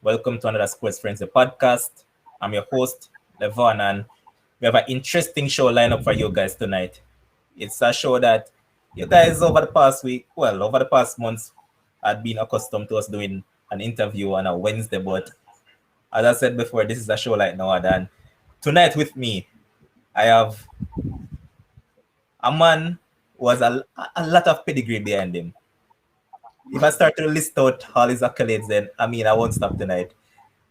Welcome to another Sports Frenzy podcast. I'm your host, Levon, and we have an interesting show lined up for you guys tonight. It's a show that you guys over the past week, over the past months, had been accustomed to us doing an interview on a Wednesday. But as I said before, this is a show like no other. And tonight with me, I have a man who has a lot of pedigree behind him. If I start to list out all his accolades, then I won't stop tonight.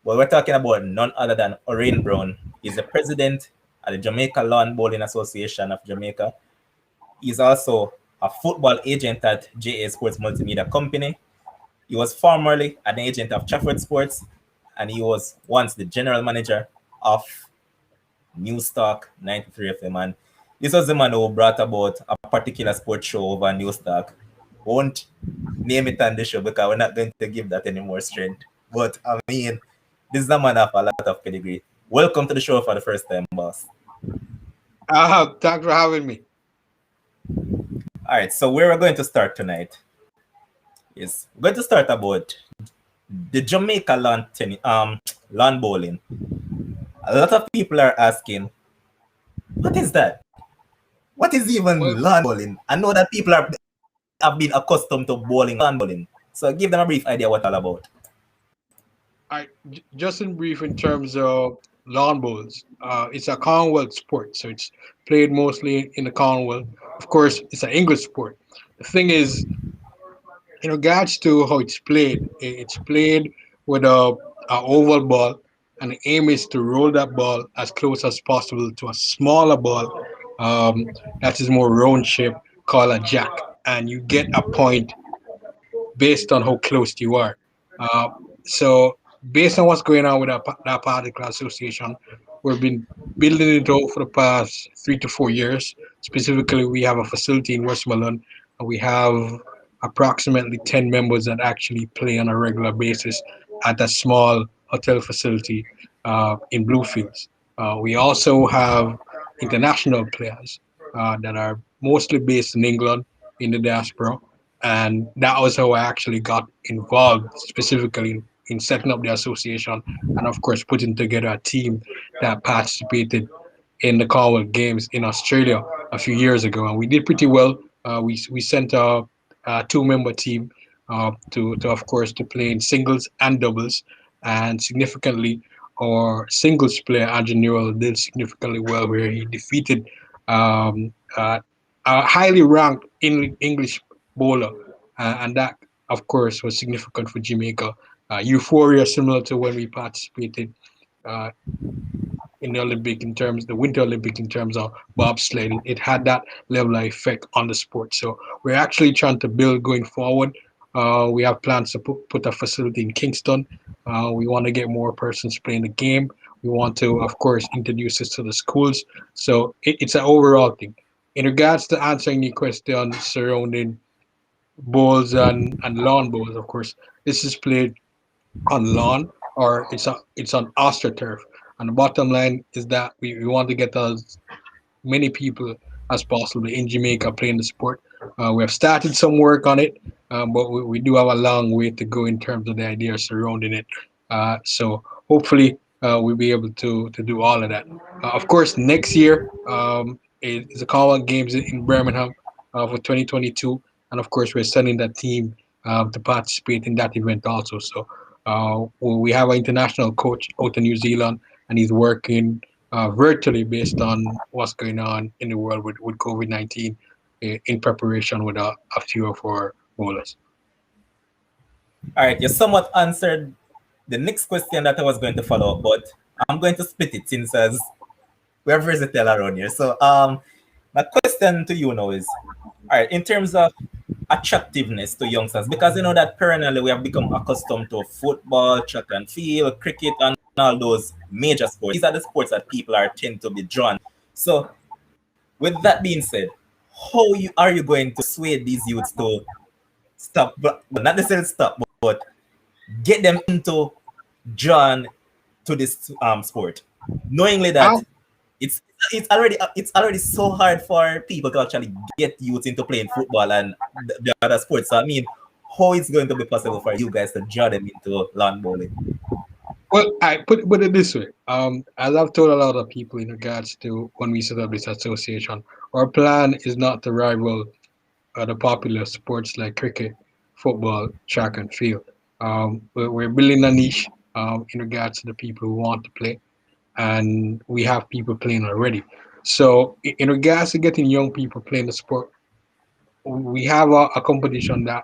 But we're talking about none other than Orain Brown. He's the president of the Jamaica Lawn Bowling Association of Jamaica. He's also a football agent at JA Sports Multimedia Company. He was formerly an agent of Trafford Sports, and he was once the general manager of Newstalk 93 FM. And this was the man who brought about a particular sports show over Newstalk. Won't name it on the show because we're not going to give that any more strength. But this is a man of a lot of pedigree. Welcome to the show for the first time, boss. Thanks for having me. All right, so where we're going to start tonight is we're going to start about the Jamaica lawn bowling. A lot of people are asking, what is that? What is even lawn bowling? I know that people have been accustomed to lawn bowling. So give them a brief idea what all about. Just in brief, in terms of lawn bowls, it's a Commonwealth sport, so it's played mostly in the Commonwealth. Of course, it's an English sport. The thing is, in regards to how it's played with a oval ball, and the aim is to roll that ball as close as possible to a smaller ball that is more round shape, called a jack, and you get a point based on how close you are. So based on what's going on with that particular association, we've been building it out for the past 3 to 4 years. Specifically, we have a facility in Westmoreland, and we have approximately 10 members that actually play on a regular basis at a small hotel facility in Bluefields. We also have international players that are mostly based in England, in the diaspora, and that was how I actually got involved specifically in setting up the association, and of course putting together a team that participated in the Commonwealth Games in Australia a few years ago, and we did pretty well. We sent a 2-member team to of course to play in singles and doubles, and significantly our singles player Andrew Newell did significantly well, where he defeated a highly ranked English bowler, and that of course was significant for Jamaica. Euphoria, similar to when we participated in the Winter Olympic in terms of bobsledding. It had that level of effect on the sport. So we're actually trying to build going forward. We have plans to put a facility in Kingston. We want to get more persons playing the game. We want to, of course, introduce this to the schools. So it's an overall thing. In regards to answering your question surrounding bowls and lawn bowls, of course, this is played on lawn, or it's on AstroTurf. And the bottom line is that we want to get as many people as possible in Jamaica playing the sport. We have started some work on it, but we do have a long way to go in terms of the ideas surrounding it. So hopefully we'll be able to do all of that. Of course, next year is the Commonwealth Games in Birmingham for 2022, and of course we're sending that team to participate in that event also. So we have an international coach out in New Zealand, and he's working virtually based on what's going on in the world with COVID-19 in preparation with a few of our bowlers. All right, you somewhat answered the next question that I was going to follow up, but I'm going to split it since as we're versatile around here. So my question to you now is, all right, in terms of attractiveness to youngsters, because you know that perennially we have become accustomed to football, track and field, cricket, and all those major sports. These are the sports that people tend to be drawn. So with that being said, are you going to sway these youths to stop, but not necessarily stop, but get them into drawn to this sport, knowingly that it's already so hard for people to actually get youth into playing football and the other sports. So how it's going to be possible for you guys to draw them into lawn bowling? Well, I put it this way. As I've told a lot of people in regards to when we set up this association, our plan is not to rival the popular sports like cricket, football, track and field. We're building a niche in regards to the people who want to play, and we have people playing already. So, in regards to getting young people playing the sport, we have a competition that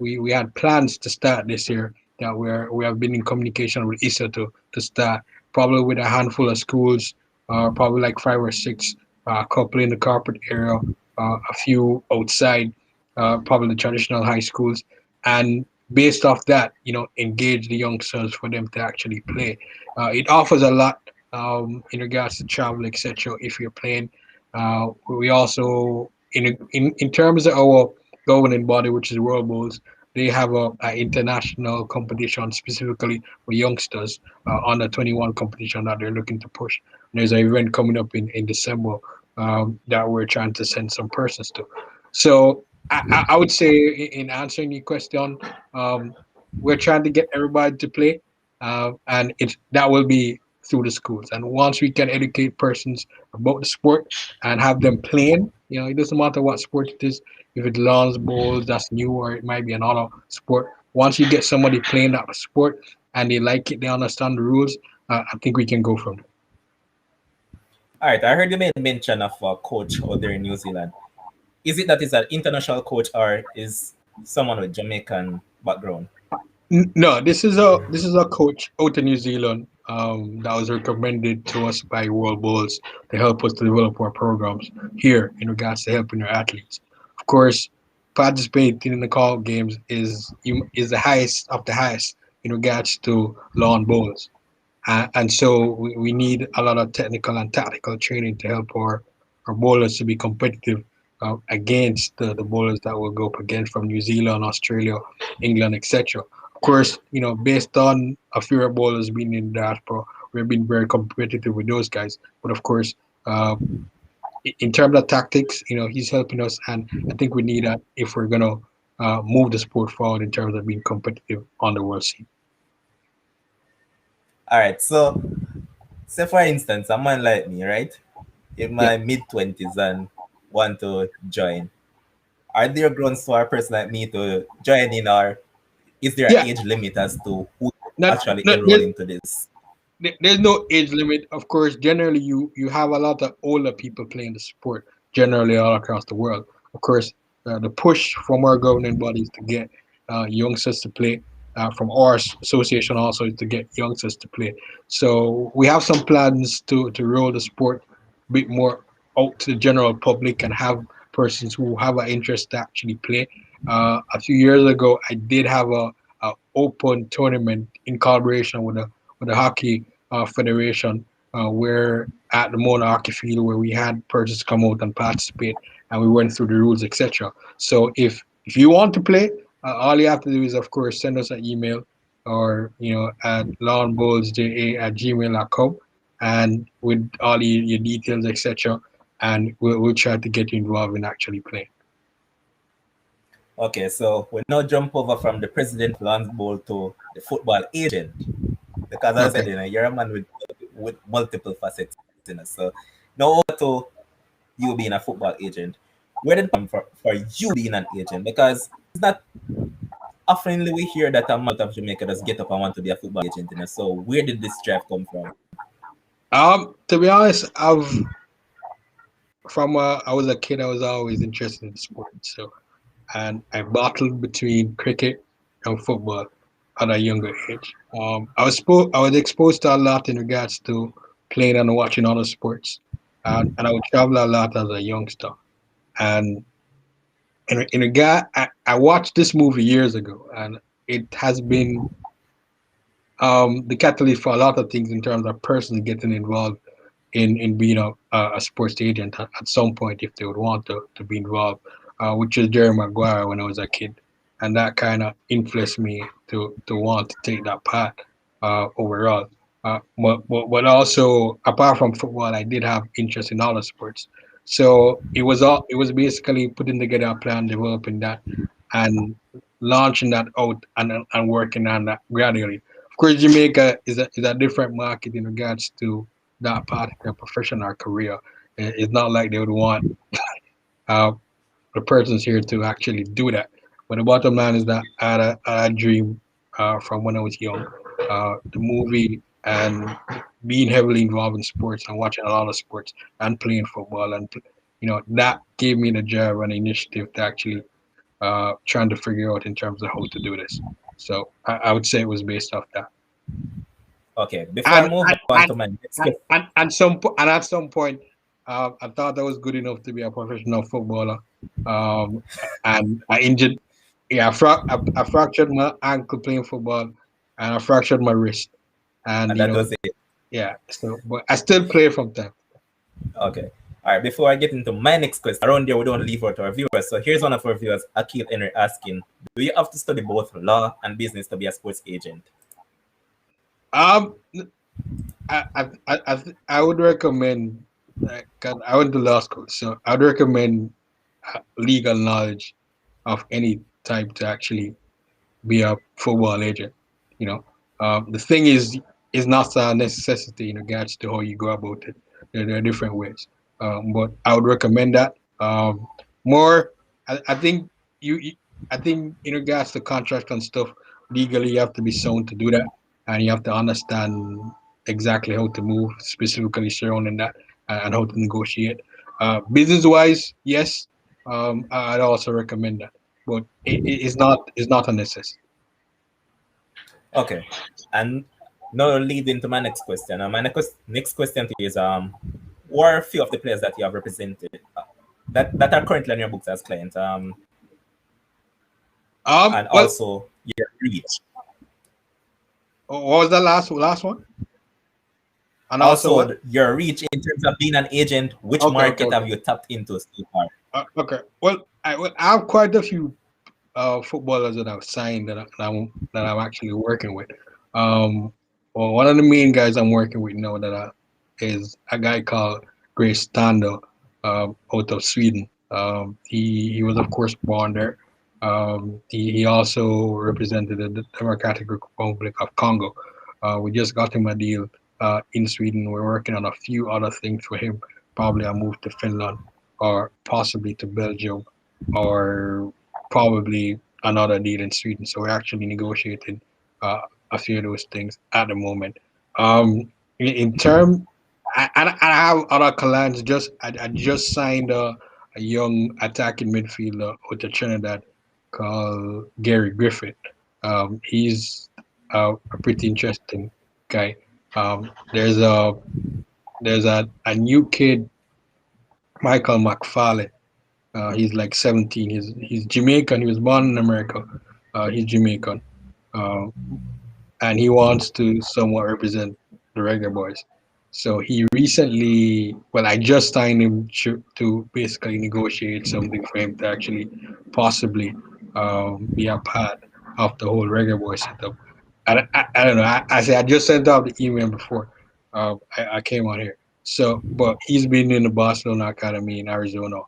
we had plans to start this year that we have been in communication with ISA to start probably with a handful of schools, probably like 5 or 6, a couple in the corporate area, a few outside, probably the traditional high schools, and based off that, engage the youngsters for them to actually play. It offers a lot in regards to travel, etc. If you're playing, we also in terms of our governing body, which is World Bowls, they have a international competition specifically for youngsters, under 21 competition that they're looking to push. And there's an event coming up in December that we're trying to send some persons to. So I would say in answering your question, um, we're trying to get everybody to play, and it that will be through the schools. And once we can educate persons about the sport and have them playing, it doesn't matter what sport it is. If it's lawns, bowls, that's new, or it might be another sport. Once you get somebody playing that sport and they like it, they understand the rules, I think we can go from there. All right, I heard you made mention of a coach out there in New Zealand. Is it that is an international coach or is someone with Jamaican background? No, this is a coach out in New Zealand that was recommended to us by World Bowls to help us to develop our programs here in regards to helping our athletes. Of course, participating in the call games is the highest of the highest in regards to lawn bowls. And so we need a lot of technical and tactical training to help our bowlers to be competitive against the bowlers that will go up against from New Zealand, Australia, England, etc. Of course, based on a few of our bowlers being in the diaspora, we've been very competitive with those guys. But of course, uh, in terms of tactics, he's helping us, and I think we need that if we're gonna move the sport forward in terms of being competitive on the world scene. All right, so say for instance, a man like me, right, in Yeah, my mid 20s and want to join. Are there grounds for a person like me to join in, or is there an yeah. age limit as to who Not, actually not, enroll into this? there's no age limit. Of course, generally you have a lot of older people playing the sport generally all across the world. Of course, the push from our governing bodies to get youngsters to play, from our association also is to get youngsters to play. So we have some plans to roll the sport a bit more out to the general public and have persons who have an interest to actually play. A few years ago, I did have a open tournament in collaboration with the hockey federation, where at the Mona Hockey Field, where we had persons come out and participate, and we went through the rules, etc. So if you want to play, all you have to do is, of course, send us an email or at lawnbowlsja@gmail.com, and with all your details, etc. And we'll try to get you involved in actually playing. Okay, so we now jump over from the president Lance Bowl to the football agent. Because as I Okay. said, you're a man with multiple facets. So now over to you being a football agent. Where did it come for you being an agent? Because it's not often we hear that a man out of Jamaica just get up and want to be a football agent. So where did this drive come from? To be honest, I was a kid, I was always interested in sports. So, and I battled between cricket and football at a younger age. I was exposed to a lot in regards to playing and watching other sports, and I would travel a lot as a youngster. And in a guy, I watched this movie years ago, and it has been the catalyst for a lot of things in terms of persons getting involved in being a sports agent at some point if they would want to be involved, which is Jerry Maguire when I was a kid. And that kind of influenced me to want to take that path overall. But also, apart from football, I did have interest in other sports. So it was basically putting together a plan, developing that, and launching that out and working on that gradually. Of course, Jamaica is a different market in regards to that part of their professional career. It's not like they would want uh, the persons here to actually do that. But the bottom line is that I had a dream from when I was young. The movie and being heavily involved in sports and watching a lot of sports and playing football and that gave me the drive and initiative to actually trying to figure out in terms of how to do this. So I would say it was based off that. Okay, before I And move and on to and my next and, question. and at some point, I thought I was good enough to be a professional footballer, um, and I injured. Yeah, I fractured my ankle playing football, and I fractured my wrist. And And that was it. yeah. So, but I still play from time. Okay. All right. Before I get into my next question, around there we don't leave out our viewers. So here's one of our viewers, Akil Henry, asking: do you have to study both law and business to be a sports agent? Um, I would recommend. Cause I went to law school, so I'd recommend legal knowledge of any type to actually be a football agent. You know, the thing is not a necessity in regards to how you go about it. There are different ways, but I would recommend that. More, I think I think in regards to contract and stuff, legally you have to be sound to do that, and you have to understand exactly how to move specifically surrounding that and how to negotiate. Business wise, yes, I'd also recommend that, but it's not a necessity. Okay. And now lead into my next question. My next question to you is who are a few of the players that you have represented that are currently on your books as clients? And Well, also your reach. what was the last one? And also Also what? your reach in terms of being an agent, which Okay, okay, market okay. have you tapped into so far? Okay. I have quite a few footballers that I've signed that I'm actually working with. Um, well, one of the main guys I'm working with now is a guy called Grace Stando, out of Sweden. He was of course born there. He also represented the Democratic Republic of Congo. We just got him a deal in Sweden. We're working on a few other things for him. Probably a move to Finland or possibly to Belgium or probably another deal in Sweden. So we're actually negotiating uh, a few of those things at the moment. In term, I have other clients. I just signed a young attacking midfielder with the Trinidad called Gary Griffith. He's a pretty interesting guy. There's a new kid, Michael McFarlane. He's like 17. He's Jamaican. He was born in America. He's Jamaican, uh, and he wants to somewhat represent the Reggae Boys. So he recently, well, I just signed him to basically negotiate something for him to actually possibly be a part of the whole Reggae Boy setup. I don't know. I say I just sent out the email before I came on here. So, but he's been in the Barcelona Academy in Arizona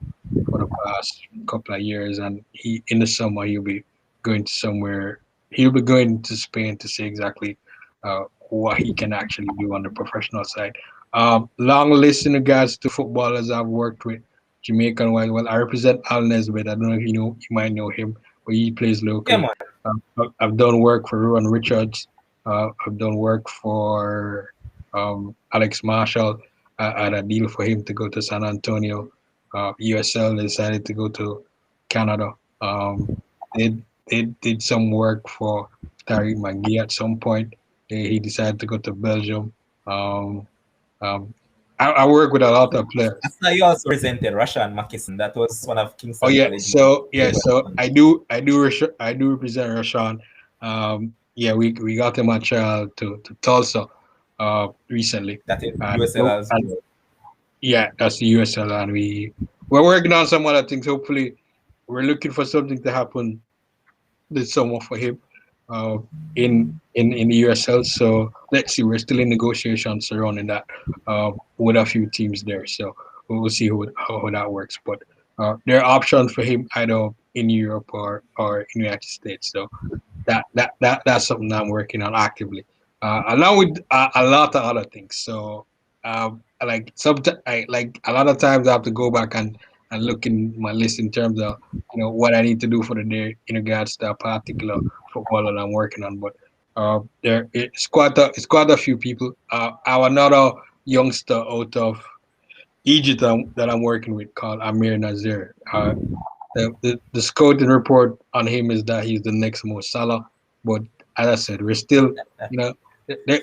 for the past couple of years, and he in the summer he'll be going to somewhere. He'll be going to Spain to see exactly what he can actually do on the professional side. Long list in regards to footballers I've worked with, Jamaican wise. Well, I represent Al Nesbitt. I don't know if you might know him, but he plays Yeah, locally. man. I've done work for Rowan Richards. I've done work for Alex Marshall. I had a deal for him to go to San Antonio. USL decided to go to Canada. They did some work for Tariq McGee at some point. He decided to go to Belgium. Um, um, I work with a lot of I players. saw you also presented Rashan Mackison. That was one of Oh Kingston yeah, College. so I do represent Rashawn. Yeah, we got him a trial to Tulsa recently, That is and, USL as well. yeah, that's the USL, and we're working on some other things. Hopefully, we're looking for something to happen this summer for him uh, in the USL. So let's see. We're still in negotiations surrounding that with a few teams there. So we'll see how that works. But there are options for him either in Europe or in the United States. So that's something I'm working on actively, along with a lot of other things. So like I like a lot of times I have to go back and look in my list in terms of what I need to do for the day in regards to a particular football that I'm working on. But it's quite a few people. I have another youngster out of Egypt that I'm working with called Amir Nazir. The scouting report on him is that he's the next Mo Salah, but as I said, we're still, you know,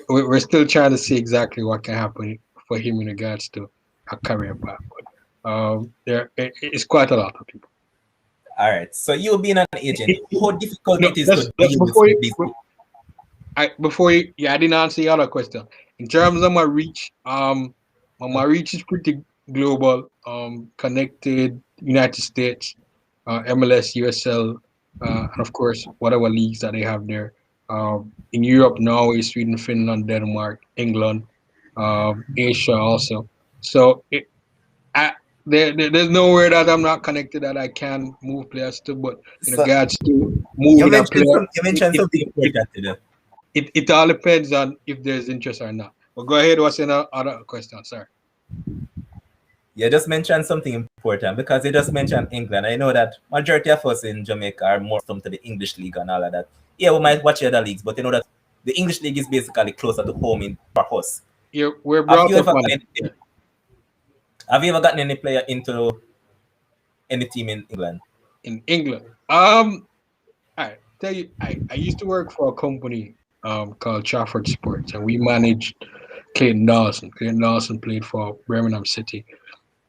we're still trying to see exactly what can happen for him in regards to a career path. But it's quite a lot of people. All right. So you being an agent, how difficult No, it is to deal with before this? yeah, I didn't answer the other question. In terms of my reach, my reach is pretty global. Connected United States, MLS, USL, and of course whatever leagues that they have there. In Europe, Norway, Sweden, Finland, Denmark, England, Asia also. So I, there's nowhere that I'm not connected that I can move players to. But in So regards to moving a player, you it, mentioned it, something it, important today. it all depends on if there's interest or not. But go ahead. What's in the other question? Sorry. You just mentioned something important because you just mentioned England. I know that majority of us in Jamaica are more accustomed to the English league and all of that. Yeah, we might watch other leagues, but you know that the English league is basically closer to home in for us. We're Have brought you up ever on gotten it. have you ever gotten any player into any team in England? In England. I tell you, I used to work for a company called Trafford Sports, and we managed Clayton Dawson. Clayton Dawson played for Birmingham City,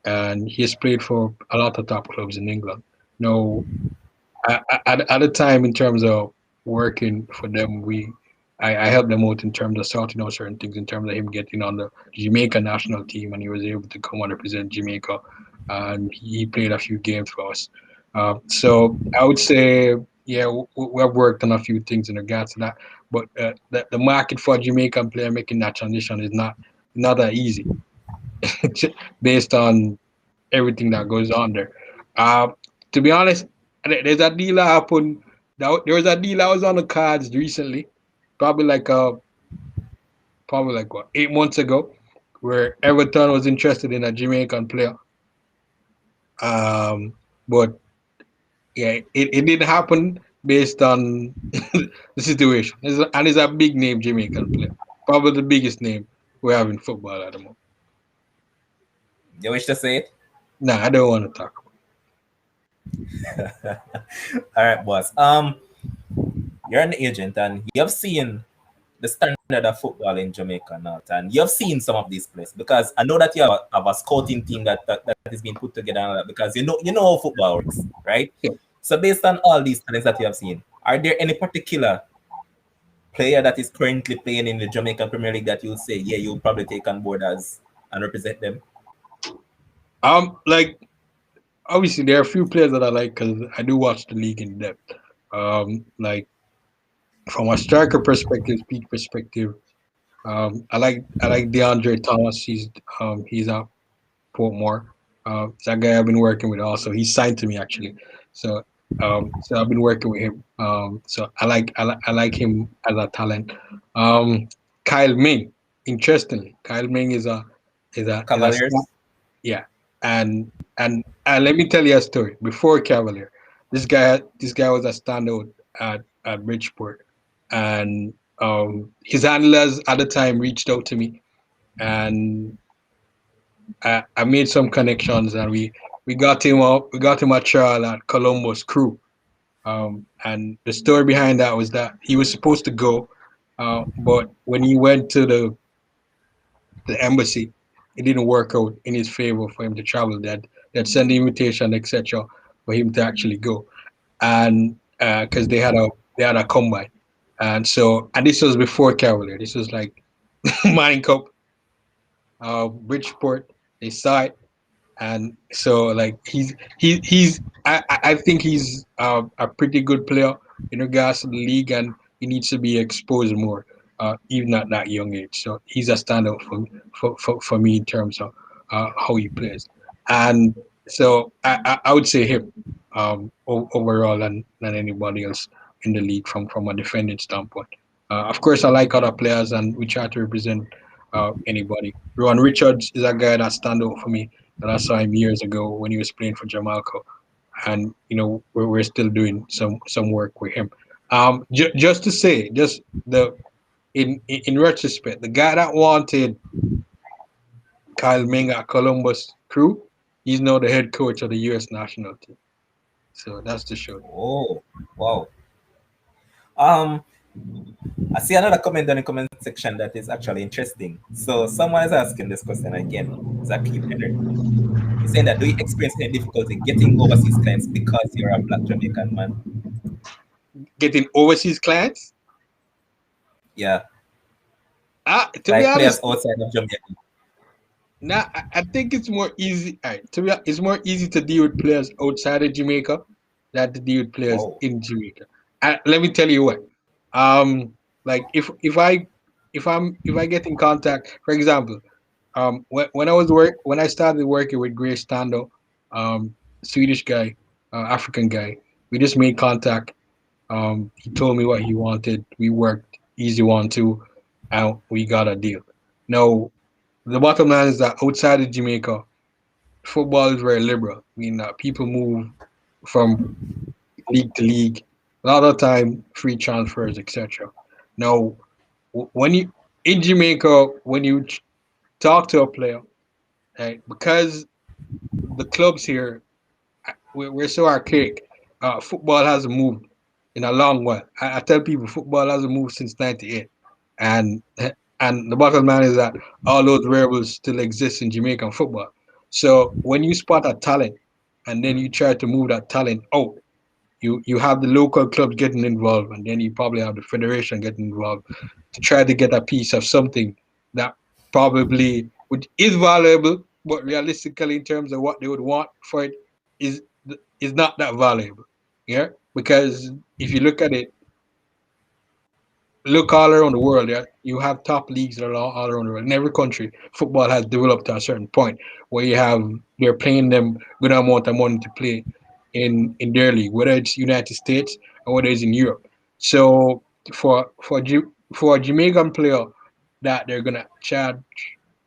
and he has played for a lot of top clubs in England. No, at the time, in terms of working for them, I helped them out in terms of sorting out certain things, in terms of him getting on the Jamaica national team, and he was able to come and represent Jamaica, and he played a few games for us. So I would say, yeah, we've worked on a few things in regards to that, but the market for a Jamaican player making that transition is not that easy, based on everything that goes on there. Uh, to be honest, there's a deal that happened. There was a deal that was on the cards recently, probably like what 8 months ago, where Everton was interested in a Jamaican player. Um, but yeah, it didn't happen based on the situation. And it's a big name Jamaican player, probably the biggest name we have in football at the moment. You wish to say it? Nah, I don't want to talk about All right, boss. You're an agent and you have seen the standard of football in Jamaica now, and you have seen some of these players because I know that you have a scouting team that is being put together and all that, because you know how football works, right? it. So based on all these talents that you have seen, are there any particular player that is currently playing in the Jamaican Premier League that you'll say, yeah, you'll probably take on board as and represent them? Like obviously there are a few players that I like because I do watch the league in depth. Like from a striker perspective, speed perspective, I like DeAndre Thomas. He's at Portmore. It's that guy I've been working with also. He's signed to me actually, so so I've been working with him. So I like him as a talent. Um, Kyle Ming, interestingly, Kyle Ming is a Cavaliers? yeah, and and let me tell you a story. Before Cavalier, this guy was a standout at Bridgeport, and his handlers at the time reached out to me, and I made some connections, and we got him up. We got him a trial at Columbus Crew. And the story behind that was that he was supposed to go, but when he went to the embassy, it didn't work out in his favor for him to travel. That sent the invitation, etc., for him to actually go, and because they had a combine, and this was before Cavalier. This was like Mining Cup, Bridgeport. They saw it, and so like he's I think he's a pretty good player in regards to the league, and he needs to be exposed more, even at that young age. So he's a standout for me in terms of how he plays, and so I would say him. overall than anybody else in the league from a defending standpoint. Of course, I like other players, and we try to represent anybody. Ron Richards is a guy that stand out for me, and I saw him years ago when he was playing for Jamaica, and we're still doing some work with him. Just to say, just the in retrospect, the guy that wanted Kyle Ming at Columbus Crew, he's now the head coach of the U.S. national team. So that's the show. Oh, wow. Um, I see another comment down in the comment section that is actually interesting. So someone is asking this question again. It's Akeem Henry. He's saying that do you experience any difficulty getting overseas clients because you're a black Jamaican man? Getting overseas clients. Yeah, To be like players honest, outside of Jamaica. now I think it's more easy. All right, it's more easy to deal with players outside of Jamaica than to deal with players Oh, in Jamaica. Let me tell you what. Um, like if I get in contact, for example, when I started working with Grace Stando, Swedish guy, African guy, we just made contact. He told me what he wanted. We worked easy 1-2, and we got a deal. Now, the bottom line is that outside of Jamaica, football is very liberal. I mean, people move from league to league. A lot of time, free transfers, etc. Now, when you in Jamaica, when you talk to a player, right, because the clubs here we're so archaic. Football hasn't moved in a long while. I tell people football hasn't moved since '98, and and the bottom line is that all those variables still exist in Jamaican football. So when you spot a talent and then you try to move that talent out, you have the local clubs getting involved, and then you probably have the federation getting involved to try to get a piece of something that probably which is valuable, but realistically in terms of what they would want for it is is not that valuable. Yeah, because if you look at it, look all around the world, yeah, you have top leagues that are all around the world. In every country, football has developed to a certain point where they're paying them good amount of money to play in their league, whether it's United States or whether it's in Europe. So for a Jamaican player that they're gonna charge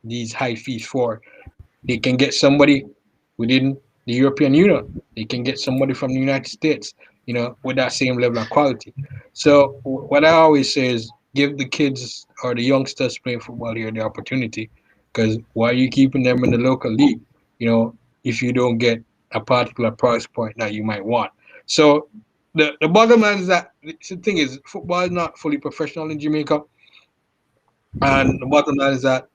these high fees for, they can get somebody within the European Union. They can get somebody from the United States, with that same level of quality. So what I always say is give the kids or the youngsters playing football here the opportunity. Because why are you keeping them in the local league? If you don't get a particular price point that you might want. So the bottom line is that the thing is football is not fully professional in Jamaica. And the bottom line is that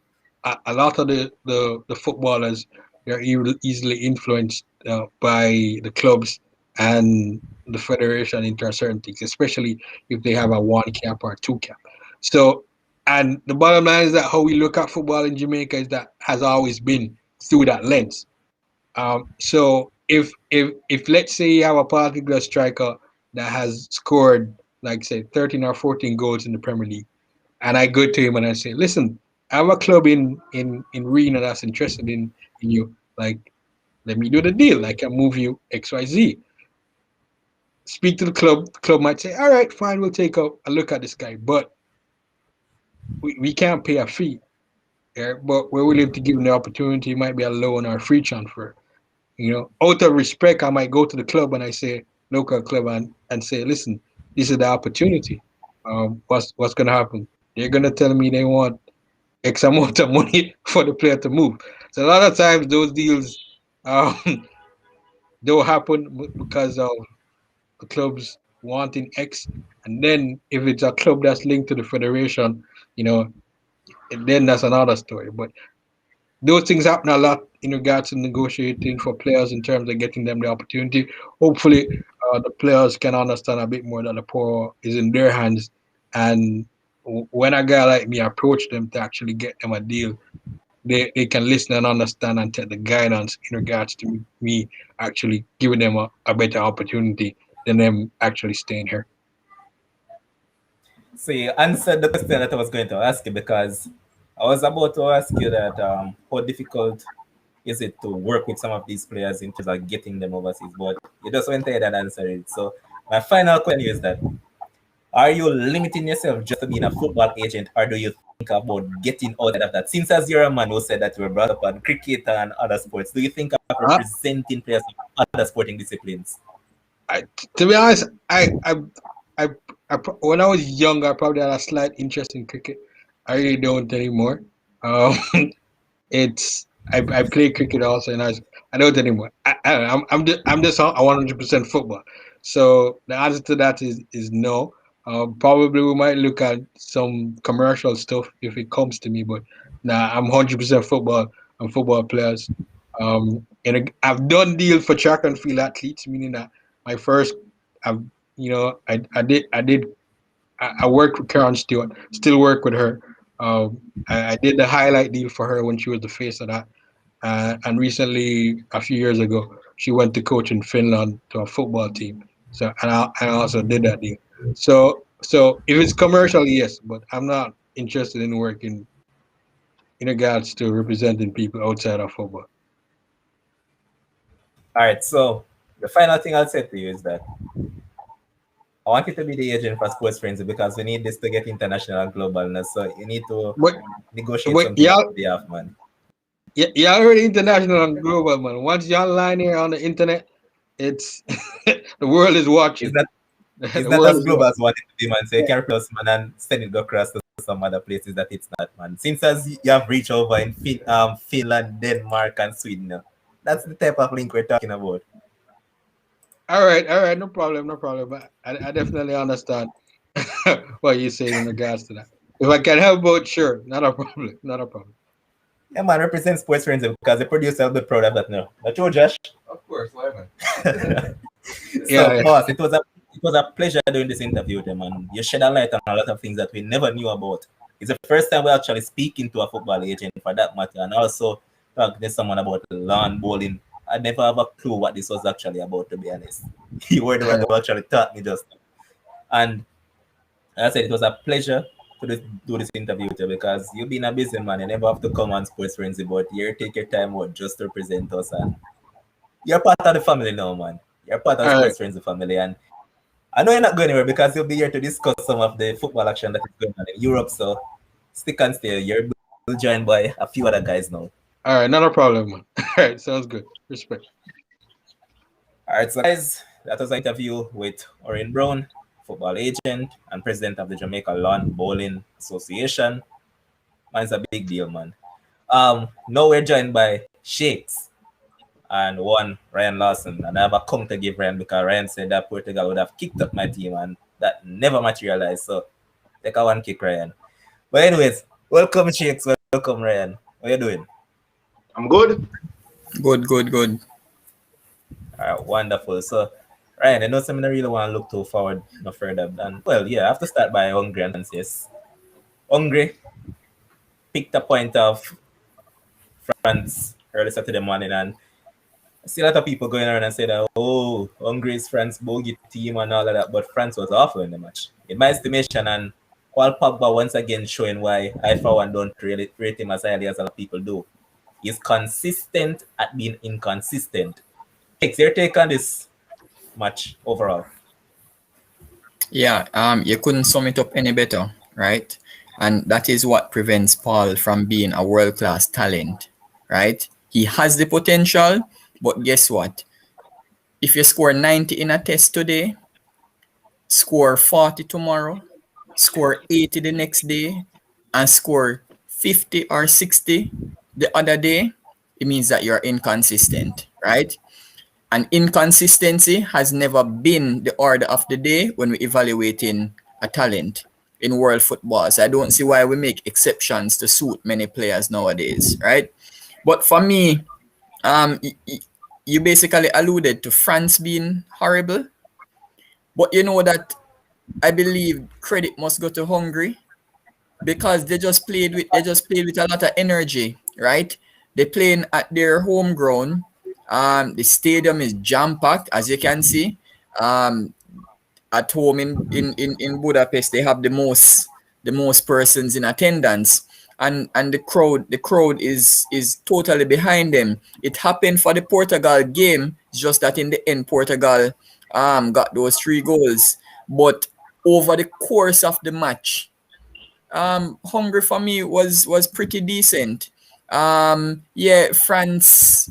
a lot of the footballers are easily influenced by the clubs and the federation into certain things, especially if they have a one cap or a two cap. So, and the bottom line is that how we look at football in Jamaica is that has always been through that lens. So if let's say you have a particular striker that has scored like say 13 or 14 goals in the Premier League, and I go to him and I say, listen, I have a club in Reno that's interested in you. Like, let me do the deal. I can move you XYZ. Speak to the club. The club might say, all right, fine, we'll take a look at this guy. But we can't pay a fee. Yeah? But we're willing to give him the opportunity. It might be a loan or a free transfer. Out of respect, I might go to the club and I say, local club, and say, listen, this is the opportunity. What's going to happen? They're going to tell me they want X amount of money for the player to move. So a lot of times those deals um, don't happen because of the clubs wanting X, and then if it's a club that's linked to the federation, you know, then that's another story. But those things happen a lot in regards to negotiating for players in terms of getting them the opportunity. Hopefully, the players can understand a bit more that the power is in their hands, and when a guy like me approach them to actually get them a deal, they can listen and understand and take the guidance in regards to me actually giving them a better opportunity than them actually staying here. so you answered the question that I was going to ask you because I was about to ask you that how difficult Is it to work with some of these players in terms of getting them overseas? But you just went ahead and answered it. So my final question is that are you limiting yourself just to being a football agent, or do you think about getting out of that? Since as you're a man who said that you were brought up on cricket and other sports, do you think of Uh, representing players of other sporting disciplines? to be honest, I, when I was young, I probably had a slight interest in cricket. I really don't anymore. Um, it's I play cricket also, and I don't anymore. I'm just a 100% football. So the answer to that is no. Probably we might look at some commercial stuff if it comes to me, but nah, I'm 100% football. I'm football players. And I've done deal for track and field athletes, meaning that my first, I've I worked with Karen Stewart, still work with her. I did the highlight deal for her when she was the face of that. And recently, a few years ago, she went to coach in Finland to a football team. So I also did that deal. So if it's commercial, yes, but I'm not interested in working in regards to representing people outside of football. All right. So the final thing I'll say to you is that I want you to be the agent for Sports Frenzy because we need this to get international and global. So you need to But negotiate but something on y'all behalf, man. y'all already international and global, man. Once y'all line here on the internet, it's the world is It's watching. not it's The not world as is global watching. as what it to be, man. So you can replace man and send it across to some other places that it's not, man. Since as you have reached over in Finland, Denmark, and Sweden, that's the type of link we're talking about. All right, no problem, no problem. But I definitely understand what you're saying in regards to that. If I can help out, sure, not a problem, not a problem. Yeah, man, represent Sports Frenzy because the producer will be proud of that now. Not true, Josh? Of course, why man? So, Yeah, boss, it was a pleasure doing this interview with you, man. You shed a light on a lot of things that we never knew about. It's the first time we're actually speaking to a football agent for that matter, and also talking to someone about lawn bowling. I never have a clue what this was actually about, to be honest. You were the one who actually taught me just. And as I said, it was a pleasure to do this interview with you because you've been a busy man. You never have to come on Sports Frenzy, but you take your time out just to represent us. And you're part of the family now, man. You're part of the all right, Sports Frenzy family. And I know you're not going anywhere because you'll be here to discuss some of the football action that is going on in Europe. So stick and stay. You're joined by a few other guys now. all right, not a problem, man. All right, sounds good. Respect. All right, so guys, that was an interview with Orin Brown, football agent and president of the Jamaica Lawn Bowling Association. Man, it's a big deal, man. Now we're joined by Shakes and one Ryan Lawson. And I have a come to give Ryan because Ryan said that Portugal would have kicked up my team and that never materialized. So take a one kick, Ryan. But anyways, welcome Shakes, welcome Ryan. How you doing? I'm good. Good, good, good. All right, wonderful. So Ryan, I know something I really want to look too forward no further than well, yeah, I have to start by Hungary and yes. Hungary picked a point of France early Saturday morning and I see a lot of people going around and say that, oh, Hungary is France bogey team and all of that, but France was awful in the match. In my estimation, and Paul Pogba once again showing why I, for one, don't really rate him as highly as a lot of people do. He's consistent at being inconsistent. Takes your take on this match overall. Yeah, you couldn't sum it up any better, right? And that is what prevents Paul from being a world-class talent, right? He has the potential, but guess what? If you score 90 in a test today, score 40 tomorrow, score 80 the next day, and score 50 or 60 the other day, it means that you're inconsistent, right? And inconsistency has never been the order of the day when we're evaluating a talent in world football. So I don't see why we make exceptions to suit many players nowadays, right? But for me, you basically alluded to France being horrible, but you know that I believe credit must go to Hungary because they just played with a lot of energy, right? They're playing at their home ground. The stadium is jam packed, as you can see. Um, at home in Budapest, they have the most persons in attendance. and the crowd is totally behind them. It happened for the Portugal game, just that in the end Portugal got those 3 goals. But over the course of the match, Hungary for me was pretty decent. Yeah, France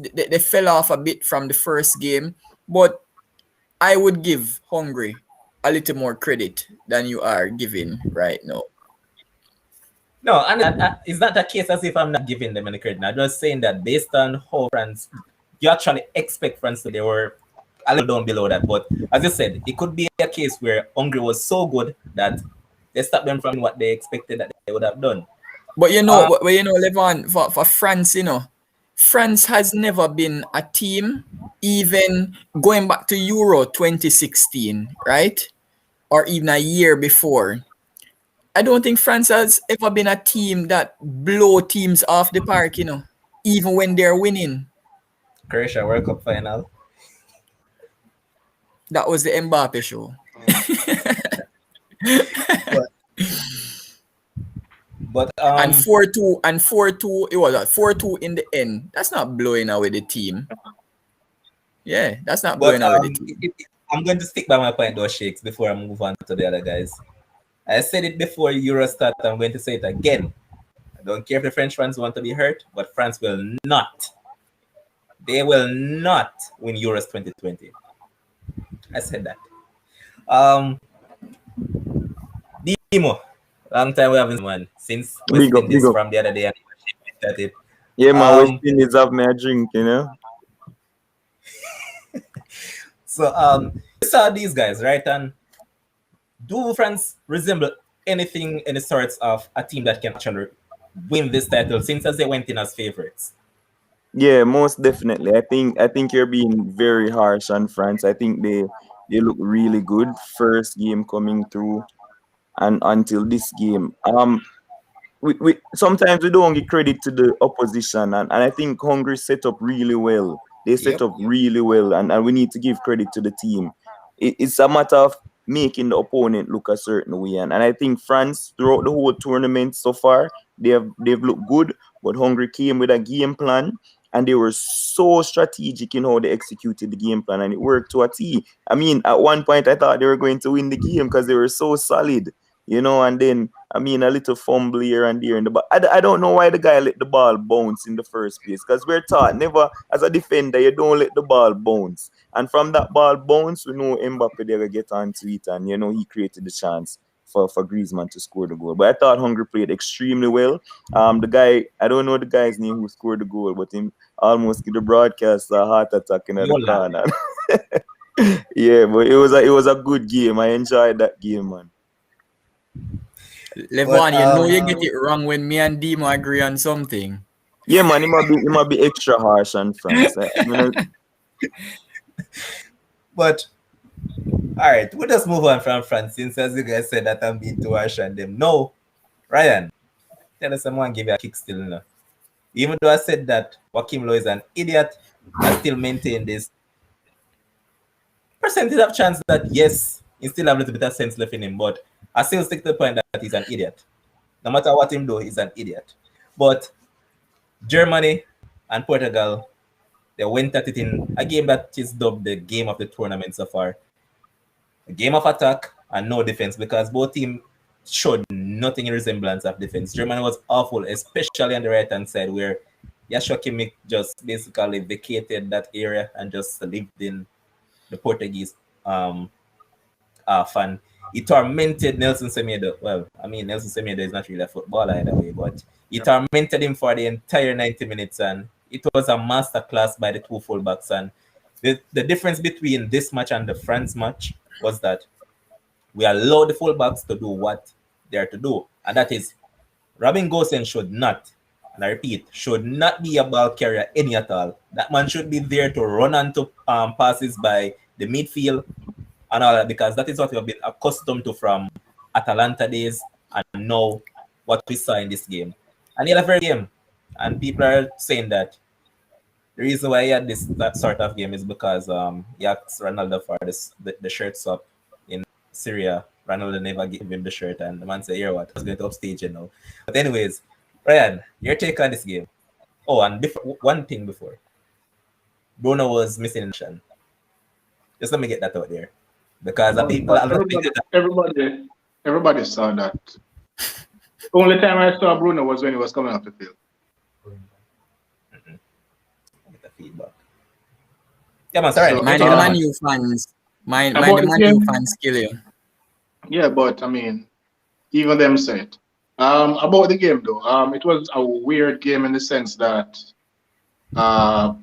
they fell off a bit from the first game, but I would give Hungary a little more credit than you are giving right now. No, and it's not a case as if I'm not giving them any credit. I'm just saying that based on how France, you actually expect France to, they were a little down below that. But as you said, it could be a case where Hungary was so good that they stopped them from what they expected that they would have done. But Um, Levon, for France, France has never been a team, even going back to Euro 2016, right? Or even a year before. I don't think France has ever been a team that blow teams off the park, even when they're winning. Croatia World Cup final. That was the Mbappe show. But And 4-2, it was 4-2 in the end. That's not blowing away the team. Yeah, that's not blowing away the team. I'm going to stick by my point though, Shakes, before I move on to the other guys. I said it before Euro start. I'm going to say it again. I don't care if the French fans want to be hurt, but France will not. They will not win Euros 2020. I said that. Dimo, long time we haven't won since West Indies from the other day. And it. Yeah, man, West Indies have me a drink, So you saw these guys, right? And do France resemble anything, any sorts of a team that can actually win this title since as they went in as favorites? Yeah, most definitely. I think you're being very harsh on France. I think they look really good first game coming through and until this game. We sometimes we don't give credit to the opposition and I think Hungary set up really well. They set up really well and we need to give credit to the team. It's a matter of making the opponent look a certain way. And I think France throughout the whole tournament so far, they've looked good, but Hungary came with a game plan and they were so strategic in how they executed the game plan and it worked to a T. I mean, at one point I thought they were going to win the game because they were so solid, and then a little fumble here and there in the ball. I don't know why the guy let the ball bounce in the first place because we're taught never, as a defender, you don't let the ball bounce. And from that ball bounce, we know Mbappe there get onto it and, he created the chance for Griezmann to score the goal. But I thought Hungary played extremely well. The guy, I don't know the guy's name who scored the goal, but him almost get the broadcast a heart attack in the corner. Yeah, but it was a good game. I enjoyed that game, man. Levon, you get it wrong when me and Dimo agree on something. Yeah, man, it might be extra harsh on France. But all right, we'll just move on from France since as you guys said that I'm being too harsh on them. No, Ryan, tell us someone give you a kick still now. Even though I said that Joachim Low is an idiot, I still maintain this percentage of chance that yes, he still have a little bit of sense left in him, but I still stick to the point that he's an idiot. No matter what him do, he's an idiot. But Germany and Portugal, they went at it in a game that is dubbed the game of the tournament so far. A game of attack and no defense because both teams showed nothing in resemblance of defense. Germany was awful, especially on the right-hand side where Joshua Kimmich just basically vacated that area and just lived in the Portuguese fan. He tormented Nelson Semedo. Well, I mean, Nelson Semedo is not really a footballer either way, but he tormented him for the entire 90 minutes, and it was a masterclass by the two fullbacks. And the difference between this match and the France match was that we allowed the fullbacks to do what they're to do, and that is Robin Gosens should not, and I repeat, should not be a ball carrier any at all. That man should be there to run onto passes by the midfield and all that, because that is what we have been accustomed to from Atalanta days and now what we saw in this game. And he had a very game. And people are saying that the reason why he had that sort of game is because he asked Ronaldo for the shirt swap in Syria Ronaldo never gave him the shirt, and the man said, "Here, what? I was going to upstage, you know." But anyways, Ryan, your take on this game? Oh, and one thing before, Bruno was missing in action. Just let me get that out there, because the people But are not thinking that. everybody saw that. Only time I saw Bruno was when he was coming off the field. Get the feedback. Yeah, man, sorry. So, Mind the Man U fans. Mind About the the Man U game? fans kill you. Yeah, but I mean, even them say it. About the game though, it was a weird game in the sense that the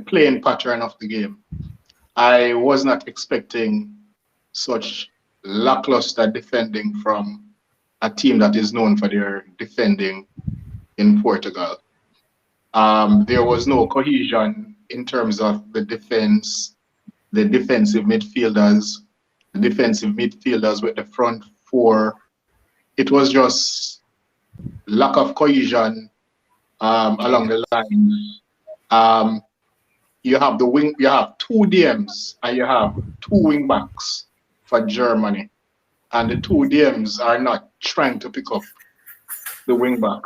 playing pattern of the game. I was not expecting such lackluster defending from a team that is known for their defending in Portugal. There was no cohesion in terms of the defense, the defensive midfielders with the front four. It was just lack of cohesion along the lines. You have two DMs and you have two wing backs for Germany, and the two DMs are not trying to pick up the wing back.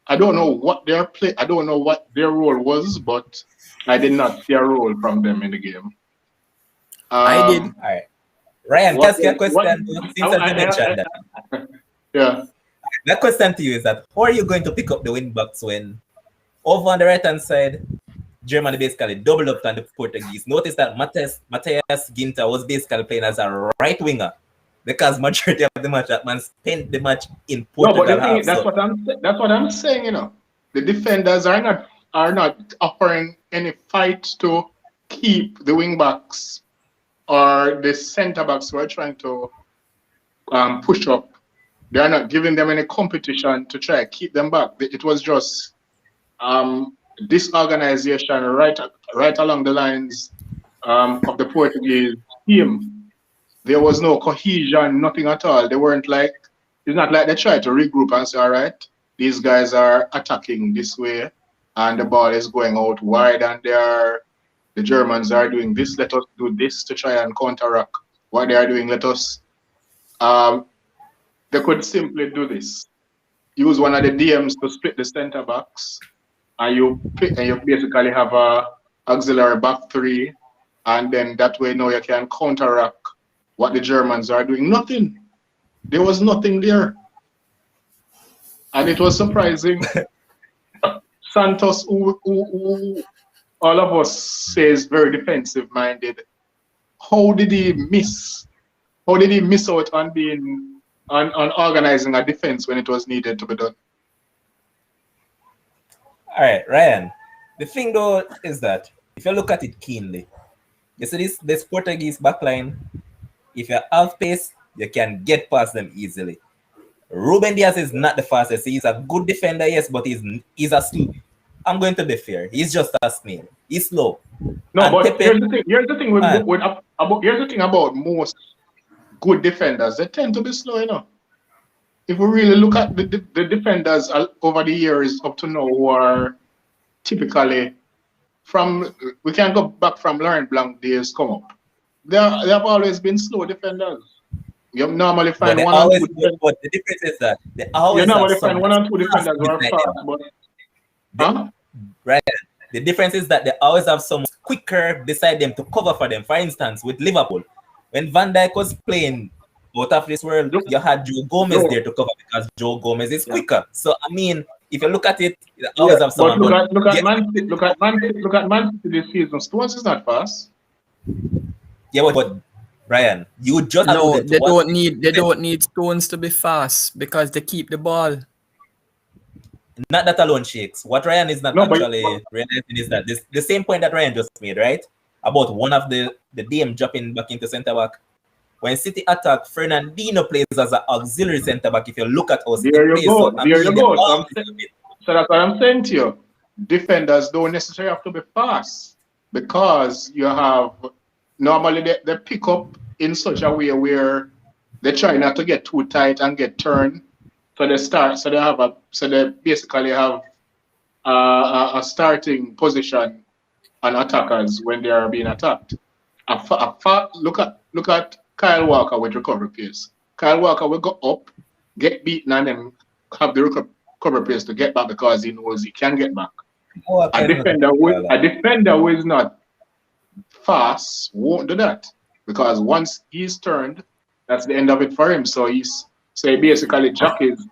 I don't know what I don't know what their role was, but I did not see a role from them in the game. I did. All right, Ryan, What- ask you a question. what- Since as you mentioned that, Yeah. the question to you is that how are you going to pick up the wing backs when over on the right hand side, Germany basically doubled up on the Portuguese? Notice that Matthias Ginter was basically playing as a right winger because majority of the match that man spent the match in No, Portugal. but the thing, half, that's so- what I'm saying. You know, the defenders are not offering any fight to keep the wing backs or the centre backs who are trying to push up. They are not giving them any competition to try to keep them back. It was just disorganization right along the lines of the Portuguese team. There was no cohesion, nothing at all. They weren't like, it's not like they tried to regroup and say, all right, these guys are attacking this way and the ball is going out wide and the Germans are doing this. Let us do this to try and counteract what they are doing. They could simply do this. Use one of the DMs to split the center backs, and you basically have a auxiliary back three, and then that way now you can counteract what the Germans are doing. Nothing. There was nothing there. And it was surprising. Santos, who all of us say is very defensive minded, how did he miss out on being on organizing a defense when it was needed to be done? All right, Ryan. The thing though is that if you look at it keenly, you see this Portuguese backline. If you have pace, you can get past them easily. Ruben Diaz is not the fastest. He's a good defender, yes, but he's a slow. I'm going to be fair. He's just a snail. He's slow. No, And but Pepe- here's the thing Man. here's the thing about most good defenders. They tend to be slow, you know. If we really look at the defenders over the years up to now who are typically we can go back from Laurent Blanc days come up. They have always been slow defenders. You normally But find they one always, or two defenders. but the difference is that they always You have normally find someone one or two defenders who are beside fast, them. but huh? Right. The difference is that they always have someone quicker beside them to cover for them. For instance, with Liverpool, when Van Dijk was playing out of this world, you had Joe Gomez there to cover because Joe Gomez is quicker. So I mean, if you look at it, you always have But someone. look at Man City this season. Stones is not fast. Yeah, but Brian, you just No, alluded to they what- don't need Stones to be fast because they keep the ball. Not that alone, Shakes. What Ryan is not No, but- actually realizing is that the same point that Ryan just made, right? About one of the DM dropping back into centre back. When City attack, Fernandinho plays as an auxiliary centre back. If you look at us, There you go. There you go. they So that's what I'm saying to you. Defenders don't necessarily have to be fast because you have normally they pick up in such a way where they try not to get too tight and get turned. So they basically have a starting position on attackers when they are being attacked. Look look at Kyle Walker with recovery pace. Kyle Walker will go up, get beaten, and then have the recovery pace to get back because he knows he can get back. Oh, A defender who is not fast won't do that because once he's turned, that's the end of it for him. So he basically jockeys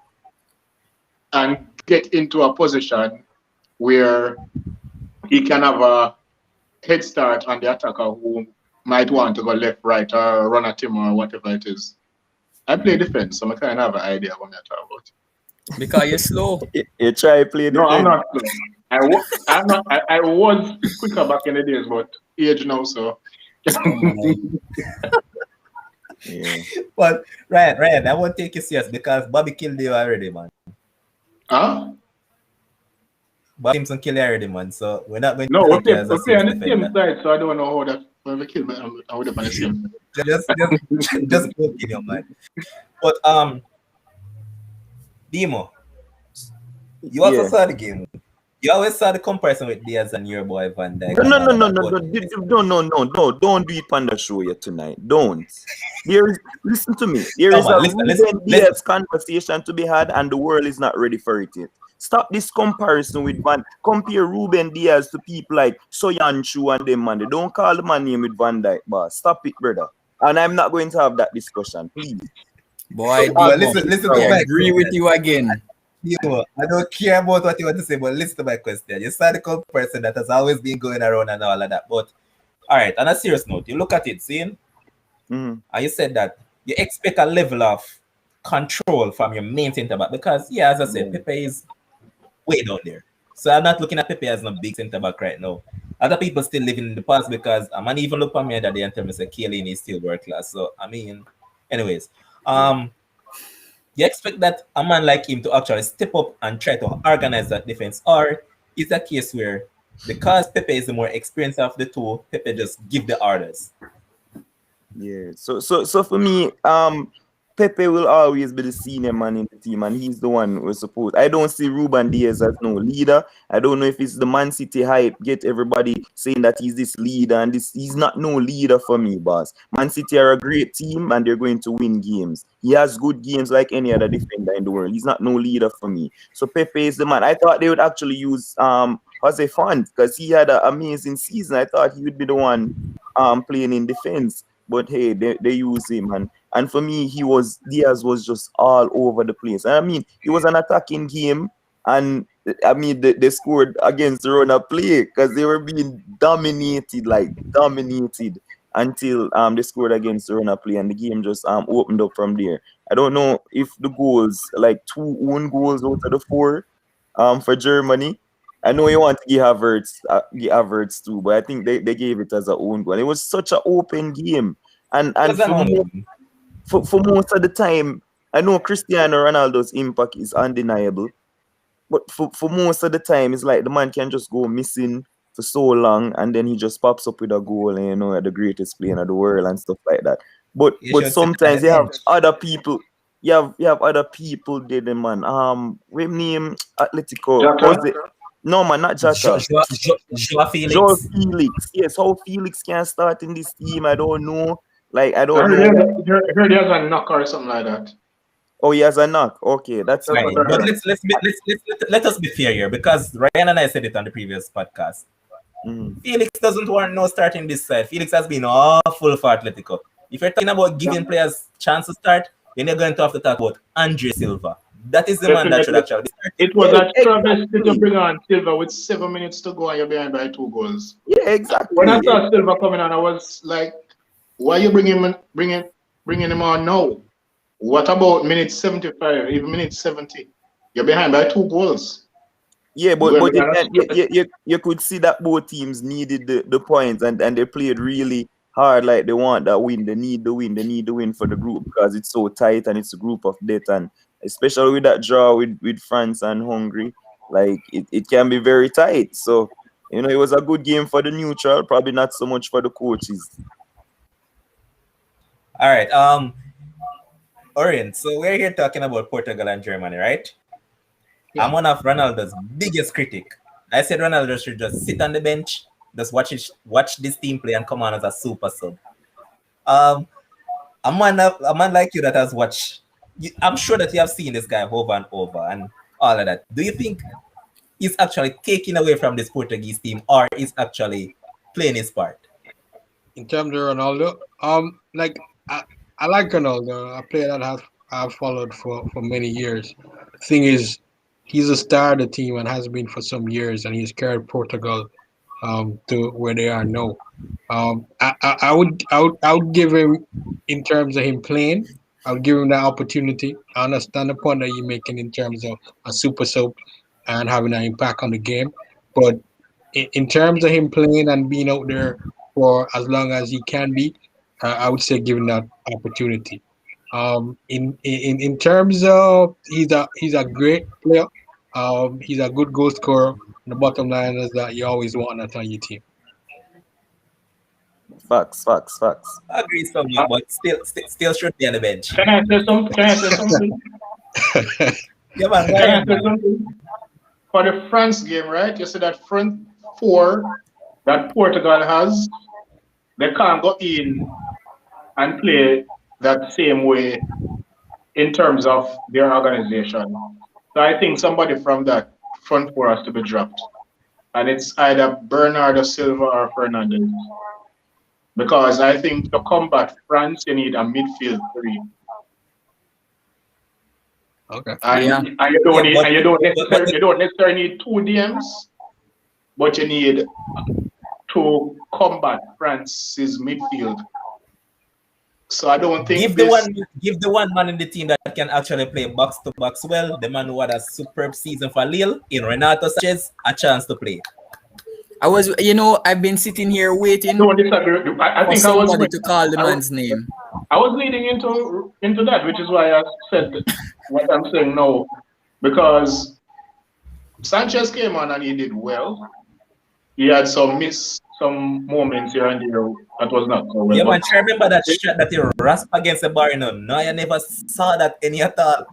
and get into a position where he can have a head start on the attacker who might want to go left, right, or run at him or whatever it is. I play defense, so I kind of have an idea what I'm talking about. Because you're slow. You try play No, I'm defense. not. I'm not. I was quicker back in the days, but age now, so. Yeah. But Ryan, I won't take you serious because Bobby killed you already, man. Huh? Bobby Simpson killed you already, man. So we're not going No, to we're take you as a playing serious the same defender. side, so I don't know how that. When we kill me, I would have been the same. Just joking, your man. But Demo, you also Yeah. saw the game. You always saw the comparison with Diaz and your boy Van Dijk. No. Don't do it on the show yet tonight. Don't. Listen to me. There is a Ruben Diaz conversation to be had, and the world is not ready for it yet. Stop this comparison with compare Ruben Diaz to people like Soyanchu and them, man. They don't call the man name with Van Dijk, boss. Stop it, brother. And I'm not going to have that discussion, please. Boy, listen to I my agree with you again. Demo, I don't care about what you want to say, but listen to my question. You saw the comparison that has always been going around and all of that. But all right, on a serious note, you look at it, seeing, and you said that you expect a level of control from your main centre back because, yeah, as I said, Pepe is way down there. So I'm not looking at Pepe as a big centre back right now. Other people still living in the past because I man even look at me that day and tell me say Kaelin is still world class. So I mean, anyways, you expect that a man like him to actually step up and try to organize that defense, or is that case where because Pepe is the more experienced of the two, Pepe just give the orders? Yeah. So for me, Pepe will always be the senior man in the team, and he's the one who's supposed. I don't see Ruben Diaz as no leader. I don't know if it's the Man City hype, get everybody saying that he's this leader, and he's not no leader for me, boss. Man City are a great team, and they're going to win games. He has good games like any other defender in the world. He's not no leader for me. So Pepe is the man. I thought they would actually use Jose Font because he had an amazing season. I thought he would be the one playing in defense. But hey, they use him, and for me, Diaz was just all over the place. And I mean, it was an attacking game, and I mean they scored against the run of play because they were being dominated until they scored against the run of play, and the game just opened up from there. I don't know if the goals, like 2 own goals out of the 4 for Germany. I know you want to give Havertz too, but I think they gave it as a own goal. It was such an open game, and for most of the time, I know Cristiano Ronaldo's impact is undeniable, but for most of the time, it's like the man can just go missing for so long, and then he just pops up with a goal, and the greatest player in the world and stuff like that. But sometimes you have other people. You have other people there, man. What name Atletico? No, man, not Jota. Joao Felix. Joao Felix. Yes, how Felix can start in this team, I don't know. Like, I don't know. Heard he has a knock or something like that. Oh, he has a knock. Okay, that's right. But let us be fair here because Ryan and I said it on the previous podcast. Felix doesn't want no start in this side. Felix has been awful for Atletico. If you're talking about giving players chance to start, then you're going to have to talk about Andre Silva. That is the man that should actually start. It was a travesty to bring on Silva with 7 minutes to go and you're behind by 2 goals. Yeah, exactly. When I saw Silva coming on, I was like, why are you bringing him on now? What about minute 75, even minute 70? You're behind by 2 goals. Yeah, but you could see that both teams needed the points and they played really hard, like they want that win. They need the win for the group because it's so tight and it's a group of death, and especially with that draw with France and Hungary, like it can be very tight. So it was a good game for the neutral, probably not so much for the coaches. All right, Orient. So we're here talking about Portugal and Germany, right? Yeah. I'm one of Ronaldo's biggest critic. I said Ronaldo should just sit on the bench, just watch this team play and come on as a super sub. Um, a man like you that has watched, I'm sure that you have seen this guy over and over and all of that. Do you think he's actually taking away from this Portuguese team, or is actually playing his part? In terms of Ronaldo, like I like Ronaldo, a player that I've followed for many years. Thing is, he's a star of the team and has been for some years, and he's carried Portugal to where they are now. I would give him, in terms of him playing, I would give him that opportunity. I understand the point that you're making in terms of a super sub and having an impact on the game, but in terms of him playing and being out there for as long as he can be, I would say give him that opportunity. In terms of he's a great player. He's a good goal scorer. The bottom line is that you always want that on your team. Facts, facts, facts. I agree somewhat, but still should be on the bench. Can I say something? Can I say something? Yeah, man. Can I say something? For the France game, right? You see that front four that Portugal has, they can't go in and play that same way in terms of their organization. So I think somebody from that front four has to be dropped. And it's either Bernardo Silva or Fernandez. Because I think to combat France, you need a midfield three. Okay. And, Yeah. and you don't necessarily need two DMs, but you need to combat France's midfield. So I don't think Give the one man in the team that can actually play box to box well, the man who had a superb season for Lille in Renato Sanchez, a chance to play. I've been sitting here waiting don't disagree. I for think somebody to call the man's name. I was leading into that, which is why I said what I'm saying now, because Sanchez came on and he did well. He had some moments here and there that was not so well. Yeah, man, I remember that shot that he rasped against the bar, No, I never saw that any at all.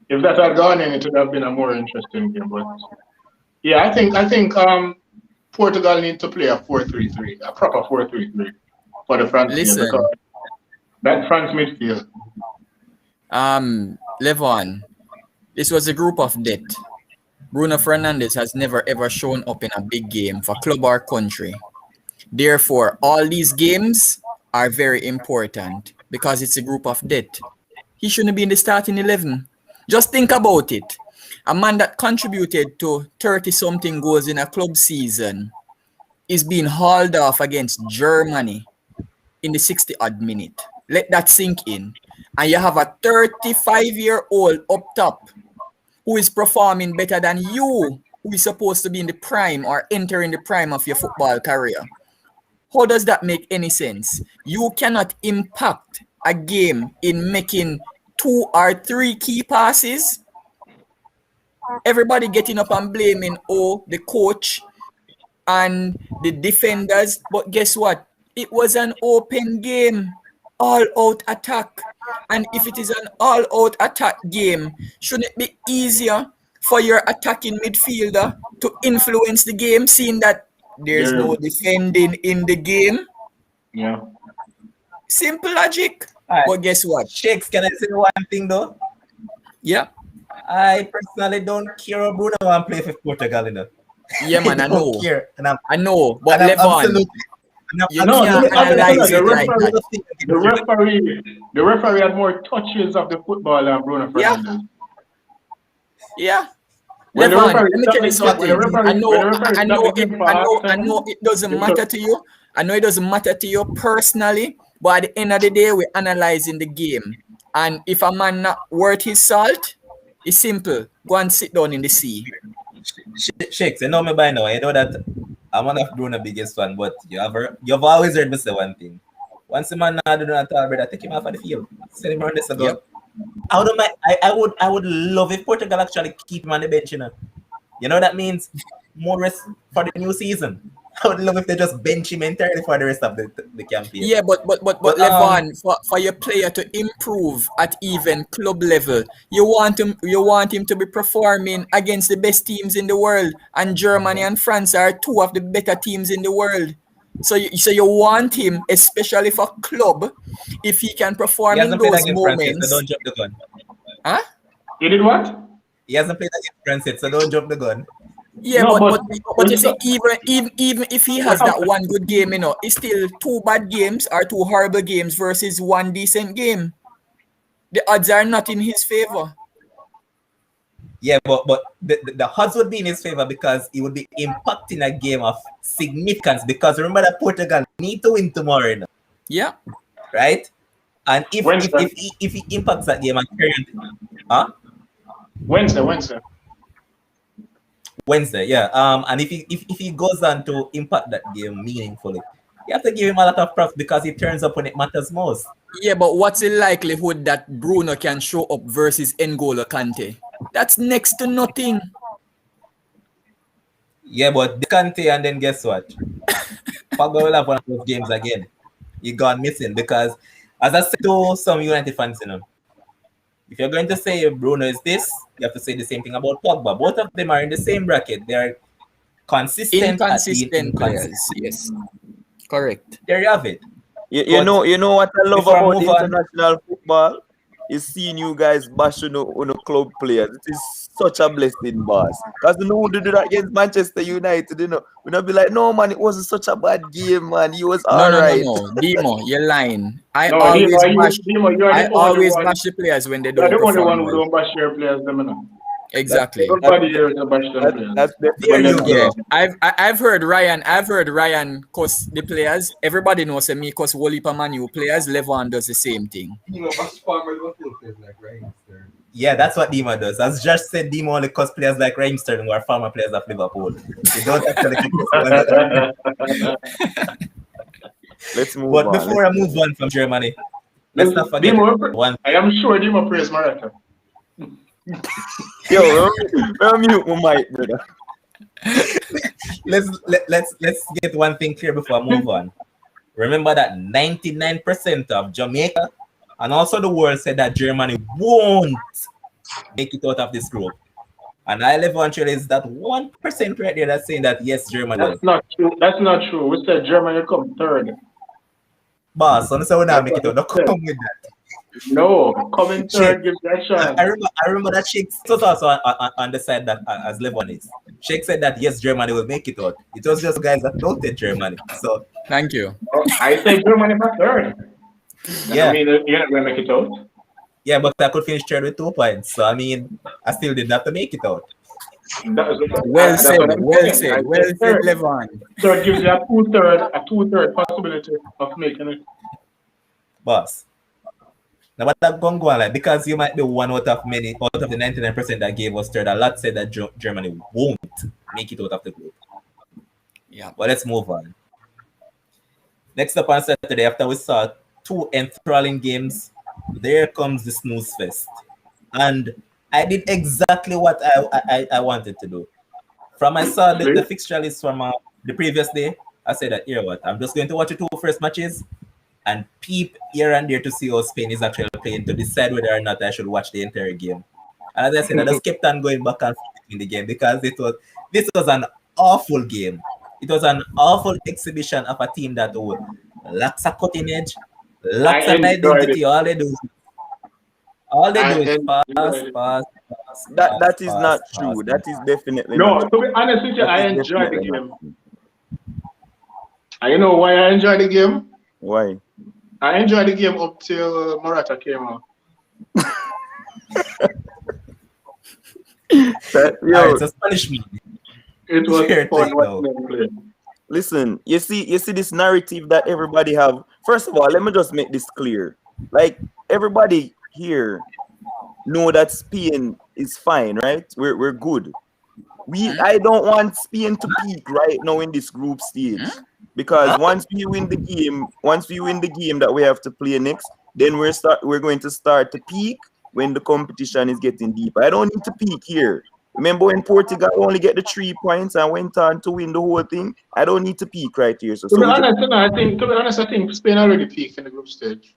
If that had gone in, it would have been a more interesting game. But yeah, I think Portugal need to play a 4-3-3, a proper 4-3-3 for the France game, Listen. because that France midfield. Levon, this was a group of death. Bruno Fernandes has never ever shown up in a big game for club or country. Therefore, all these games are very important because it's a group of death. He shouldn't be in the starting 11. Just think about it. A man that contributed to 30-something goals in a club season is being hauled off against Germany in the 60-odd minute. Let that sink in. And you have a 35-year-old up top who is performing better than you, who is supposed to be in the prime or entering the prime of your football career. How does that make any sense? You cannot impact a game in making 2 or 3 key passes. Everybody getting up and blaming the coach and the defenders. But guess what? It was an open game, all-out attack. And if it is an all-out attack game, shouldn't it be easier for your attacking midfielder to influence the game, seeing that there's no defending in the game? Yeah. Simple logic. Right. But guess what? Shakes, can I say one thing though? Yeah. I personally don't care about Bruno and play for Portugal, Yeah, man, I know. don't care. And I know. But and I'm Levon, absolutely. you No, can't analyze it like that. the referee had more touches of the football than Bruno Yeah. Fernandes. Yeah. When the Levon, referee let me tell you stopped- when something. the referee- I know when the referee stopped the game I know it doesn't matter to you. I know it doesn't matter to you personally, but at the end of the day, we're analyzing the game. And if a man not worth his salt, it's simple. Go and sit down in the sea. Shakes, you know me by now. You know that I'm one of Bruno's biggest fan, but you've always heard me say one thing. Once the man not do that, brother, take him off of the field. Send him around this ago. Yep. I would love if Portugal actually keep him on the bench, You know that means more rest for the new season. I would love if they just bench him entirely for the rest of the campaign. Yeah, but Levon, for your player to improve at even club level, you want him to be performing against the best teams in the world, and Germany and France are 2 of the better teams in the world. So you want him, especially for club, if he can He perform in hasn't played those against France yet, so moments. don't jump the gun. Huh? You did what? He hasn't played against France yet, so don't jump the gun. Yeah, No, but when you you see, talk, even if he has that one good game, it's still 2 bad games or 2 horrible games versus 1 decent game. The odds are not in his favor. Yeah, but the odds would be in his favor because he would be impacting a game of significance. Because remember that Portugal need to win tomorrow, Yeah. right? And Wednesday. if he impacts that game and huh? Wednesday. Wednesday, yeah. And if he goes on to impact that game meaningfully, you have to give him a lot of props because he turns up when it matters most. Yeah, but what's the likelihood that Bruno can show up versus N'Golo Kante? That's next to nothing. Yeah, but they can't and then guess what? Pogba will have one of those games again. He gone missing because, as I said to some United fans, if you're going to say Bruno is this, you have to say the same thing about Pogba. Both of them are in the same bracket. They are consistent at being Inconsistent inconsistent. players. Yes. Correct. There you have it. You know what I love before I about move on- international football is seeing you guys bash on a club players. It is such a blessing, boss. Because you know who did that against Manchester United, we not be like, no man, it wasn't such a bad game, man. He was No. alright. Demo, you're lying. I No, always Demo, you are I the only always one. bash the players when they You're don't the only one perform who well. don't bash your players, them, you know. Exactly. Everybody here is a bash them players. That's There definitely you Yeah, go. I've heard Ryan cuss the players. Everybody knows me cuss Wally Manu players. Levon does the same thing. Yeah, that's what Dima does. As Josh said, Dima only cause players like Raheem Sterling who are former players of Liverpool. They don't actually Let's move But on. before I move on from Germany, let's not forget one. I am sure Demo praise Morata. Yo, we're mute my mic, brother. Let's get one thing clear before I move on. Remember that 99% of Jamaica and also the world said that Germany won't make it out of this group. And I live on trail is that 1% right there that's saying that yes, Germany will. That's not true. That's not true. We said Germany come third. Boss, so we're not make it out. Don't come with that. No, coming third gives that chance. I remember that Sheikh was also on the side that as Levon is. Sheikh said that yes, Germany will make it out. It was just guys that doubted Germany. So Thank you. I said Germany for third. yeah, I mean, you're not going to make it out. yeah, but I could finish third with 2 points. So I mean, I still didn't have to make it out. Well said, what I'm saying. well said, Third. Levon. Third gives you a two-third possibility of making it. Boss. Now, but that going to go on like because you might be one out of the 99% that gave us third. A lot said that Germany won't make it out of the group. Yeah. But let's move on. Next up on Saturday, after we saw 2 enthralling games, there comes the snooze fest. And I did exactly what I wanted to do. From I saw the fixture list from the previous day, I said that, here what, I'm just going to watch the 2 first matches and peep here and there to see how Spain is actually playing to decide whether or not I should watch the entire game. And as I said, I just kept on going back and forth in the game because this was an awful game. It was an awful exhibition of a team that lacks a cutting edge, lacks an identity. All they do is pass. That is pass, not pass, true. pass. That is definitely No, not to be honest with you, That I is enjoyed the definitely not game. true. And you know why I enjoyed the game? Why? I enjoyed the game up till Morata came out. Alright, so punishment. It was Fair fun thing, watching them play. Listen, you see this narrative that everybody have. First of all, let me just make this clear. Like everybody here know that Spain is fine, right? We're good. I don't want Spain to peak right now in this group stage. Because once we win the game that we have to play next, then we're going to start to peak when the competition is getting deeper. I don't need to peak here. Remember when Portugal only get the 3 points and went on to win the whole thing? I don't need to peak right here. So To be honest, I think Spain already peaked in the group stage.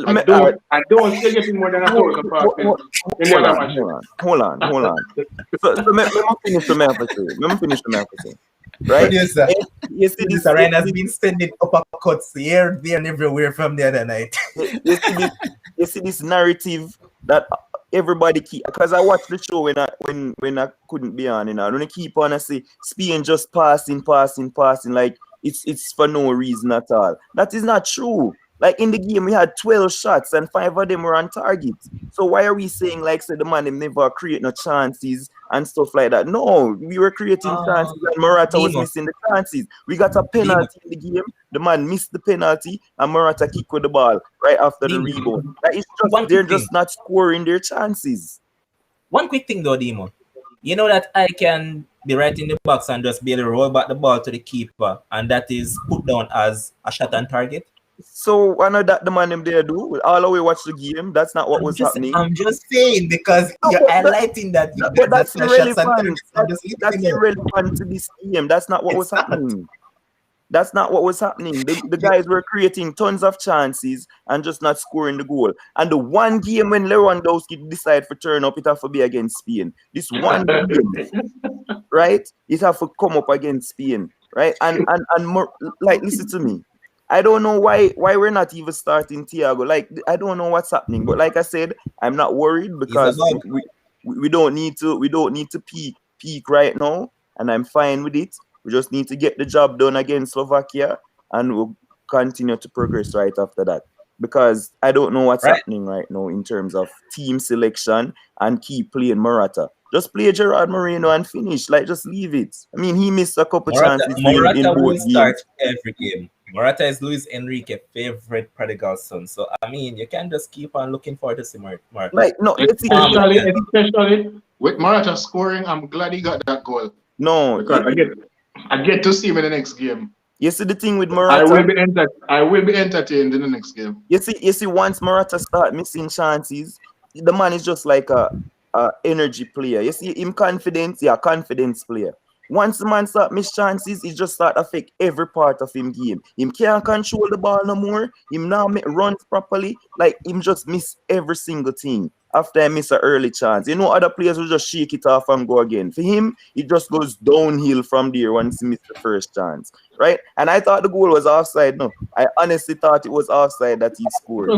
I don't see getting more than 1,000 points in the other matches. Hold on. So let me finish the map. right? Producer, And you see this, producer Ryan has been sending uppercuts here, there, and everywhere from the other night. you see this, you see this narrative that everybody keep, because I watched the show when I couldn't be on, and when I keep on, I say Spain just passing, like it's for no reason at all. That is not true. Like in the game, we had 12 shots and 5 of them were on target. So why are we saying like say the man them never create no chances and stuff like that? No, we were creating chances and Morata was Demo, missing the chances. We got a Demo, penalty in the game. The man missed the penalty and Morata kicked with the ball right after the Demo. rebound. Like it's just One they're quick thing. just not scoring their chances. One quick thing though, Demo. You know that I can be right in the box and just be able to roll back the ball to the keeper, and that is put down as a shot on target. So I know that the man them there do. All the way watch the game. That's not what was happening. I'm just saying because No, you're but that- highlighting that. But that's not shots on irrelevant. target. I'm just That's listening. irrelevant to this game. That's not what It's was not. happening. That's not what was happening. The guys were creating tons of chances and just not scoring the goal. And the one game when Lewandowski decide to turn up, it have to be against Spain. This one game, right? It have to come up against Spain, right? And more, like, listen to me. I don't know why we're not even starting Thiago. Like, I don't know what's happening. But like I said, I'm not worried because bug. we don't need to peak right now, and I'm fine with it. We just need to get the job done against Slovakia, and we'll continue to progress right after that. Because I don't know what's Right. happening right now in terms of team selection and keep playing Morata. Just play Gerard Moreno and finish. Like, just leave it. I mean, he missed a couple chances in Morata will both games. start every game. Morata is Luis Enrique's favorite prodigal son. So, I mean, you can just keep on looking forward to see Morata. Like, no, let's see. Especially with Morata scoring, I'm glad he got that goal No, because I get to see him in the next game. you see the thing with I Morata. will be entertained in the next game. You see, once Morata start missing chances, the man is just like a energy player. You see, him confidence player. Once the man start miss chances, he just start affect every part of him game. Him can't control the ball no more. Him now make runs properly. Like him just miss every single thing after I miss an early chance. You know, other players will just shake it off and go again. For him, it just goes downhill from there once he missed the first chance. Right? And I thought the goal was offside. No, I honestly thought it was offside that he scored.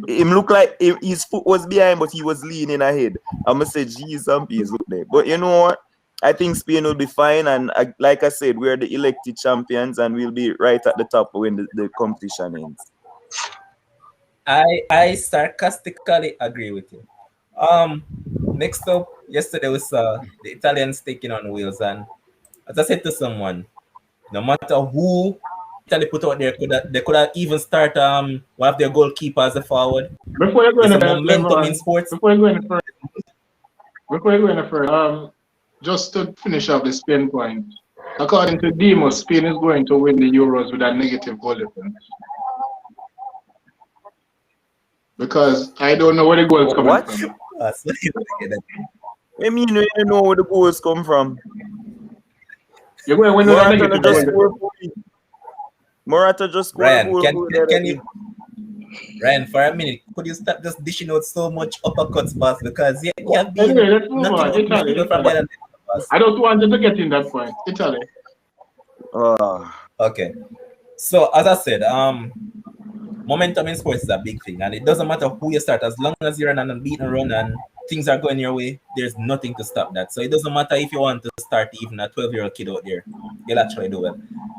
Him look like his foot was behind, but he was leaning ahead. I'm gonna say, geez, some peas look there. But you know what? I think Spain will be fine, and like I said, we're the elected champions, and we'll be right at the top when the competition ends. I sarcastically agree with you. Next up, yesterday we saw the Italians taking on Wales, and as I said to someone, no matter who Italy put out there, they could have even start one of their goalkeepers as a forward. Before you go It's in a momentum in sports. before you go in further, just to finish off the Spain point, according to Demo, Spain is going to win the Euros with a negative goal difference. Because I don't know where the goal is coming What? from. I mean, you don't know where the goals come from. You're going to win with a Morata negative just goal. scored. Morata just scored Ryan, a goal. can you, Ryan, for a minute, could you stop just dishing out so much uppercuts, boss? Because you have been Anyway, let's move nothing on. but Italy, people from the other boss. I don't want you to get in that point. Italy. Okay. So as I said, momentum in sports is a big thing, and it doesn't matter who you start, as long as you're on an unbeaten run and things are going your way, there's nothing to stop that. So it doesn't matter if you want to start even a 12-year-old kid out there, they'll actually do well.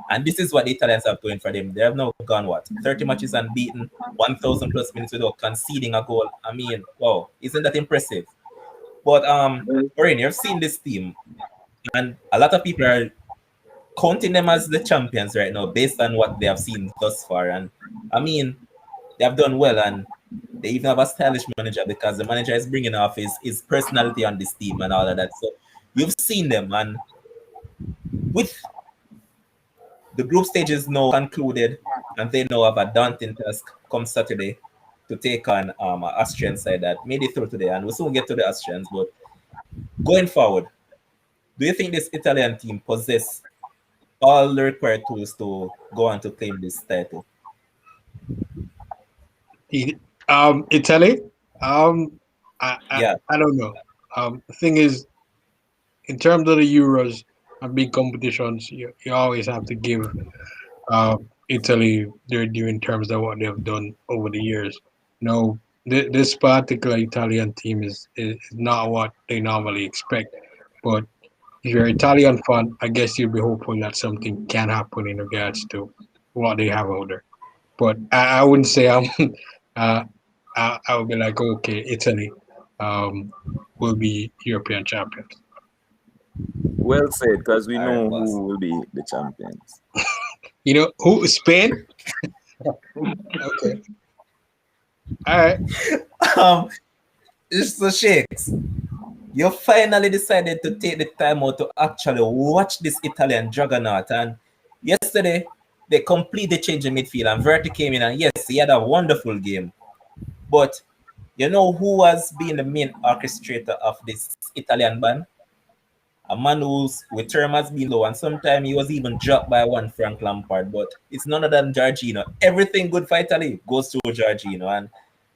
And this is what the Italians have going for them. They have now gone 30 matches unbeaten, 1,000 plus minutes without conceding a goal. I mean, wow, isn't that impressive? But Orin, you've seen this team, and a lot of people are counting them as the champions right now based on what they have seen thus far. And I mean, they have done well, and they even have a stylish manager because the manager is bringing off his personality on this team and all of that. So you've seen them, and with the group stages now concluded, and they now have a daunting task come Saturday to take on an Austrian side that made it through today, and we'll soon get to the Austrians. But going forward, do you think this Italian team possess all the required tools to go on to claim this title? Italy. I Yeah. don't know. The thing is, in terms of the Euros and big competitions, you always have to give uh, Italy their due in terms of what they've done over the years. No, this particular Italian team is not what they normally expect. But if you're an Italian fan, I guess you'll be hopeful that something can happen in regards to what they have out there. But I wouldn't say I'm. Uh, I would be like, okay, Italy um, will be European champions. Well said, because we All right, know boss. who will be the champions. You know who? Spain. Okay. All right. Um, so Shakes, you finally decided to take the time out to actually watch this Italian juggernaut. And yesterday, they completely changed the midfield. And Verti came in, and yes, he had a wonderful game. But you know who was being the main orchestrator of this Italian band? A man whose with term has been low, and sometimes he was even dropped by one Frank Lampard. But it's none other than Giorgino. Everything good for Italy goes through Giorgino. And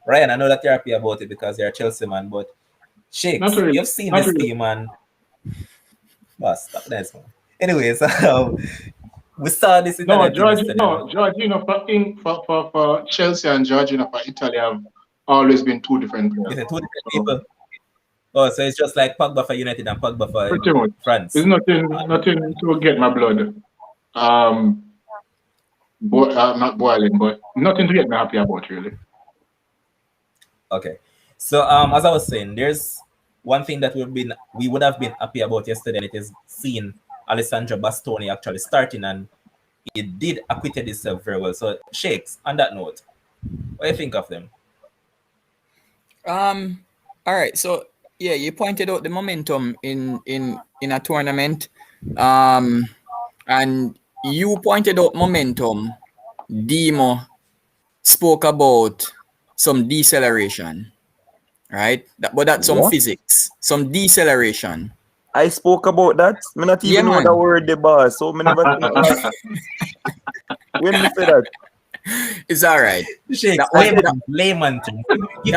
Ryan, I know that you're happy about it because you're a Chelsea man, but Not Shakes, really. you've seen Not this really. team, and boss, stop this one. Anyways, we saw this No, Italian team yesterday. Jorginho for Chelsea and Jorginho for Italy have always been two different Is players. it two different So, people? Oh, so it's just like Pogba for United and Pogba for pretty much. France. There's nothing to get my blood. Um, not boiling, but nothing to get me happy about really. Okay. So as I was saying, there's one thing that we would have been happy about yesterday, and it is seeing Alessandro Bastoni actually starting, and he did acquitted himself very well. So Shakes, on that note, what do you think of them? All right. So yeah, you pointed out the momentum in a tournament. And you pointed out momentum. Demo spoke about some deceleration, right? But that's some What? physics, some deceleration. I spoke about that. Me not Yeah, even know man. the word the boss, so me never think like when me say that. It's all right. Shakes, That was layman terms.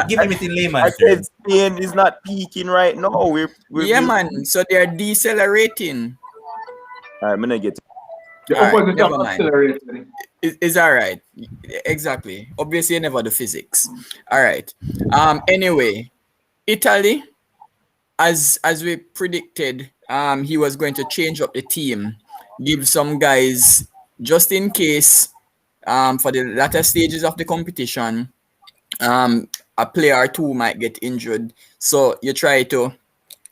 Give him it in layman I said terms. Spain is not peaking right now. yeah, man. So they're decelerating. All right, me not get it. The All right, opposite never of mind. accelerating. It's all right. Exactly. Obviously, you never do physics. All right. Anyway, Italy, as we predicted, he was going to change up the team, give some guys just in case, for the latter stages of the competition, a player or two might get injured. So you try to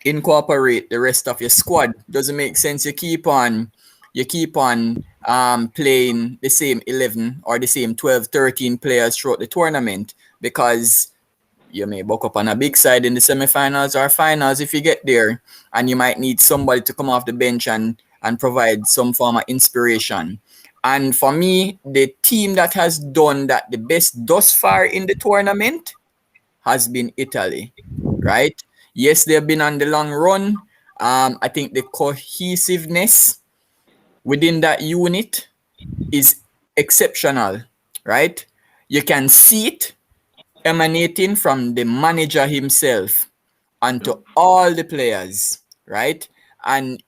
incorporate the rest of your squad. Doesn't make sense. You keep on playing the same 11 or the same 12, 13 players throughout the tournament, because you may buck up on a big side in the semifinals or finals if you get there, and you might need somebody to come off the bench and provide some form of inspiration. And for me, the team that has done that the best thus far in the tournament has been Italy, right? Yes, they've been on the long run. I think the cohesiveness within that unit is exceptional, right? You can see it emanating from the manager himself and to all the players, right? And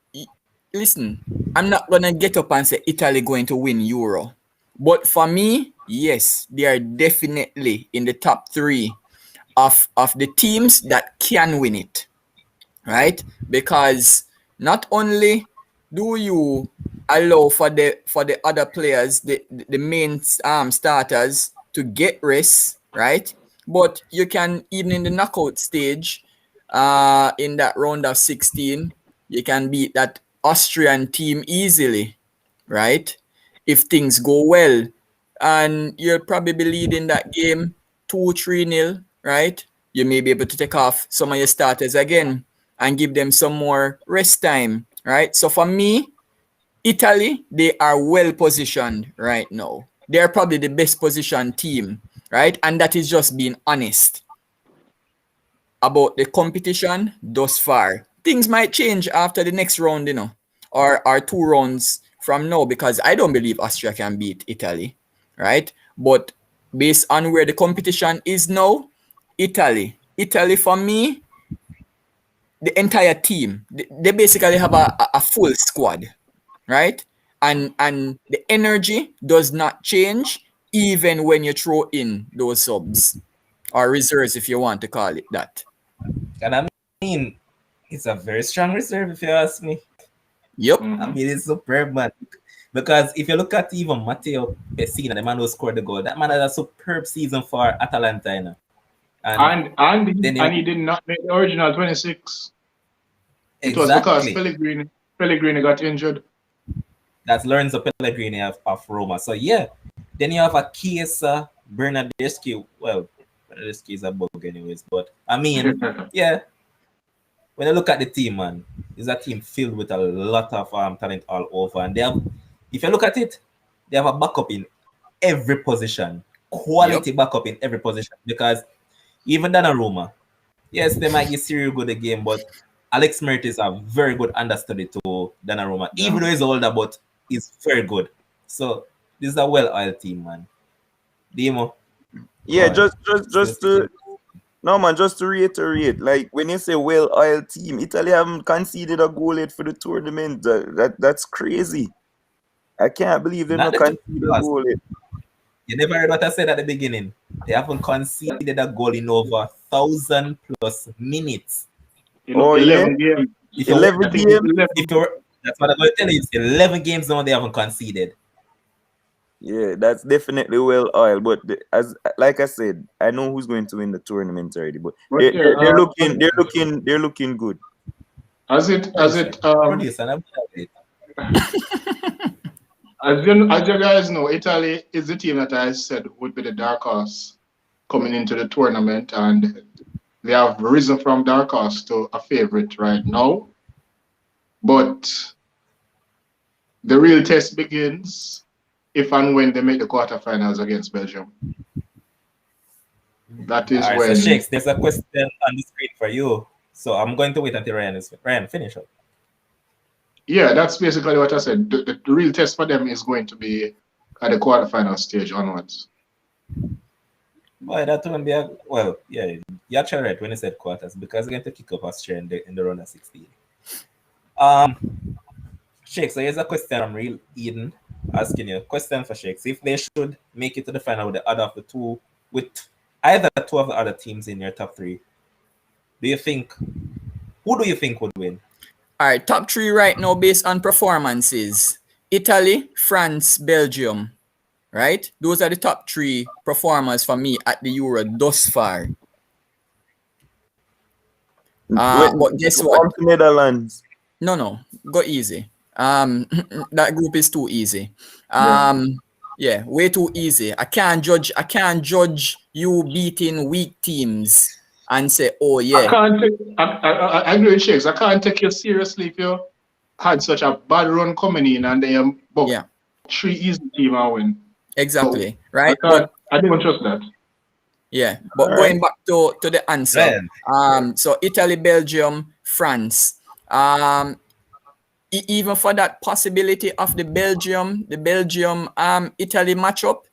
listen, I'm not gonna get up and say Italy going to win Euro, but for me, yes, they are definitely in the top three of the teams that can win it, right? Because not only do you allow for the other players, the main starters to get rest, right? But you can, even in the knockout stage, in that round of 16, you can beat that Austrian team easily, right? If things go well, and you'll probably be leading that game 2-3-0, right? You may be able to take off some of your starters again and give them some more rest time, right? So for me, Italy, they are well positioned right now. They're probably the best positioned team, right? And that is just being honest about the competition thus far. Things might change after the next round, or 2 rounds from now, because I don't believe Austria can beat Italy, right? But based on where the competition is now, Italy for me, the entire team. They basically have a full squad, right? And the energy does not change even when you throw in those subs or reserves, if you want to call it that. And I mean, it's a very strong reserve, if you ask me. Yep. I mean, it's superb, man. Because if you look at even Matteo Pessina, the man who scored the goal, that man had a superb season for Atalanta. You know? And he did not make the original 26. It was because Pellegrini got injured. That's Lorenzo Pellegrini of Roma. So yeah, then you have a Chiesa, Bernardeschi. Well, Bernardeschi is a bug anyways, but I mean, yeah. When you look at the team, man, it's a team filled with a lot of talent all over, and they have, if you look at it, they have a backup in every position, quality backup in every position. Because even Donnarumma, yes, they might give Cyril good a game, but Alex Mert is a very good understudy to Donnarumma, even though he's older, but he's very good. So this is a well-oiled team, man. Demo. Yeah, just to reiterate, like when you say well-oiled team, Italy haven't conceded a goal yet for the tournament. That's crazy. I can't believe they've not conceded a goal yet. You never heard what I said at the beginning. They haven't conceded a goal in over 1,000 plus minutes. 11 games. 11 games. That's what I'm going to tell you. It's 11 games now they haven't conceded. Yeah, that's definitely well-oiled. But like I said, I know who's going to win the tournament already. But they're looking good. As you guys know, Italy is the team that I said would be the dark horse coming into the tournament, and they have risen from dark horse to a favorite right now. But the real test begins if and when they make the quarterfinals against Belgium. That is when. So Shakes, there's a question on the screen for you. So I'm going to wait until Ryan finish up. Yeah, that's basically what I said. The real test for them is going to be at the quarterfinal stage onwards. Boy, that won't be yeah, you're actually right when you said quarters, because they're going to kick up Austria in the round of 16. Shakes, so here's a question I'm real Eden asking you. Question for Shakes. If they should make it to the final with either two of the other teams in your top three, who do you think would win? All right, top three right now based on performances. Italy, France, Belgium. Right? Those are the top three performers for me at the Euro thus far. But guess what? Netherlands. No. Go easy. That group is too easy. Yeah, way too easy. I can't judge you beating weak teams and say, oh yeah. I agree with Shakes. I can't take you seriously if you had such a bad run coming in and they three easy team I win. Exactly. So, right? I don't trust that. Yeah, but going back to the answer. So Italy, Belgium, France. Even for that possibility of the Belgium Italy matchup,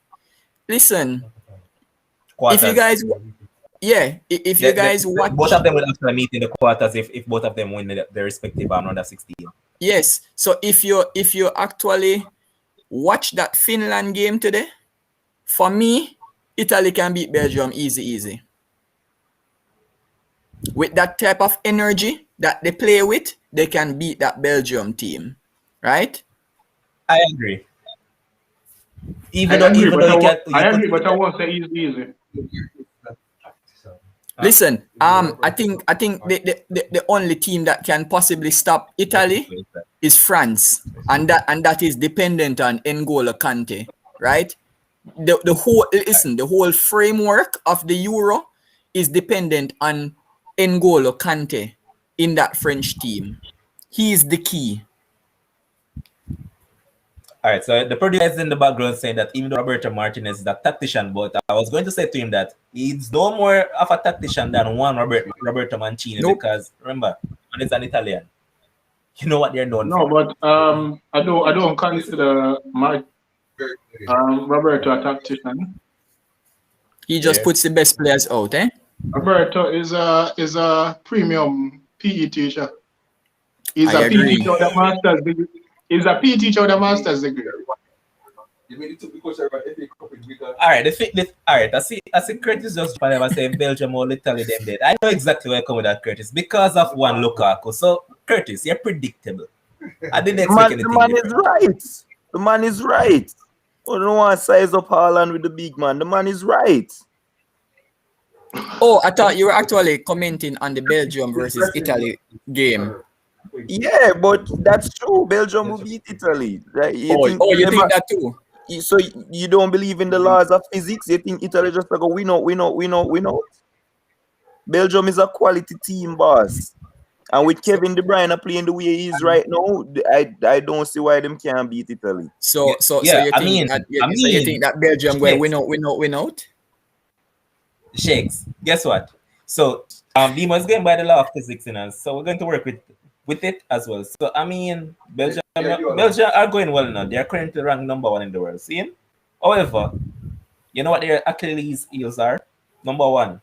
listen, Quarters. If you guys watch, both of them will actually meet in the quarters if both of them win their respective round of 16. Yes, so if you actually watch that Finland game today, for me, Italy can beat Belgium easy. With that type of energy that they play with, they can beat that Belgium team, right? I agree. I agree, but I won't say easy. Listen, I think the only team that can possibly stop Italy is France, and that is dependent on N'Golo Kante, right? The whole framework of the Euro is dependent on N'Golo Kante in that French team. He is the key. All right, so the producer is in the background saying that even though Roberto Martinez is a tactician, but I was going to say to him that he's no more of a tactician than one Roberto Mancini, because remember, one is an Italian. You know what they're known for. No, but I don't consider Roberto a tactician. He just puts the best players out, eh? Roberto is a premium PE teacher. He's I a PE agree. teacher with a master's degree. He's a PE teacher with a master's degree. All right, all right. I see Curtis just whenever say Belgium or Italy them dead. I know exactly where I come with that, Curtis, because of one Lukaku. So Curtis, you're predictable. I didn't expect The anything man different. is right. The man is right. I don't want to size up Haaland with the big man. The man is right. Oh, I thought you were actually commenting on the Belgium versus Italy game. Yeah, but that's true. Belgium will beat Italy. Right? You think that too? So you don't believe in the laws of physics? You think Italy just like win out? Belgium is a quality team, boss. And with Kevin De Bruyne playing the way he is right now, I don't see why them can't beat Italy. So you think that Belgium will win out? Shakes. Guess what? So we must go by the law of physics in us. So we're going to work with it as well. So I mean, Belgium are going well now. They are currently ranked number 1 in the world. See? However, you know what their Achilles heels are? Number 1,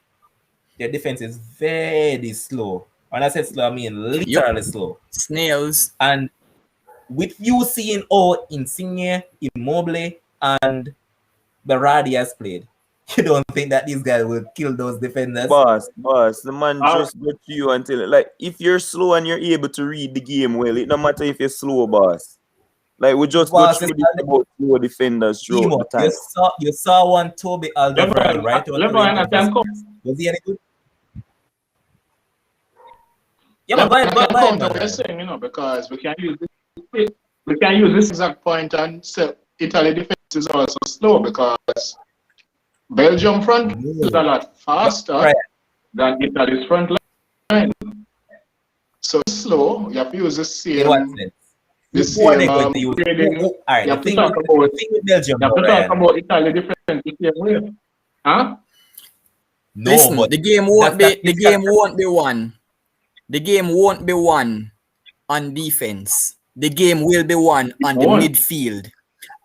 their defense is very slow. When I say slow, I mean literally slow. Snails. And with you seeing Insigne, Immobile, and Berardi has played, you don't think that these guys will kill those defenders? Boss, the man just got you until like if you're slow and you're able to read the game well, it no matter if you're slow, boss. Like we just go through this about slow defenders throughout the time. You saw one Toby Alderweireld, right? Was he any good? Yeah, go ahead. What you're saying, because we can use this exact point and say Italy defense is also slow because Belgium front is a lot faster than Italy's front line. So it's slow. You have to use the same. In what sense? You have to talk about Italy defense the same way. Huh? No, listen, but the game won't be won. The game won't be won on defense. The game will be won on the midfield.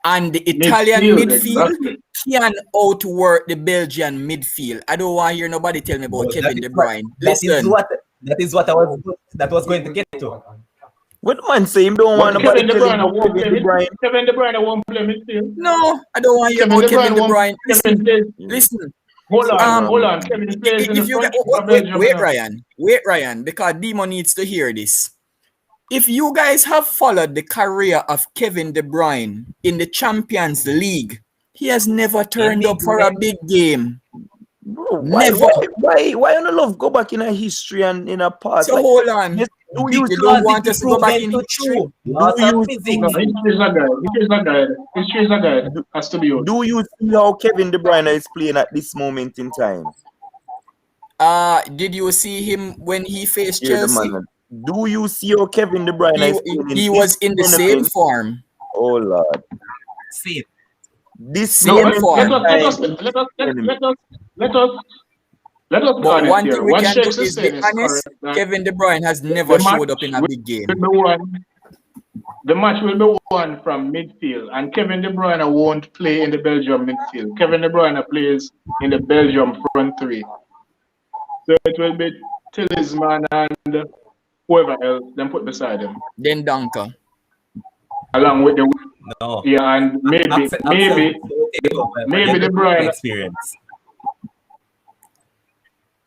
And the Italian midfield can outwork the Belgian midfield. I don't want to hear nobody tell me about Kevin De Bruyne. Listen. That is what I was going to get to. What the man say? Him don't want nobody tell him about Kevin De Bruyne. Kevin De Bruyne won't play midfield. No, I don't want to hear about Kevin De Bruyne. Listen. Hold on. Kevin plays in the front. Wait, Ryan, because Demo needs to hear this. If you guys have followed the career of Kevin De Bruyne in the Champions League, he has never turned up for a big game. Bro, Never. Why you not love go back in a history and in a past? So hold on. You don't want us to go back in history? History is a guide. Has to be used. Do you see how Kevin De Bruyne is playing at this moment in time? Did you see him when he faced Chelsea? Do you see how Kevin De Bruyne is playing? He was in the same form. Oh Lord. See it. This same form. Let us but be one thing we what can do is be honest. Kevin De Bruyne has never showed up in a big game. The match will be won from midfield, and Kevin De Bruyne won't play in the Belgium midfield. Kevin De Bruyne plays in the Belgium front three. So it will be Talisman and whoever else, then put beside him. Then Dunker. Along with the and maybe De Bruyne experience.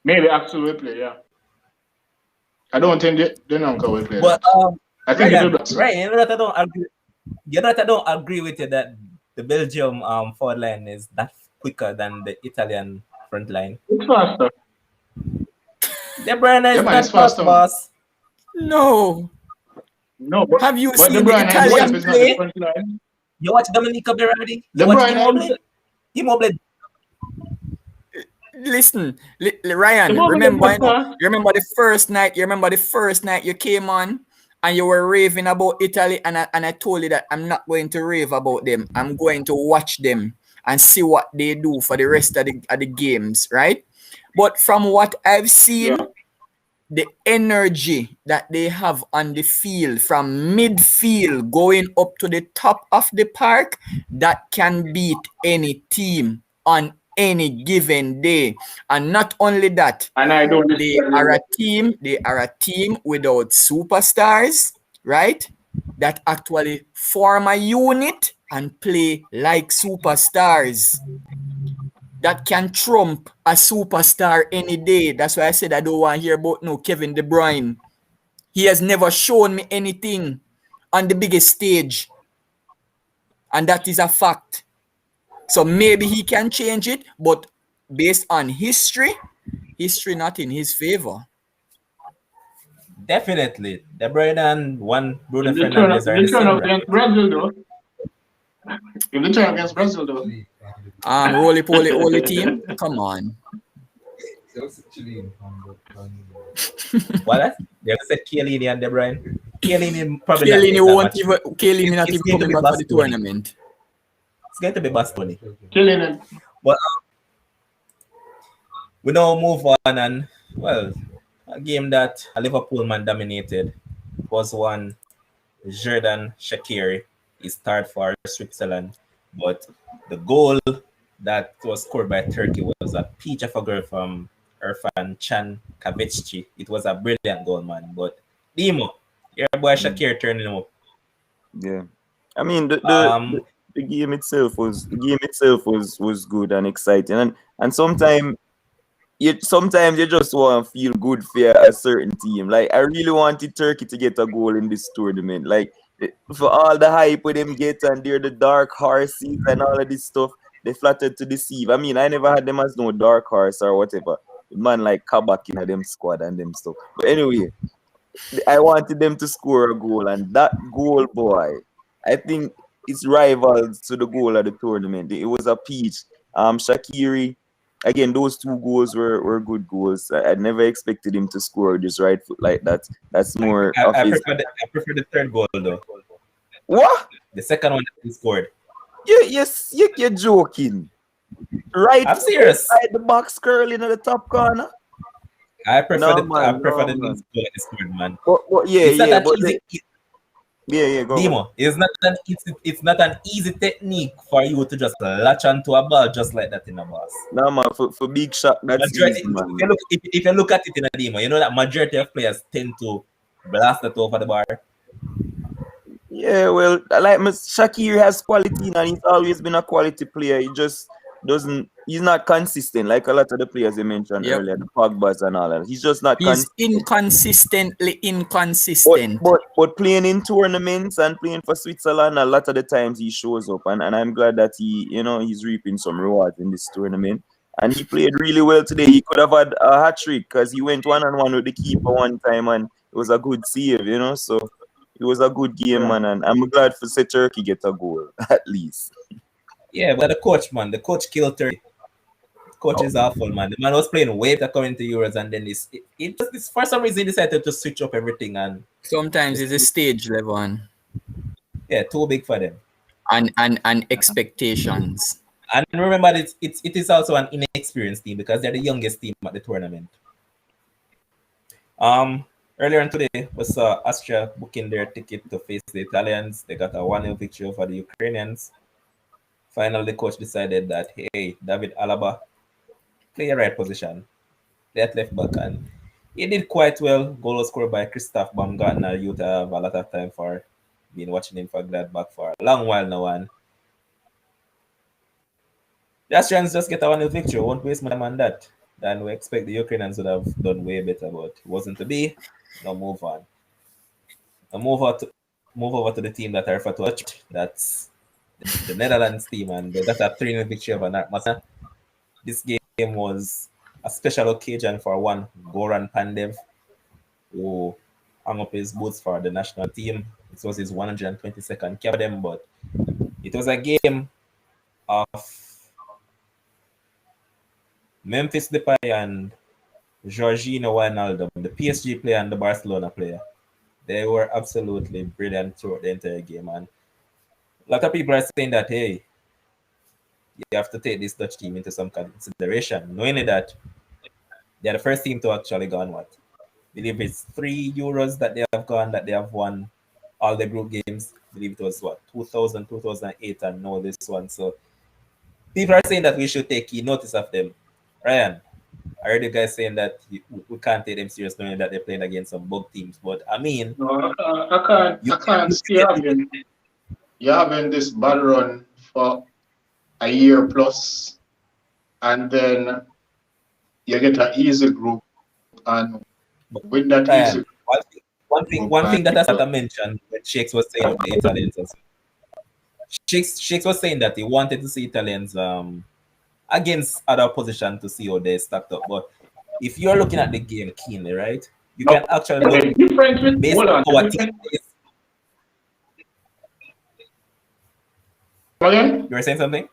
Maybe Axel will play, yeah. I don't think the Dunker will play. But I think Ryan, you know that I don't agree. You know that I don't agree with you that the Belgium forward line is that quicker than the Italian front line. It's faster. De Bruyne is not fast, boss. No, but have you seen the Italian play? You watch Domenico Berardi? You watch Immobile? Listen, Ryan, remember the first night you came on and you were raving about Italy, and I told you that I'm not going to rave about them. I'm going to watch them and see what they do for the rest of the games, right? But from what I've seen, the energy that they have on the field from midfield going up to the top of the park, that can beat any team on any given day. And not only that, And I don't they are a team without superstars, right? That actually form a unit and play like superstars. That can trump a superstar any day. That's why I said I don't want to hear about no Kevin De Bruyne. He has never shown me anything on the biggest stage. And that is a fact. So maybe he can change it, but based on history not in his favor. Definitely. De Bruyne and one Bruno if they turn up, Fernandes are in the if they turn same up bracket. against Brazil though. If they turn up against Brazil though. Roly poly oly team. Come on. What? They said Chiellini and De Bruyne. Chiellini probably not Chiellini make that won't match. even Chiellini not It's even going to coming be back for the Bastoni. tournament. It's going to be Bastoni. Killing it. But we now move on, and well, a game that a Liverpool man dominated was one Xherdan Shaqiri. He started for Switzerland, but the goal that was scored by Turkey was a peach of a goal from Irfan Can Kavicci. It was a brilliant goal, man. But Dimo, your boy Shaqiri turning him up. Yeah. I mean Um, the game itself was good and exciting, and sometimes you just want to feel good for a certain team. Like I really wanted Turkey to get a goal in this tournament. Like for all the hype with them get and they're the dark horses and all of this stuff, they flattered to deceive. I mean, I never had them as no dark horse or whatever. Man like Kabak in them squad and them stuff. But anyway, I wanted them to score a goal, and that goal, boy, I think it's rivals to the goal of the tournament. It was a peach. Shaqiri, again, those two goals were good goals. I never expected him to score with his right foot like that. That's more of I his. prefer the third goal though. What? The second one that he scored. You're joking. Right I'm foot serious. inside the box, curling in the top corner. I prefer No, the man, next goal man. that he scored, man. But It's not an but easy. go on. Demo, it's not an easy technique for you to just latch onto a ball just like that in a box. No, man, for big shot, that's Majority, easy, man. if you look at it in a demo, you know that majority of players tend to blast it over the bar. Yeah, well, like Shakir has quality and he's always been a quality player. He just he's not consistent like a lot of the players you mentioned Yep. earlier, the Pogbas and all that. He's just not He's consistent. inconsistently inconsistent. But playing in tournaments and playing for Switzerland, a lot of the times he shows up, and I'm glad that he's reaping some rewards in this tournament. And he played really well today. He could have had a hat trick because he went 1-on-1 with the keeper one time, and it was a good save, So it was a good game, man, and I'm glad for say Turkey get a goal at least. Yeah, but the coach, man, the coach killed Turkey. Coach is awful, man. The man was playing way better coming to Euros, and then it's for some reason he decided to switch up everything, and Sometimes it's a stage level yeah, too big for them. and expectations. And remember, it is also an inexperienced team because they're the youngest team at the tournament. Earlier on today, we saw Austria booking their ticket to face the Italians. They got a 1-0 victory over the Ukrainians. Finally, the coach decided that, hey, David Alaba, play a right position, play at left back, and he did quite well. Goal was scored by Christoph Baumgartner. You have a lot of time for been watching him for Gladbach for a long while now, and the Austrians just get a 1-0 victory. Won't waste more time on that. Then we expect the Ukrainians would have done way better, but it wasn't to be. Now move on. Now move over to the team that I refer to. That's the Netherlands team, and they got a 3-0 victory over Masa. This game was a special occasion for one Goran Pandev, who hung up his boots for the national team. It was his 122nd cap for them, but it was a game of Memphis Depay and Jorginho Wijnaldum, the PSG player and the Barcelona player. They were absolutely brilliant throughout the entire game, and a lot of people are saying that, hey, you have to take this Dutch team into some consideration, knowing that they're the first team to actually gone what? I believe it's 3 Euros that they have gone, that they have won all the group games. I believe it was what, 2000, 2008, and now this one. So people are saying that we should take key notice of them. Ryan, I heard you guys saying that we can't take them serious knowing that they're playing against some bug teams. But I mean, No, I can't. you I can't you see get you having this bad run for a year plus, and then you get an easy group, and with that easy Ryan. One thing that I started to mention when Shakes was saying about the Italians. Shakes was saying that he wanted to see Italians against other opposition to see how they stacked up. But if you're looking at the game keenly, right, you No, can actually look the difference with based hold on on. how The a team difference is. again. You were saying something?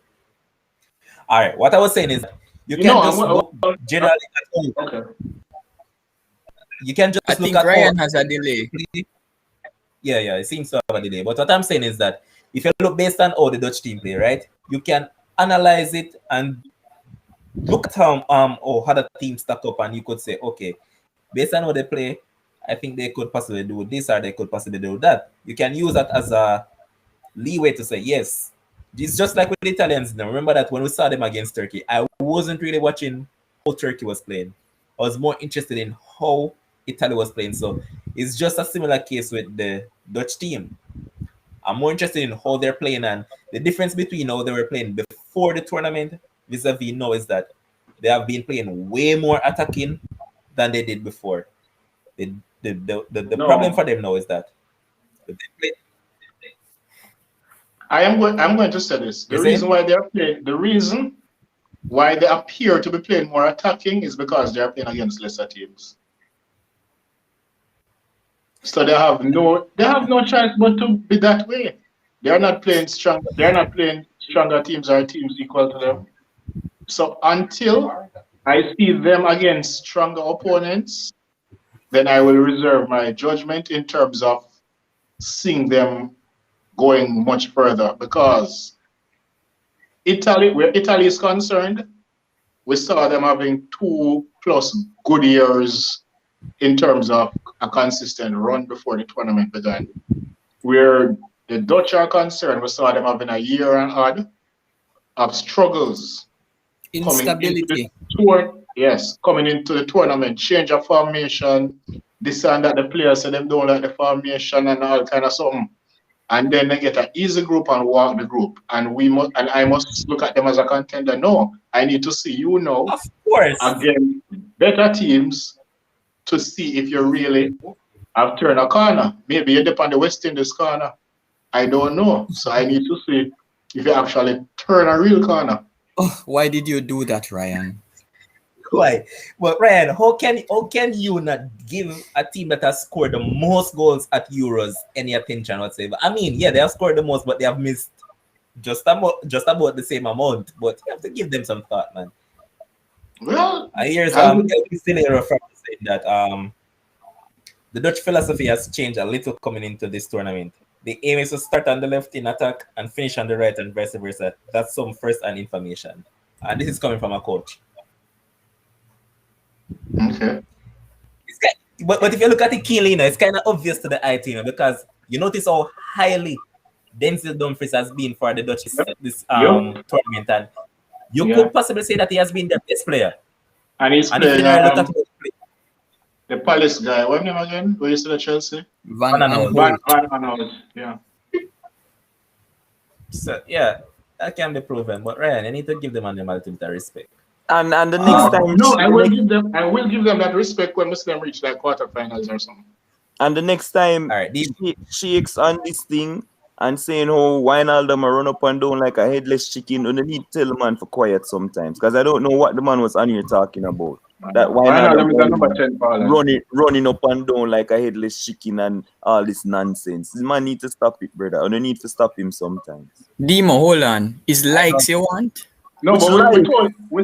All right. What I was saying is you You can know, just look generally at home. okay. You can just I look think at Ryan how. has a delay. Yeah, it seems to have a delay. But what I'm saying is that if you look based on how the Dutch team play, right, you can analyze it and look at how other teams stack up, and you could say, okay, based on how they play, I think they could possibly do this or they could possibly do that. You can use that as a leeway to say yes. It's just like with the Italians now. Remember that when we saw them against Turkey, I wasn't really watching how Turkey was playing. I was more interested in how Italy was playing. So it's just a similar case with the Dutch team. I'm more interested in how they're playing, and the difference between how they were playing before the tournament vis-a-vis now is that they have been playing way more attacking than they did before. The problem for them now is that they play, I'm going to say this. you see? The reason why they appear to be playing more attacking is because they are playing against lesser teams. So they have no choice but to be that way. They are not playing strong. They are not playing stronger teams or teams equal to them. So until I see them against stronger opponents, then I will reserve my judgment in terms of seeing them going much further. Because Italy, where Italy is concerned, we saw them having 2+ good years in terms of a consistent run before the tournament began. Where the Dutch are concerned, we saw them having a year and odd of struggles coming into the Instability. tour. Yes, coming into the tournament, change of formation, this and that. The players say them don't like the formation and all kind of something. And then they get an easy group and walk the group. And I must look at them as a contender. No, I need to see you now Of course. against better teams to see if you really have turned a corner. Maybe you're up on the West Indies corner. I don't know. So I need to see if you actually turn a real corner. Oh, why did you do that, Ryan? Why? But Ryan, how can you not give a team that has scored the most goals at Euros any attention whatsoever? I mean, yeah, they have scored the most, but they have missed just about the same amount. But you have to give them some thought, man. Well, I hear Silero from saying that the Dutch philosophy has changed a little coming into this tournament. The aim is to start on the left in attack and finish on the right and vice versa. That's some first-hand information. And this is coming from a coach. okay. But if you look at it keenly, it's kind of obvious to the eye team because you notice how highly Denzel Dumfries has been for the Dutch this tournament, and you could possibly say that he has been their best player. And he's And if you playing look at the Palace guy. What's his name again? Where is the Chelsea? Van Aanholt. Van Aanholt. Yeah. so, yeah, that can be proven. But Ryan, you need to give them a little bit of respect. And the next time, No, I will give them that respect when Muslim reach like quarterfinals or something. and the next time, All right, Shakes on this thing and saying, "Oh, Wijnaldum a run up and down like a headless chicken." And they need to tell the man for quiet sometimes, because I don't know what the man was on here talking about. That Wijnaldum is a number 10 baller. running up and down like a headless chicken and all this nonsense. This man need to stop it, brother. And they need to stop him sometimes. Demo, hold on. Is likes you want? No, Which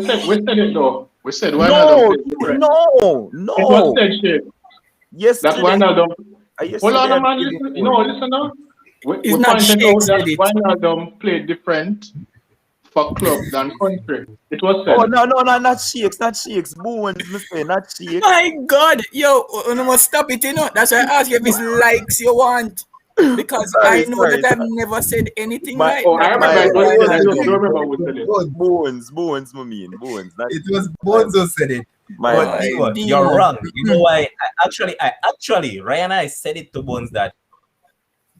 but we said it though. We said No, Wijnaldum plays different. no. It was said shit. That's Yesterday, Wijnaldum. yesterday Hold on, I man. played Listen, it for listen now. We It's not pointed Shakes out that said it. Wijnaldum played different for club than country. It was said. Oh, no, not Shakes, Bowen, Mr. not Shakes. My God, yo, you must stop it, you know. That's why I ask you if it's likes you want. Because I Sorry, know sorry. that I've never said anything My- like Oh, that. I My remember it was you. Bones, I I just mean. don't remember who said it. Bones, Bones, not It was Bones who said it. my But Oh, bad. Divo, Dimo. you're wrong. You know why? I actually, Ryan, I said it to Bones that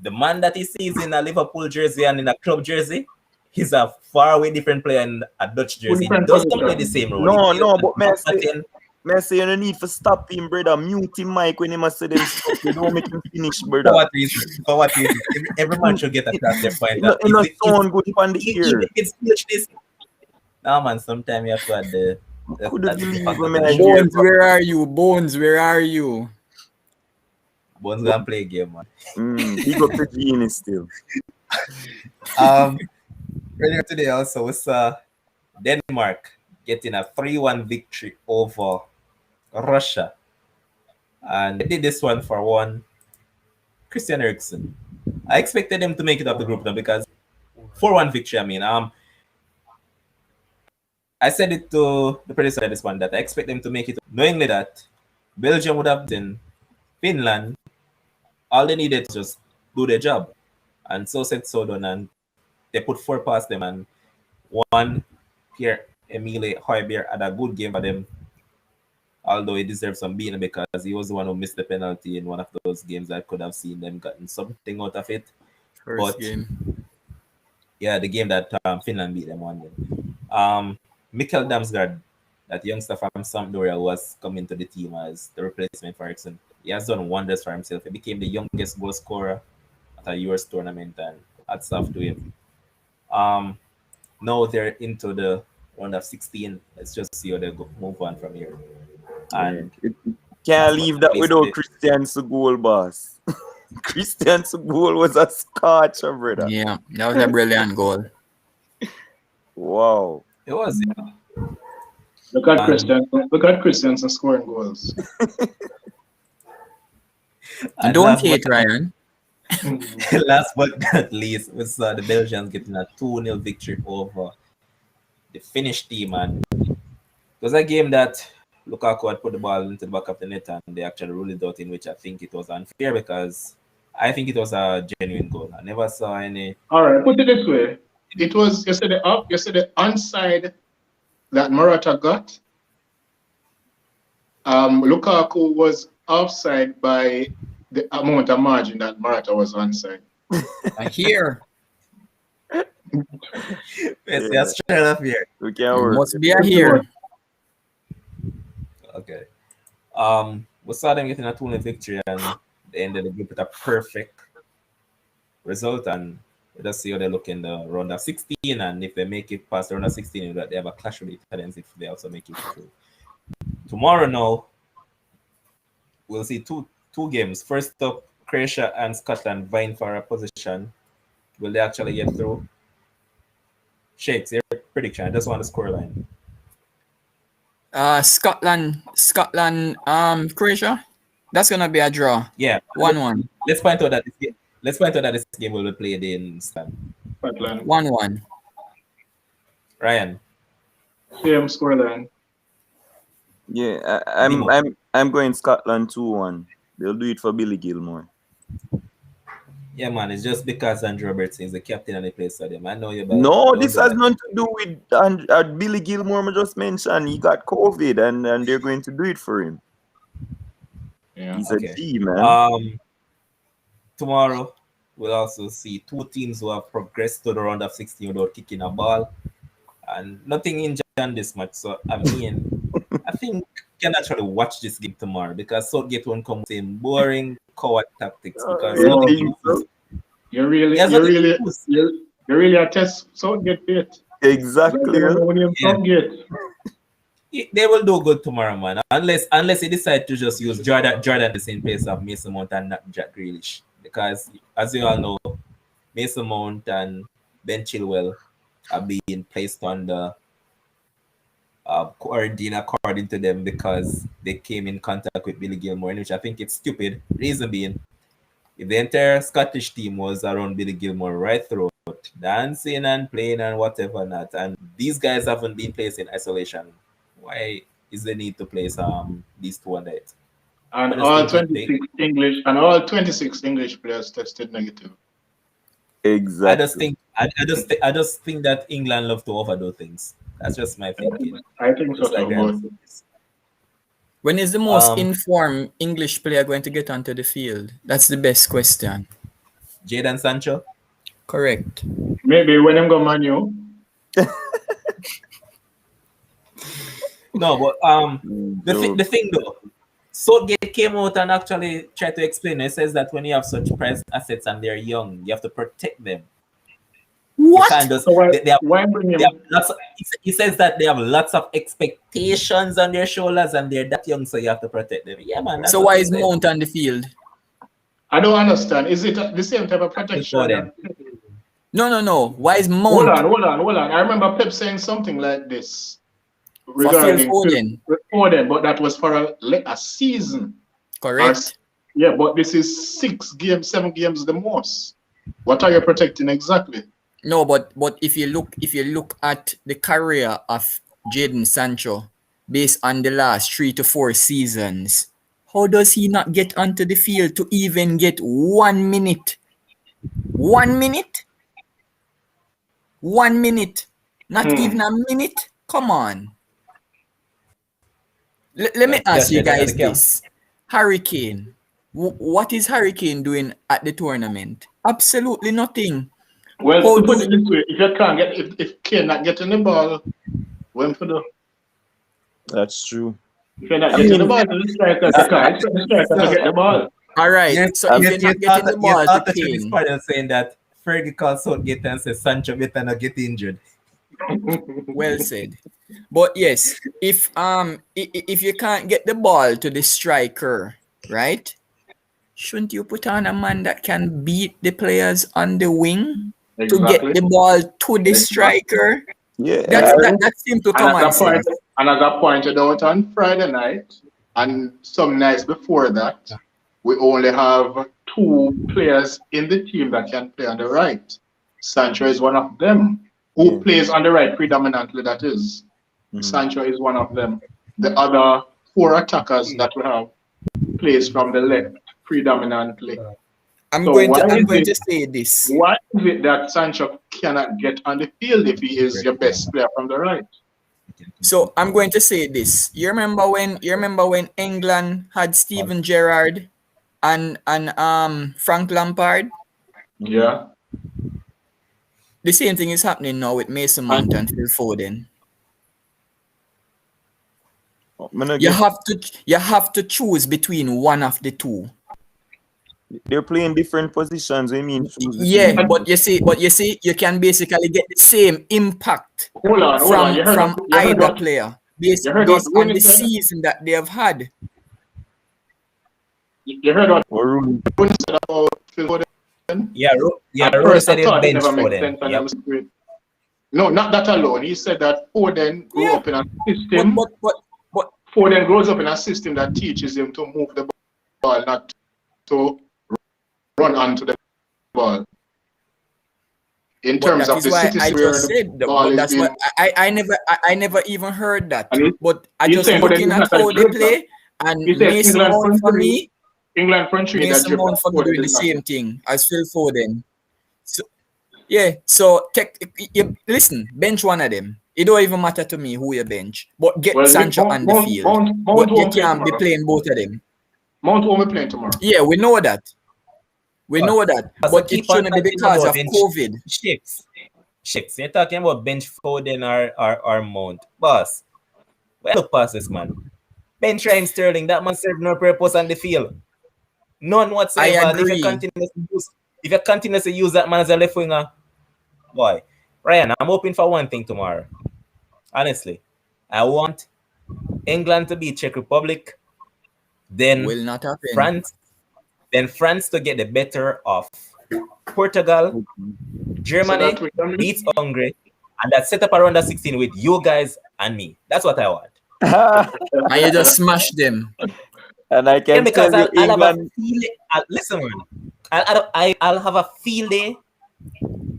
the man that he sees in a Liverpool jersey and in a club jersey, he's a far way different player in a Dutch jersey. He different doesn't play the position. same role. No, He plays but attacking. Messi, you don't need to stop him, brother. Mute him, Mike, when he must say them stuff. You don't make him finish, For brother. what reason? For what reason? Every man should get across their point. You know, That is, sound good on the even ear. if it's foolishness. Nah, man, sometimes you have to add Could have the believed factor when to the I show. hear Bones, where are you? Bones, where are you? Bones gonna play a game, man. Big up the genius still. Earlier today also we saw Denmark getting a 3-1 victory over Russia. And they did this one for one Christian Eriksen. I expected them to make it up the group now because 4-1 victory, I mean, I said it to the producer of this one that I expect them to make it, knowingly that Belgium would have been Finland. All they needed to just do their job. And so said so done, and they put 4 past them, and one Pierre-Emile Højbjerg had a good game for them, although he deserved some beating because he was the one who missed the penalty in one of those games that could have seen them gotten something out of it. First game. Yeah, the game that Finland beat them 1-0. Mikkel Damsgaard, that youngster from Sampdoria, who has come into the team as the replacement for Eriksen. He has done wonders for himself. He became the youngest goal scorer at a Euros tournament, and hats off to him. Now they're into the round of 16. Let's just see how they move on from here. And Can't leave that without Christian's goal, boss. Christian's goal was a scorcher, brother. Yeah, that was a brilliant goal. Wow. it was, Look at Christian. Look at Christiansen scoring goals. And don't hate Ryan. Last but not least, we saw the Belgians getting a 2-0 victory over the Finnish team. And it was a game that Lukaku had put the ball into the back of the net and they actually ruled it out, in which I think it was unfair because I think it was a genuine goal. I never saw any. All right, put it this way. It was yesterday onside that Morata got. Lukaku was offside by the amount of margin that Morata was onside. I hear. Yes, straight up here. We can't work. Must be a here. Okay. We saw them getting a 2-0 victory and they ended the group with a perfect result, and we'll just see how they look in the round of 16, and if they make it past the round of 16, they have a clash with the Italians if they also make it through. Tomorrow now, we'll see two games. First up, Croatia and Scotland vying for a position. Will they actually get through? Shakes, your prediction. I just want the scoreline. Scotland, Croatia. That's gonna be a draw. Yeah, 1-1. Let's point out that this game will be played in Scotland. 1-1. Ryan. Same scoreline. Yeah, I'm going Scotland 2-1. They'll do it for Billy Gilmore. Yeah, man, it's just because Andrew Robertson is the captain and he plays for them. I know you. No, this has nothing to do with Billy Gilmore. I just mentioned he got COVID and they're going to do it for him. Yeah. He's a G, man. Tomorrow we'll also see two teams who have progressed to the round of 16 without kicking a ball, and nothing injured in this match. So I mean, I think you can actually watch this game tomorrow because Southgate won't come saying boring coward tactics because You're really a test Southgate bit. Exactly. They will do good tomorrow, man. Unless they decide to just use Jordan in place of Mason Mount and not Jack Grealish. Because as you all know, Mason Mount and Ben Chilwell are being placed on the quarantine according to them because they came in contact with Billy Gilmore, in which I think it's stupid. Reason being, if the entire Scottish team was around Billy Gilmore right through, dancing and playing and whatever not, and these guys haven't been placed in isolation, why is the need to place these two on it? And I just all think they 26 English players tested negative. Exactly. I just think that England love to overdo things. That's just my thinking. I think so It's like too, they're but When is the most um informed English player going to get onto the field? That's the best question. Jadon Sancho. Correct. maybe when I'm going Man U, No, but Joke. the thing though, Southgate came out and actually tried to explain. It says that when you have such prized assets and they're young, you have to protect them. You can't What? just so they why bring they have him? lots of, he says that they have lots of expectations on their shoulders and they're that young, so you have to protect them. Yeah, man, that's So what why he is said. Mount on the field? I don't understand. Is it the same type of protection? For them. No. Why is Hold Mount on. I remember Pep saying something like this for Phil regarding Foden? Foden, but that was for a season. Correct. Yeah, but this is 6 games, 7 games the most. What are you protecting exactly? No, but if you look at the career of Jadon Sancho based on the last 3 to 4 seasons, how does he not get onto the field to even get 1 minute? 1 minute? 1 minute? Not even a minute? Come on. Let me ask you guys this. Harry Kane. What is Harry Kane doing at the tournament? Absolutely nothing. Well, How to put do it this way, if you can't get if Kane not getting the ball, when for the That's true. if you're not getting the ball to the striker, expect the striker to get the ball. all right? Yes, So if you're not getting the ball to this Kane, part of saying that Fergie calls Southgate and says Sancho better not get injured. well said. But yes, if you can't get the ball to the striker, right? Shouldn't you put on a man that can beat the players on the wing to get the ball to the striker? Yeah. That's simple common sense. And as I pointed out on Friday night and some nights before that, we only have 2 players in the team that can play on the right. Sancho is one of them. Who plays on the right predominantly, that is. Sancho is one of them. The other 4 attackers that we have plays from the left predominantly. I'm going to say this. Why is it that Sancho cannot get on the field if he is your best player from the right? So I'm going to say this. You remember when England had Steven Gerrard and Frank Lampard? Yeah. The same thing is happening now with Mason Mount and Phil Foden. You have to choose between one of the two. They're playing different positions. I mean, yeah, but you see, you can basically get the same impact from either player based on the season that they have had. You heard what Rooney said about Phil Foden? Yeah, Rooney said he benched Foden. No, not that alone. He said that Foden grew up in a system. But Foden grows up in a system that teaches him to move the ball, not to run onto the ball. In terms of the city, I just said that's what I never even heard that. But I just looking at how they play, and Mason Mount for me, England front three Mason Mount for me doing the same thing as Phil Foden. So yeah, so listen, bench one of them. It don't even matter to me who you bench, but get Sancho on the field. But you can't be playing both of them. Mount won't be playing tomorrow. Yeah, we know that. But it shouldn't be because of COVID. Ships. You're talking about bench Foden or Mount. Boss, where look past this man? Bench Raheem Sterling, that man served no purpose on the field. None whatsoever. I agree. If you continuously use that man as a left winger, boy. Ryan, I'm hoping for one thing tomorrow. Honestly, I want England to beat Czech Republic, then will not happen. France to get the better of Portugal, Germany beats Hungary, and that set up around the 16 with you guys and me. That's what I want. And you just smash them. And I can tell you, I'll have a field day. Listen, man. I'll have a field day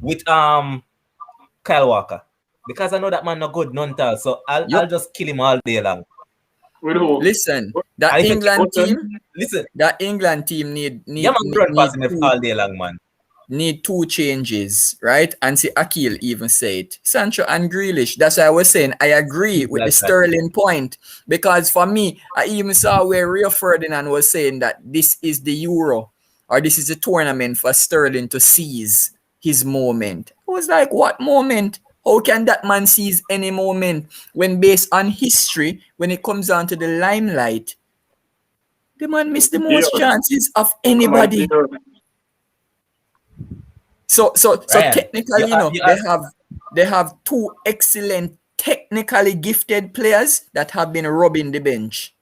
with Kyle Walker, because I know that man not good none tall, so I'll just kill him all day long. With who? Listen, And if you keep listen, that England team yeah, man, run past him all day long, man. need two changes, right? And see, Akil even said Sancho and Grealish. That's why I was saying I agree with the Sterling point, because for me, I even saw where Rio Ferdinand was saying that this is the Euro, or this is the tournament for Sterling to seize his moment. I was like, what moment? How can that man seize any moment when, based on history, when it comes down to the limelight, the man missed the most chances of anybody. So Ryan, technically, they have two excellent, technically gifted players that have been robbing the bench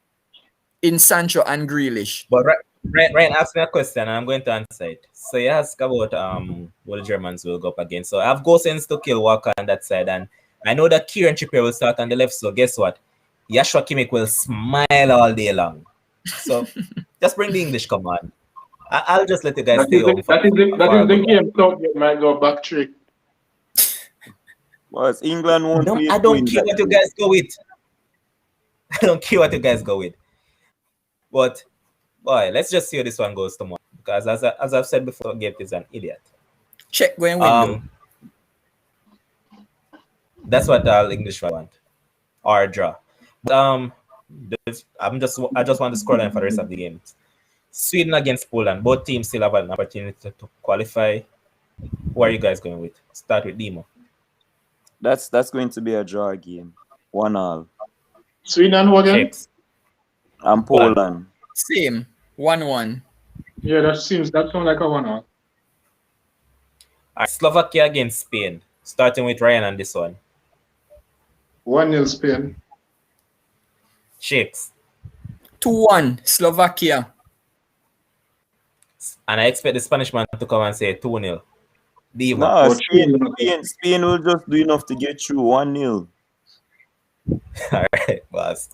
in Sancho and Grealish. But Ryan asked me a question, and I'm going to answer it. So you ask about what the Germans will go up against. So I have Gosens to kill Walker on that side, and I know that Kieran Trippier will start on the left. So guess what? Joshua Kimmich will smile all day long. So just bring the English command. I'll just let you guys stay home. That is the game. So you might go back trick. Well, England won't play. I don't care what you guys go with. I don't care what you guys go with. But boy, let's just see how this one goes tomorrow. Because as I've said before, Gabe is an idiot. Check going window. That's what all English want. Or draw. But, I just want the scoreline for the rest of the games. Sweden against Poland. Both teams still have an opportunity to qualify. Who are you guys going with? Start with Demo. That's going to be a draw game. 1-1. Sweden and who again? Checks. And Poland. Same. 1-1. Yeah, that sounds like a 1-1. Slovakia against Spain. Starting with Ryan on this one. 1-0 Spain. Chicks. 2-1 Slovakia. And I expect the Spanish man to come and say 2-0. Diva. No, Spain will just do enough to get through 1-0. All right, boss.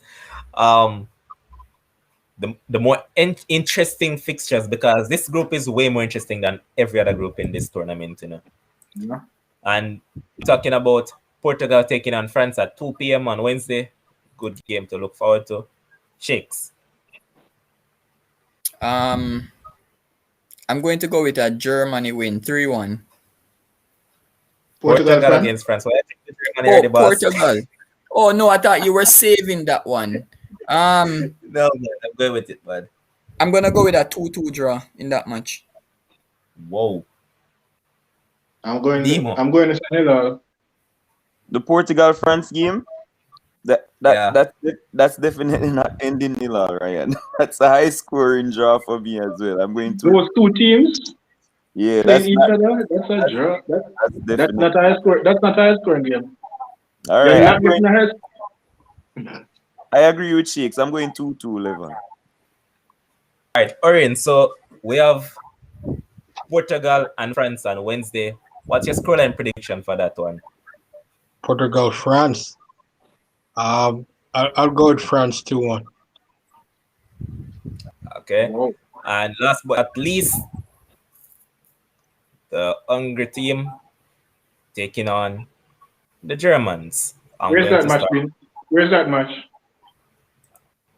The more interesting fixtures, because this group is way more interesting than every other group in this tournament, Yeah. And talking about Portugal taking on France at 2 p.m. on Wednesday. Good game to look forward to. Chicks. I'm going to go with a Germany win 3-1. Portugal against France. Well, I think the Germany are the boss. Portugal. Oh no, I thought you were saving that one. No, man, I'm going with it, bud. I'm gonna go with a 2-2 draw in that match. Whoa. I'm going Demo. to Senegal. The Portugal France game. That's definitely not ending nil, Ryan. That's a high scoring draw for me as well. I'm going to Those two teams yeah. playing each other. That's a draw. That's not a high score. That's not a high scoring game. All You're right. not getting a high. I agree with Shakes. I'm going 2-2 Levan. All right, Orin. So we have Portugal and France on Wednesday. What's your scoreline prediction for that one? Portugal, France. I'll go with France 2-1. Okay. Whoa. And last but not least, the Hungary team taking on the Germans. Where's that match been? Where's that match?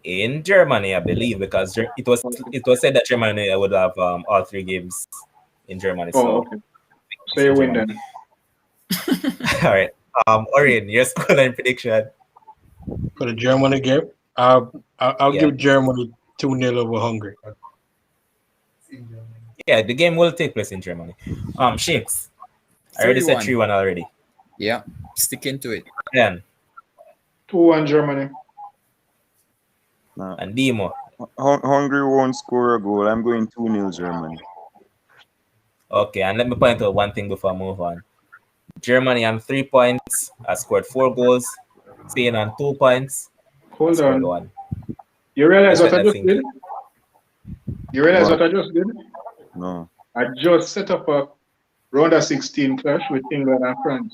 In Germany, I believe, because it was said that Germany would have all three games in Germany. Oh, So, okay. So you win then. all right. Orin, your scoreline prediction. For the Germany game, I'll give Germany 2-0 over Hungary. Yeah, the game will take place in Germany. Shakes. I already said 3-1 already. Yeah, sticking to it. Then 2-1 Germany. and Demo. Hungary won't score a goal. I'm going 2-0 Germany. Okay, and let me point out one thing before I move on. Germany on 3 points has scored 4 goals. Spain on 2 points. Hold on. 1. You realize what I just Nothing. did? You realize what I just did? No. I just set up a round of 16 clash with England and France.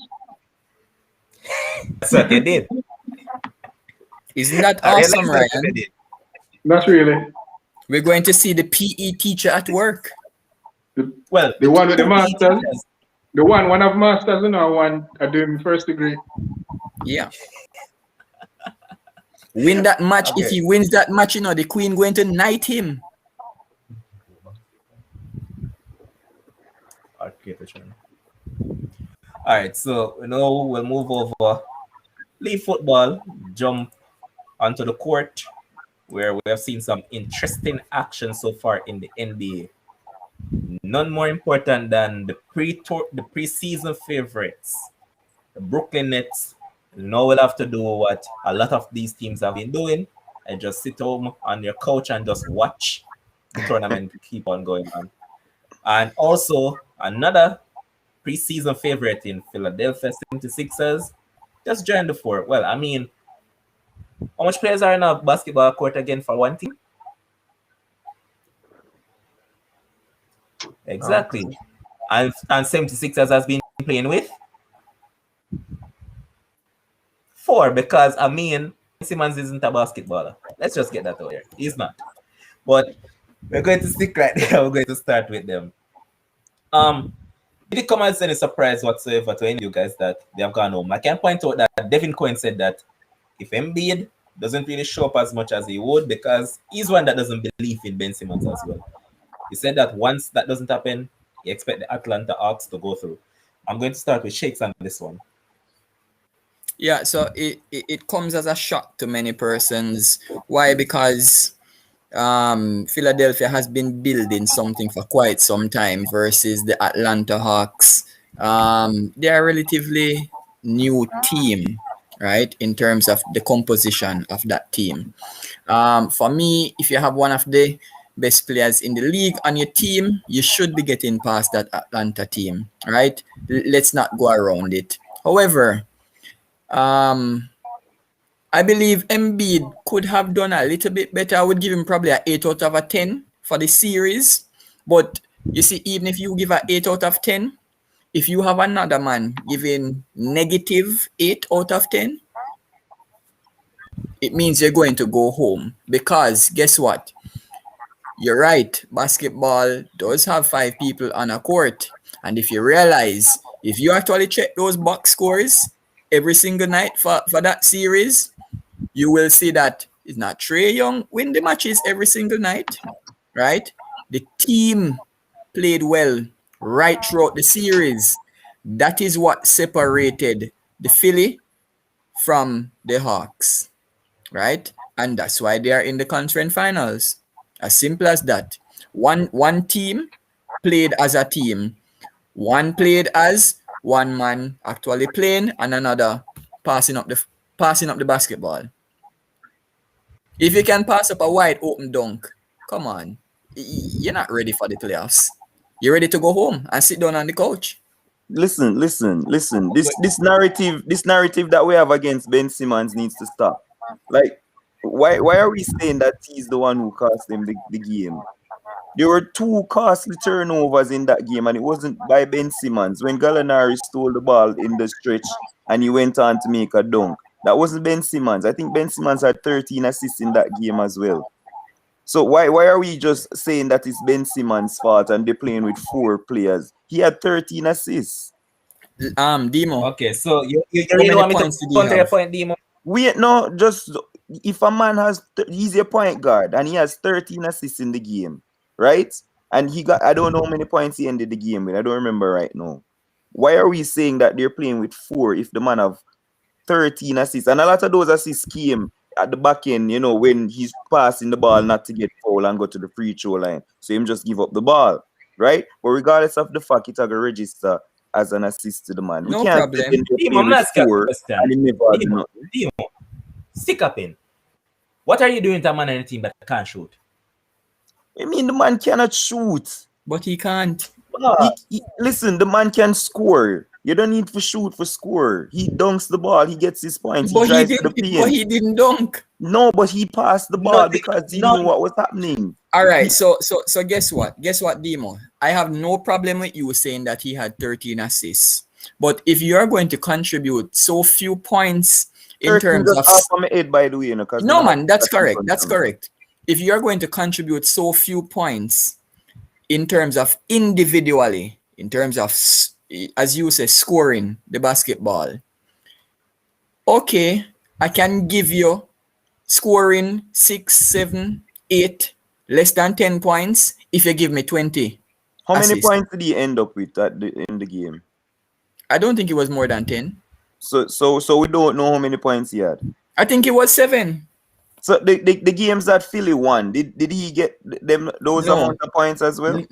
That's what you did. Isn't that I realized awesome, that's what Ryan? you did. Not really. We're going to see the PE teacher at work. Well, The one with the two masters. teachers. The one of masters, one I do in first degree. Yeah. Win that match. If Okay. he wins that match, the Queen going to knight him. Okay, all right, so we'll move over, leave football, jump onto the court, where we have seen some interesting action so far in the NBA. None more important than the preseason favorites, the Brooklyn Nets. Now we'll have to do what a lot of these teams have been doing, and just sit home on your couch and just watch the tournament keep on going on. And also another preseason favorite in Philadelphia 76ers just joined the fort. Well, I mean, how much players are in a basketball court again for one team? Exactly. And 76ers has been playing with 4, because I mean, Simmons isn't a basketballer. Let's just get that out here. He's not. But we're going to stick right there. We're going to start with them. Did it come as any surprise whatsoever to any of you guys that they have gone home? I can point out that Devin Cohen said that if Embiid doesn't really show up as much as he would, because he's one that doesn't believe in Ben Simmons as well. He said that once that doesn't happen, he expect the Atlanta Hawks to go through. I'm going to start with Shakes on this one. Yeah, so it comes as a shock to many persons. Why? Because Philadelphia has been building something for quite some time versus the Atlanta Hawks. They are a relatively new team, right, in terms of the composition of that team. For me, if you have one of the best players in the league on your team, you should be getting past that Atlanta team, right? Let's not go around it. However, I believe Embiid could have done a little bit better. I would give him probably an 8 out of a 10 for the series. But you see, even if you give an 8 out of 10, if you have another man giving negative 8 out of 10, it means you're going to go home. Because guess what? You're right. Basketball does have 5 people on a court. And if you realize, if you actually check those box scores every single night for that series, you will see that it's not Trae Young win the matches every single night, right? The team played well right throughout the series. That is what separated the Philly from the Hawks, right? And that's why they are in the conference finals. As simple as that. One team played as a team. One played as one man actually playing and another passing up the basketball. If you can pass up a wide open dunk, come on. You're not ready for the playoffs. You're ready to go home and sit down on the couch. Listen. This narrative that we have against Ben Simmons needs to stop. Like, why are we saying that he's the one who cost them the game? There were 2 costly turnovers in that game, and it wasn't by Ben Simmons. When Gallinari stole the ball in the stretch and he went on to make a dunk, that wasn't Ben Simmons. I think Ben Simmons had 13 assists in that game as well. So why are we just saying that it's Ben Simmons' fault and they're playing with 4 players? He had 13 assists. Demo. Okay, so you How really many want me points to did he counter your have? point, Demo? Just if a man has, he's a point guard and he has 13 assists in the game, right? And he got, I don't know how many points he ended the game with. I don't remember right now. Why are we saying that they're playing with 4 if the man have 13 assists? And a lot of those assists came at the back end, when he's passing the ball not to get foul and go to the free throw line. So him just give up the ball, right? But regardless of the fact, it's going to register as an assist to the man. We No can't problem. say they're Demo, playing I'm with asking a 4 question. and he never do nothing. Demo, stick up in. What are you doing to a man on the team that can't shoot? I mean, the man cannot shoot. But he can't. Listen, the man can score. You don't need to shoot for score. He dunks the ball. He gets his points. He drives to the paint. But he didn't dunk. No, but he passed the ball because he knew what was happening. All right. So guess what? Guess what, Demo? I have no problem with you saying that he had 13 assists. But if you are going to contribute so few points in terms of off my head, by the way, no, man, that's correct. That's correct. If you are going to contribute so few points in terms of individually, in terms of, as you say, scoring the basketball, okay, I can give you scoring 6, 7, 8, less than 10 points if you give me 20 How many assists. points did he end up with in the game? I don't think it was more than 10. So we don't know how many points he had. I think it was 7. So the games that Philly won, did he get them those No. amount of points as well?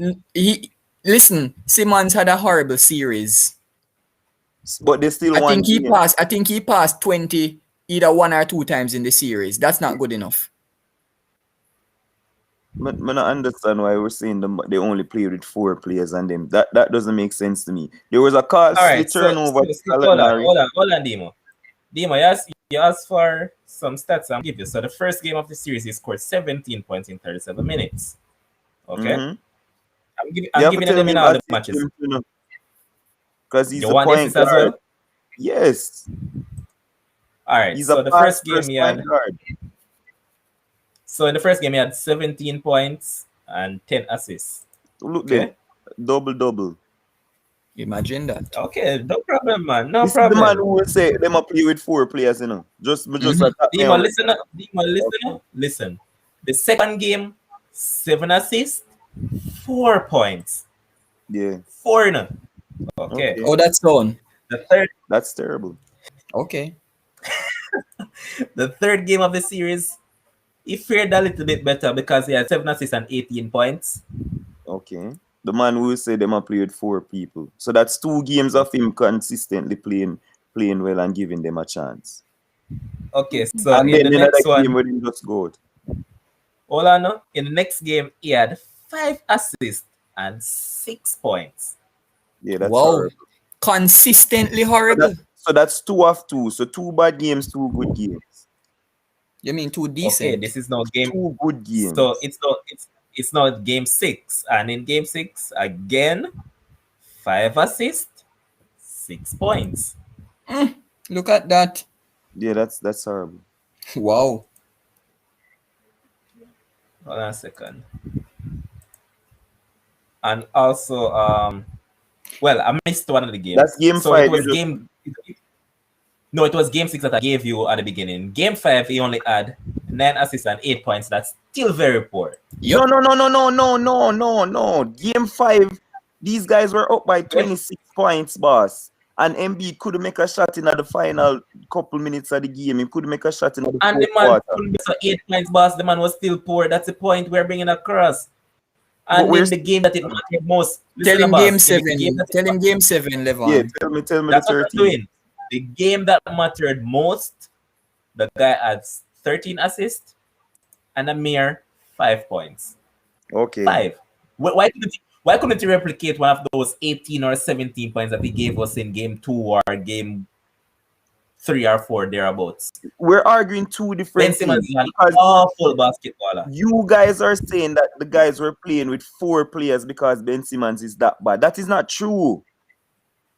Listen, Simmons had a horrible series. But they still I won. think he passed 20 either 1 or 2 times in the series. That's not good enough. I don't understand why we're saying they only played with 4 players and them. That doesn't make sense to me. There was a costly turnover. Hold on, Demo. Demo, you asked for some stats I'll give you. So the first game of the series, he scored 17 points in 37 minutes. Okay? Mhm. I'm giving them in all the matches. Because he's You the want point this as guard. well? Yes. All right. He's So a the first game he had. point guard. So in the first game he had 17 points and 10 assists. Look Okay. there. Double. Imagine that. Okay, no problem, man. No This is the man problem. who will say them a play with 4 players, you know. Just attack me Demo, out. listen up. Demo, listen. The second game, 7 assists, 4 points. Yeah. 4 no. Okay. Oh, that's on. That's terrible. Okay. The third game of the series, he fared a little bit better because he had 7 assists and 18 points. Okay. The man who say them a play with 4 people. So that's 2 games of him consistently playing well and giving them a chance. Okay, so And in then the another next one, game where he just go out. hold on, no? In the next game, he had 5 assists and 6 points. Yeah, that's Wow. horrible. Consistently horrible. So that's 2 of 2. So 2 bad games, 2 good games. You mean 2 decent? Okay, this is now game. 2 good games. So it's not game 6, and in game 6 again, 5 assists, 6 points. Look at that. Yeah, that's horrible. Wow. Hold on a second. And also, well, I missed one of the games. That's game so 5. It was game 6 that I gave you at the beginning. Game 5, he only had 9 assists and 8 points. That's still very poor. Yep. No. Game 5, these guys were up by 26 points, boss. And MB couldn't make a shot in the final couple minutes of the game. He couldn't make a shot in the And the fourth man quarter. couldn't be so 8 points, boss. The man was still poor. That's the point we're bringing across. And in the game that it mattered most, Tell him boss, game in the 7. game that it Tell him game 7, Levon. Yeah, tell me That's the what I'm 13. doing. The game that mattered most, the guy had 13 assists and a mere 5 points. Okay. 5. Why couldn't he replicate one of those 18 or 17 points that he gave us in game 2 or game 3 or 4 thereabouts? We're arguing 2 different Ben Simmons things. is an Because awful basketballer. you guys are saying that the guys were playing with 4 players because Ben Simmons is that bad. That is not true.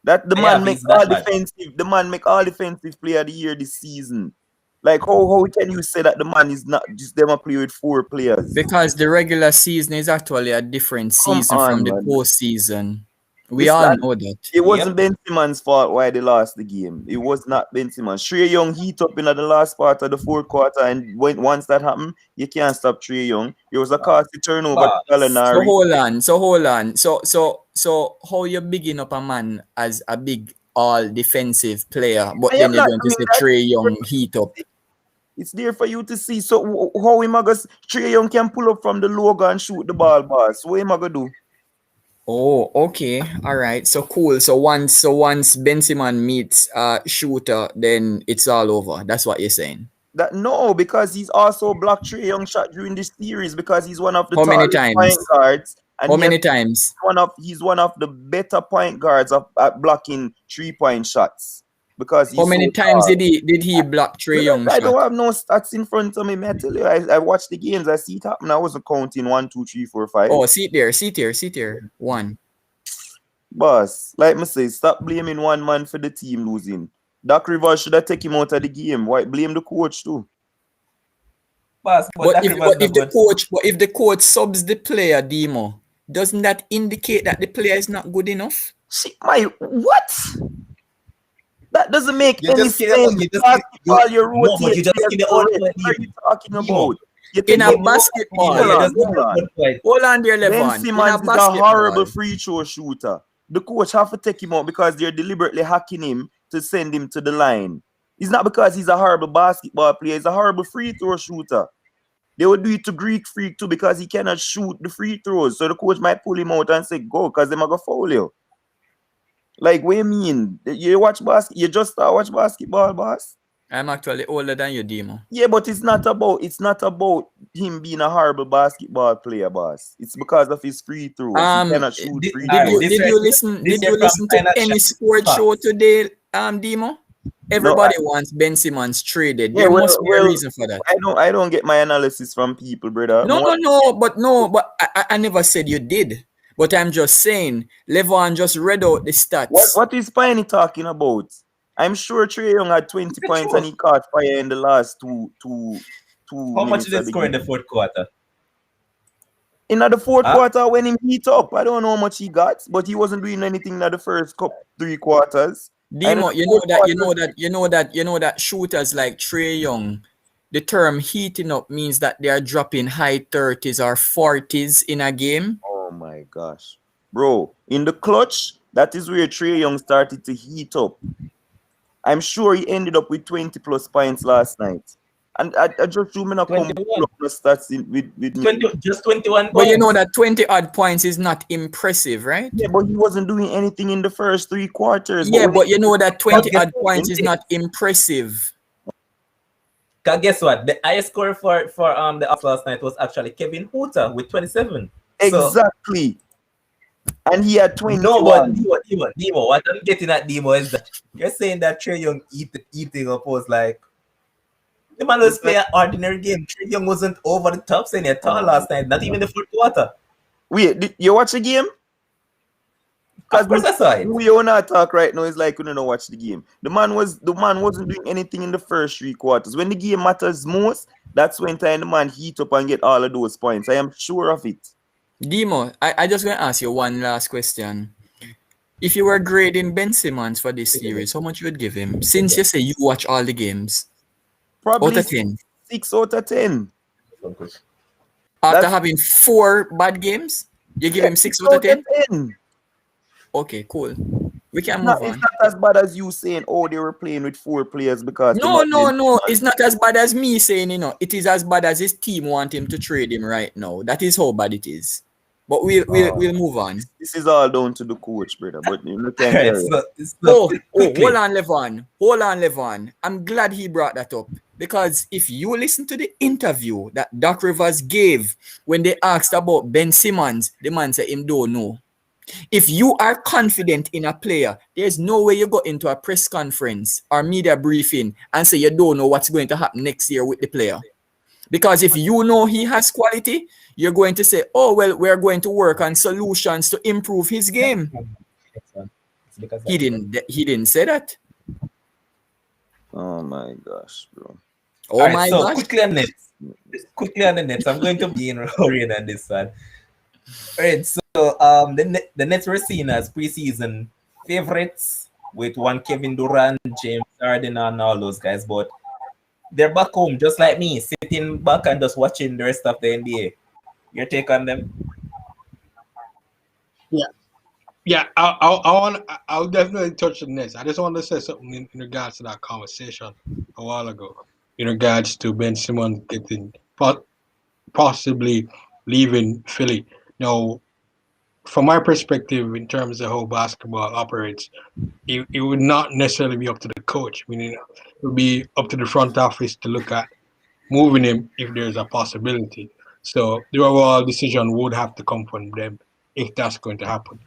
That the man make all defensive. The man make all defensive player of the year this season. Like how can you say that the man is not just them a play with 4 players? Because the regular season is actually a different season from the postseason. We all know that. It wasn't Ben Simmons' fault why they lost the game. It was not Ben Simmons. Trae Young heat up in the last part of the 4th quarter, and once that happened, you can't stop Trae Young. It was a costly turnover to Gallinari. So hold on. So how you bigging up a man as a big all defensive player, but then you're going to say Trae Young heat up? It's there for you to see. So how am I gonna Trae Young can pull up from the logo and shoot the ball, boss? What am I gonna do? Oh, okay. All right. So cool. So once Ben Simmons meets shooter, then it's all over. That's what you're saying. No, because he's also blocked Trae Young shot during this series because he's one of the How many times? point guards. And How many times? He's one of the better point guards at blocking 3-point shots. Because how many times did he block Trae Young? I don't have no stats in front of me, man. I tell you, I watched the games, I see it happen. I wasn't counting 1, 2, 3, 4, 5. Oh, sit there. 1. Boss, like me say, stop blaming one man for the team losing. Doc Rivers should have taken him out of the game. Why blame the coach too? Boss, but if the coach subs the player, Demo, doesn't that indicate that the player is not good enough? What? That doesn't make You any just kill sense. you just Basketball, you no, but rotate you just players kill the old correct. point, What are you Demo. talking Demo. about? You In take a out the basketball, Demo, you just kill hold the on. old point. hold on there, Ben Levon. In a Simmons is a horrible basketball, free throw shooter. The coach have to take him out because they're deliberately hacking him to send him to the line. It's not because he's a horrible basketball player. He's a horrible free throw shooter. They would do it to Greek Freak too because he cannot shoot the free throws. So the coach might pull him out and say, go, because they're going to foul you. Like, what do you mean? You just start watch basketball, boss? I'm actually older than you, Demo. Yeah, but it's not about him being a horrible basketball player, boss. It's because of his free throws. He cannot shoot Did, free did throws. you did you listen this did you from listen to Final any Shot sports show Facts. today, Demo? No, Everybody wants Ben Simmons traded. yeah, There must be a well, reason for that. I don't get my analysis from people, brother. But I never said you did. But I'm just saying, Levon just read out the stats. What is Piney talking about? I'm sure Trey Young had 20 The points and truth. he caught fire in the last two How much minutes did of it the score in game. the fourth quarter? In the fourth Huh? quarter, when he heat up, I don't know how much he got, but he wasn't doing anything in the first 3 quarters. And in Demo, the fourth you know that shooters like Trey Young, the term heating up means that they are dropping high 30s or 40s in a game. oh my gosh. Bro, in the clutch, that is where Trey Young started to heat up. I'm sure he ended up with 20 plus points last night. And I just zoom in a come 21. up the stats with me. 20, just 21 But you know points. that 20 odd points is not impressive, right? Yeah, but he wasn't doing anything in the first 3 quarters. Yeah, when but you know that 20 guess odd points is what? not impressive. Cause guess what? The highest score for the Hawks last night was actually Kevin Huerter with 27. So Exactly. And he had no, but 21. Demo, what I'm getting at, Demo, is that you're saying that Trey Young eating up was like the man was playing an ordinary game. Trey Young wasn't over the top saying at all last night, not even the fourth quarter. Wait, did you watch the game? Of course I saw it. We all not talk right now. It's like we don't watch the game. The man wasn't doing anything in the first 3 quarters. When the game matters most, that's when time the man heat up and get all of those points. I am sure of it. Demo, I just going to ask you one last question. If you were grading Ben Simmons for this series, how much you would give him? Since you say you watch all the games. Probably Out of 10. 6 out of 10. After having 4 bad games, you give him 6 out of 10? 10. Okay, cool. We can It's move on. not as bad as you saying, oh, they were playing with 4 players because No. It's not as bad as me saying, it is as bad as his team want him to trade him right now. That is how bad it is. But we'll move on. This is all down to the coach, brother. But you can't Alright, carry on. Oh, quickly. hold on, Levon. I'm glad he brought that up. Because if you listen to the interview that Doc Rivers gave when they asked about Ben Simmons, the man said him don't know. If you are confident in a player, there's no way you go into a press conference or media briefing and say you don't know what's going to happen next year with the player. Because if you know he has quality, you're going to say, oh, well, we're going to work on solutions to improve his game. He didn't say that. Oh my gosh, bro. Oh Alright, my so gosh. quickly on the Nets. I'm going to be in hurrying on this one. Alright, so the Nets were seen as preseason favorites with one Kevin Durant, James Harden, and all those guys, but they're back home just like me, sitting back and just watching the rest of the NBA. Your take on them? Yeah, I'll definitely touch on this. I just want to say something in regards to that conversation a while ago, in regards to Ben Simmons getting possibly leaving Philly. Now, from my perspective, in terms of how basketball operates, it would not necessarily be up to the coach. Meaning, it would be up to the front office to look at moving him if there's a possibility. So the overall decision would have to come from them if that's going to happen.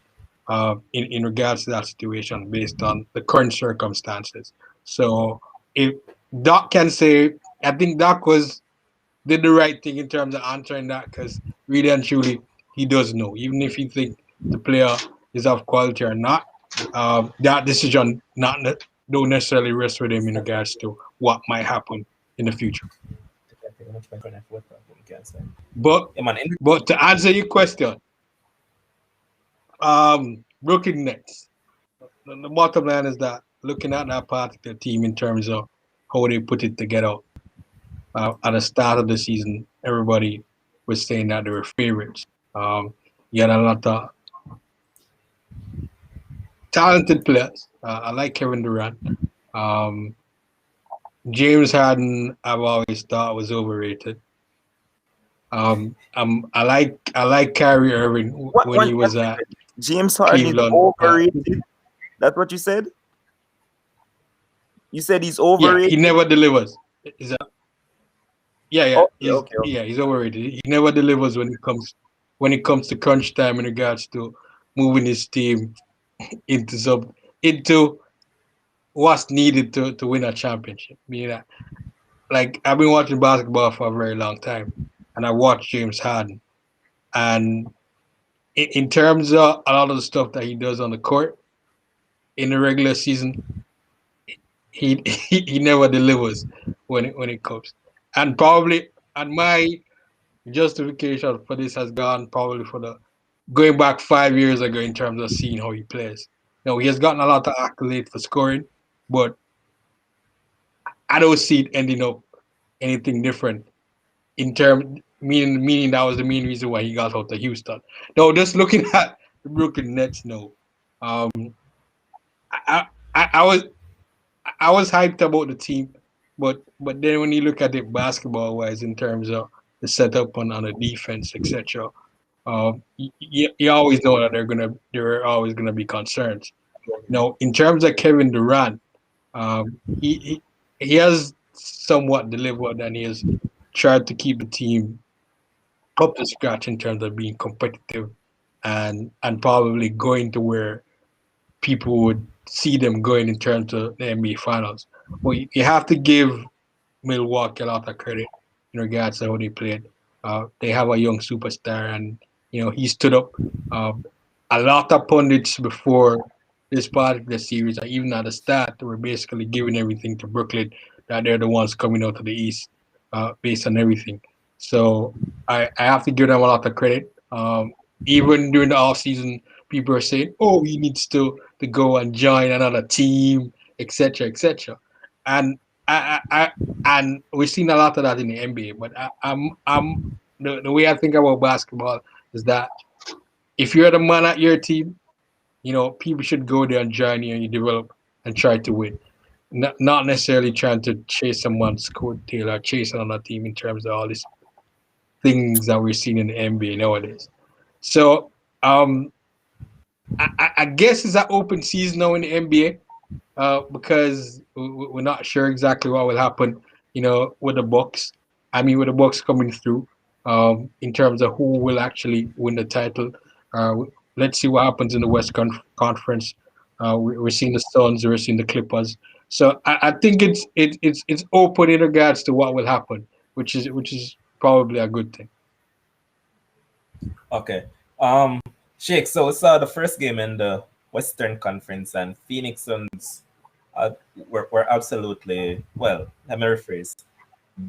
In regards to that situation, based on the current circumstances. So if Doc can say, I think Doc did the right thing in terms of answering that, because really and truly he does know, even if he think the player is of quality or not. That decision don't necessarily rest with him in regards to what might happen in the future. But to answer your question, Brooklyn Nets. The bottom line is that looking at that particular team in terms of how they put it together at the start of the season, everybody was saying that they were favorites. You had a lot of talented players. I like Kevin Durant. Um, James Harden, I've always thought was overrated. I like Kyrie Irving What when he what was you at said? James Harden is Cleveland. overrated. That's what you said. You said he's Yeah, he overrated. never delivers. Is that, yeah, yeah, Okay, okay, okay. he's overrated. He never delivers when it comes to crunch time in regards to moving his team into what's needed to win a championship. Meaning that, like, I've been watching basketball for a very long time, and I watched James Harden, and in terms of a lot of the stuff that he does on the court in the regular season, he never delivers when it comes. And probably, and my justification for this has gone probably for the going back 5 years ago in terms of seeing how he plays. He has gotten a lot of accolade for scoring, but I don't see it ending up anything different in term meaning that was the main reason why he got out to Houston. No, just looking at the Brooklyn Nets now, um, I, I was hyped about the team, but then when you look at it basketball wise in terms of the setup on the defense, etc., you always know that there are always gonna be concerns. In terms of Kevin Durant, he has somewhat delivered, and he has tried to keep the team up to scratch in terms of being competitive and probably going to where people would see them going in terms of the NBA Finals. But you have to give Milwaukee a lot of credit in regards to how they played. They have a young superstar, and he stood up. A lot of pundits before this part of the series, or even at the start, were basically giving everything to Brooklyn, that they're the ones coming out of the East based on everything. So I have to give them a lot of credit. Even during the off season, people are saying, "Oh, he needs to go and join another team, etc., etc." And and we've seen a lot of that in the NBA. But I'm the way I think about basketball is that if you're the man at your team, people should go there and join you, and you develop and try to win. Not necessarily trying to chase someone's coattail or chase another team in terms of all these things that we're seeing in the NBA nowadays. So I guess it's an open season now in the NBA because we're not sure exactly what will happen, with the Bucks. I mean, with the Bucks coming through, in terms of who will actually win the title. Let's see what happens in the West Conference. We're seeing the Suns, we're seeing the Clippers. So I think it's open in regards to what will happen, which is probably a good thing. Okay. Shake, so we saw the first game in the Western Conference, and Phoenix Suns were absolutely, well, let me rephrase.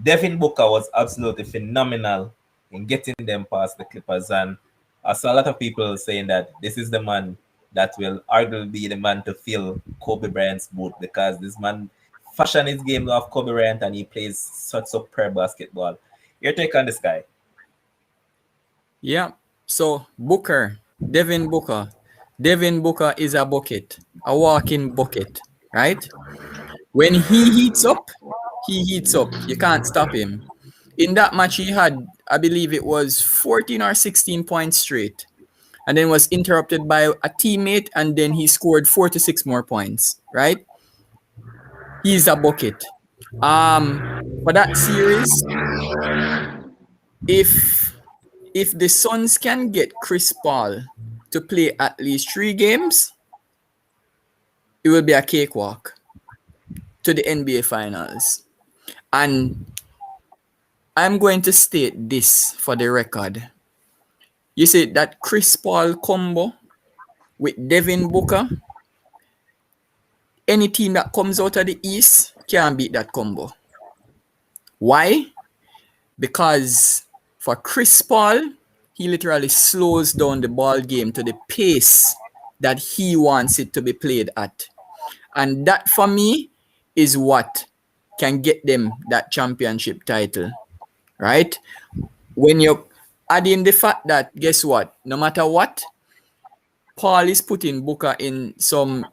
Devin Booker was absolutely phenomenal in getting them past the Clippers, and I saw a lot of people saying that this is the man that will arguably be the man to fill Kobe Bryant's boot, because this man fashioned his game off Kobe Bryant, and he plays such superb basketball. Your take on this guy? Yeah. So Devin Booker is a bucket, a walking bucket, right? When he heats up, he heats up. You can't stop him. In that match, he had, I believe it was 14 or 16 points straight, and then was interrupted by a teammate, and then he scored 4 to 6 more points, right? He's a bucket. For that series, if the Suns can get Chris Paul to play at least 3 games, it will be a cakewalk to the NBA Finals. And I'm going to state this for the record. You see that Chris Paul combo with Devin Booker, any team that comes out of the East can't beat that combo. Why? Because for Chris Paul, he literally slows down the ball game to the pace that he wants it to be played at. And that for me is what can get them that championship title, right? When you add in the fact that, guess what? No matter what, Paul is putting Booker in some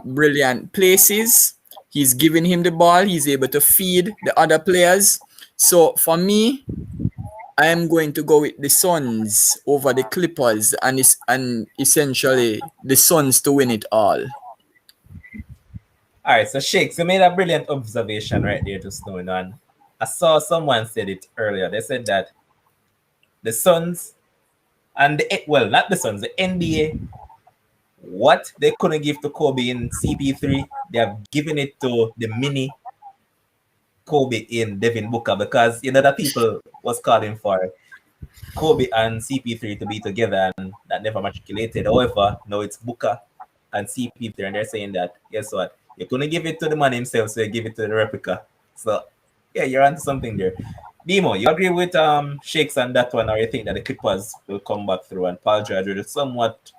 brilliant places. He's giving him the ball. He's able to feed the other players. So for me, I am going to go with the Suns over the Clippers, and essentially the Suns to win it all. All right, so Shakes, you made a brilliant observation right there to Snow, and I saw someone said it earlier. They said that the Suns and well, not the Suns, the NBA, what they couldn't give to Kobe in CP3, they have given it to the mini Kobe in Devin Booker, because the people was calling for Kobe and CP3 to be together, and that never matriculated. However, now it's Booker and CP3, and they're saying that, guess what? You couldn't give it to the man himself, so you give it to the replica. So, yeah, you're onto something there. Demo, you agree with Shakes on that one, or you think that the Clippers will come back through and Paul George will somewhat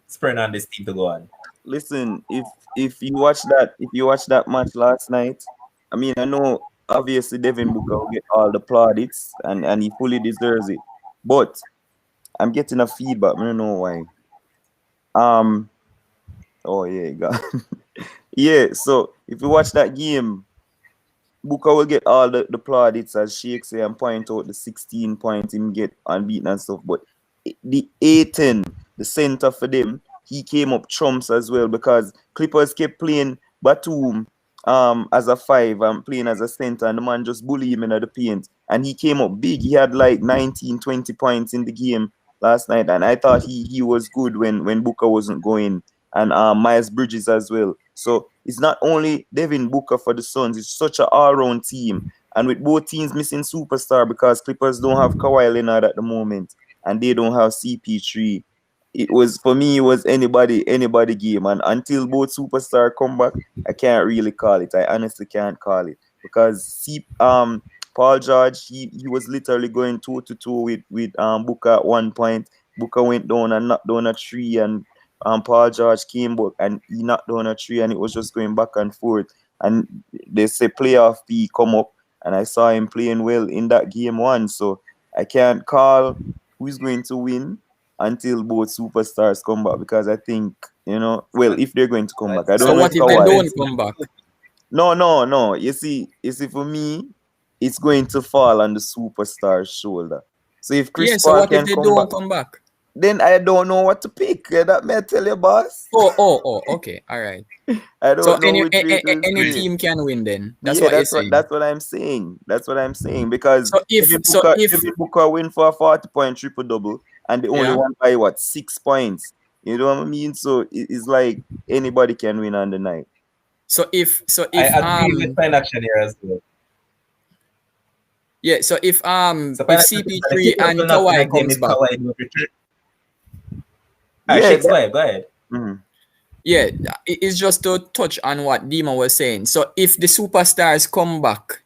spurring on this team to go on? Listen, if you watch that match last night, I mean, I know obviously Devin Booker will get all the plaudits and he fully deserves it. But I'm getting a feedback. I don't know why. Oh yeah, God. Yeah, so if you watch that game, Booker will get all the plaudits, as Sheikh say, and point out the 16 points him get unbeaten and stuff. But the Aiton, the center for them, he came up trumps as well, because Clippers kept playing Batum as a 5 and playing as a center, and the man just bullied him in the paint. And he came up big. He had like 19, 20 points in the game last night, and I thought he was good when Booker wasn't going, and Miles Bridges as well. So it's not only Devin Booker for the Suns, it's such an all-round team. And with both teams missing superstar, because Clippers don't have Kawhi Leonard at the moment and they don't have CP3, it was anybody game. And until both superstar come back, I can't really call it. I honestly can't call it, because Paul George, he was literally going toe to toe with Booker at one point. Booker went down and knocked down a tree, and Paul George came back and he knocked down a tree, and it was just going back and forth. And they say playoff P come up, and I saw him playing well in that game one. So I can't call who's going to win until both superstars come back, because I think, well, if they're going to come back, I don't So know what if if they Kawhi. don't come back? No. You see, for me, it's going to fall on the superstar's shoulder. So if Chris So Paul what if can they come don't back, come back? then I don't know what to pick. That may I tell you, boss. Oh, okay, all right. I So don't know which way to any see it. team can win then. That's Yeah, what you're saying. that's what I'm saying. That's what I'm saying. Because So if Devin Booker win for a 40-point triple double, and they only Yeah. won by 6 points. You know what I mean? So it's like anybody can win on the night. So if I agree with Fine Action here as well. yeah, so if So Fine Action says that the CP3 Clippers and will not win a Kawhi game comes if back, Kawhi don't return. All right, Yeah, Shakes, go ahead. Mhm. yeah, it's just to touch on what Dima was saying. So if the superstars come back,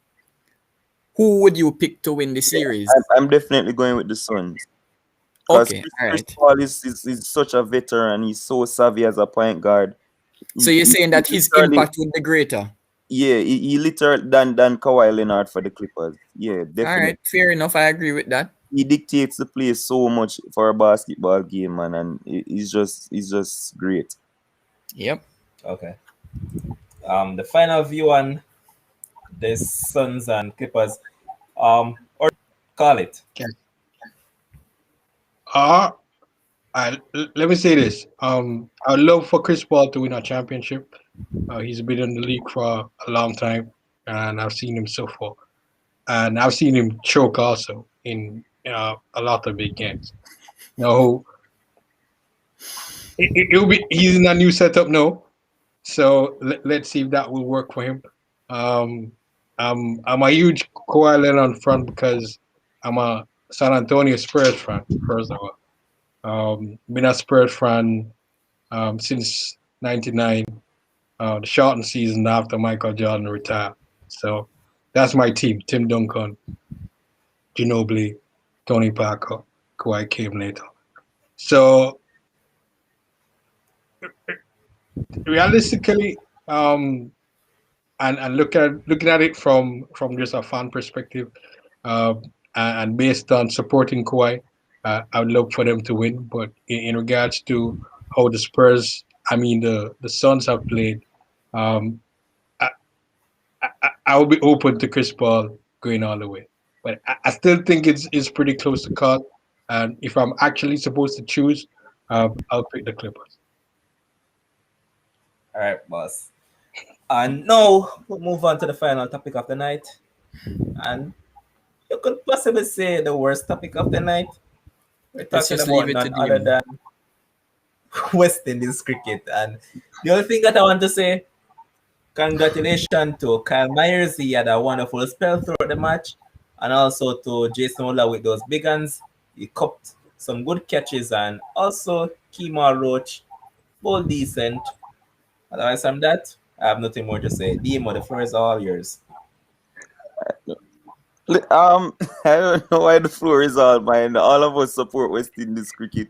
who would you pick to win the series? I'm definitely going with the Suns. Because Okay, all Chris right. Paul is such a veteran. He's so savvy as a point guard. So you're saying that his literally, impact would be greater? yeah, he literally than Kawhi Leonard for the Clippers. Yeah, All definitely. right, fair enough. I agree with that. He dictates the play so much for a basketball game, man, and he's just great. Yep. Okay. The final view on the Suns and Clippers, or call it. Let me say this. I'd love for Chris Paul to win a championship. He's been in the league for a long time, and I've seen him so far. And I've seen him choke also in a lot of big games. Now, it'll be he's in a new setup now, so let's see if that will work for him. I'm a huge Kawhi Leonard fan because I'm a San Antonio Spurs fan, first of all. Been a Spurs fan since '99, the shortened season after Michael Jordan retired. So that's my team: Tim Duncan, Ginobili, Tony Parker, Kawhi came later. So realistically, Um, and looking at it from just a fan perspective, uh, and based on supporting Kawhi, I would love for them to win. But in regards to how the Spurs, I mean the Suns have played, um, I will be open to Chris Paul going all the way. But I still think it's pretty close to call. And if I'm actually supposed to choose, I'll pick the Clippers. All right, boss. And now we'll move on to the final topic of the night. And you could possibly say the worst topic of the night. We're Let's talking just leave about it to none other Demon. than West Indies cricket. And the only thing that I want to say, congratulations to Kyle Myers. He had a wonderful spell throughout the match. And also to Jason Ola with those big guns. He copped some good catches. And also Kemal Roach, both decent. Otherwise from that, I have nothing more to say. Demo, the floor is all yours. I don't know why the floor is all mine. All of us support West Indies cricket.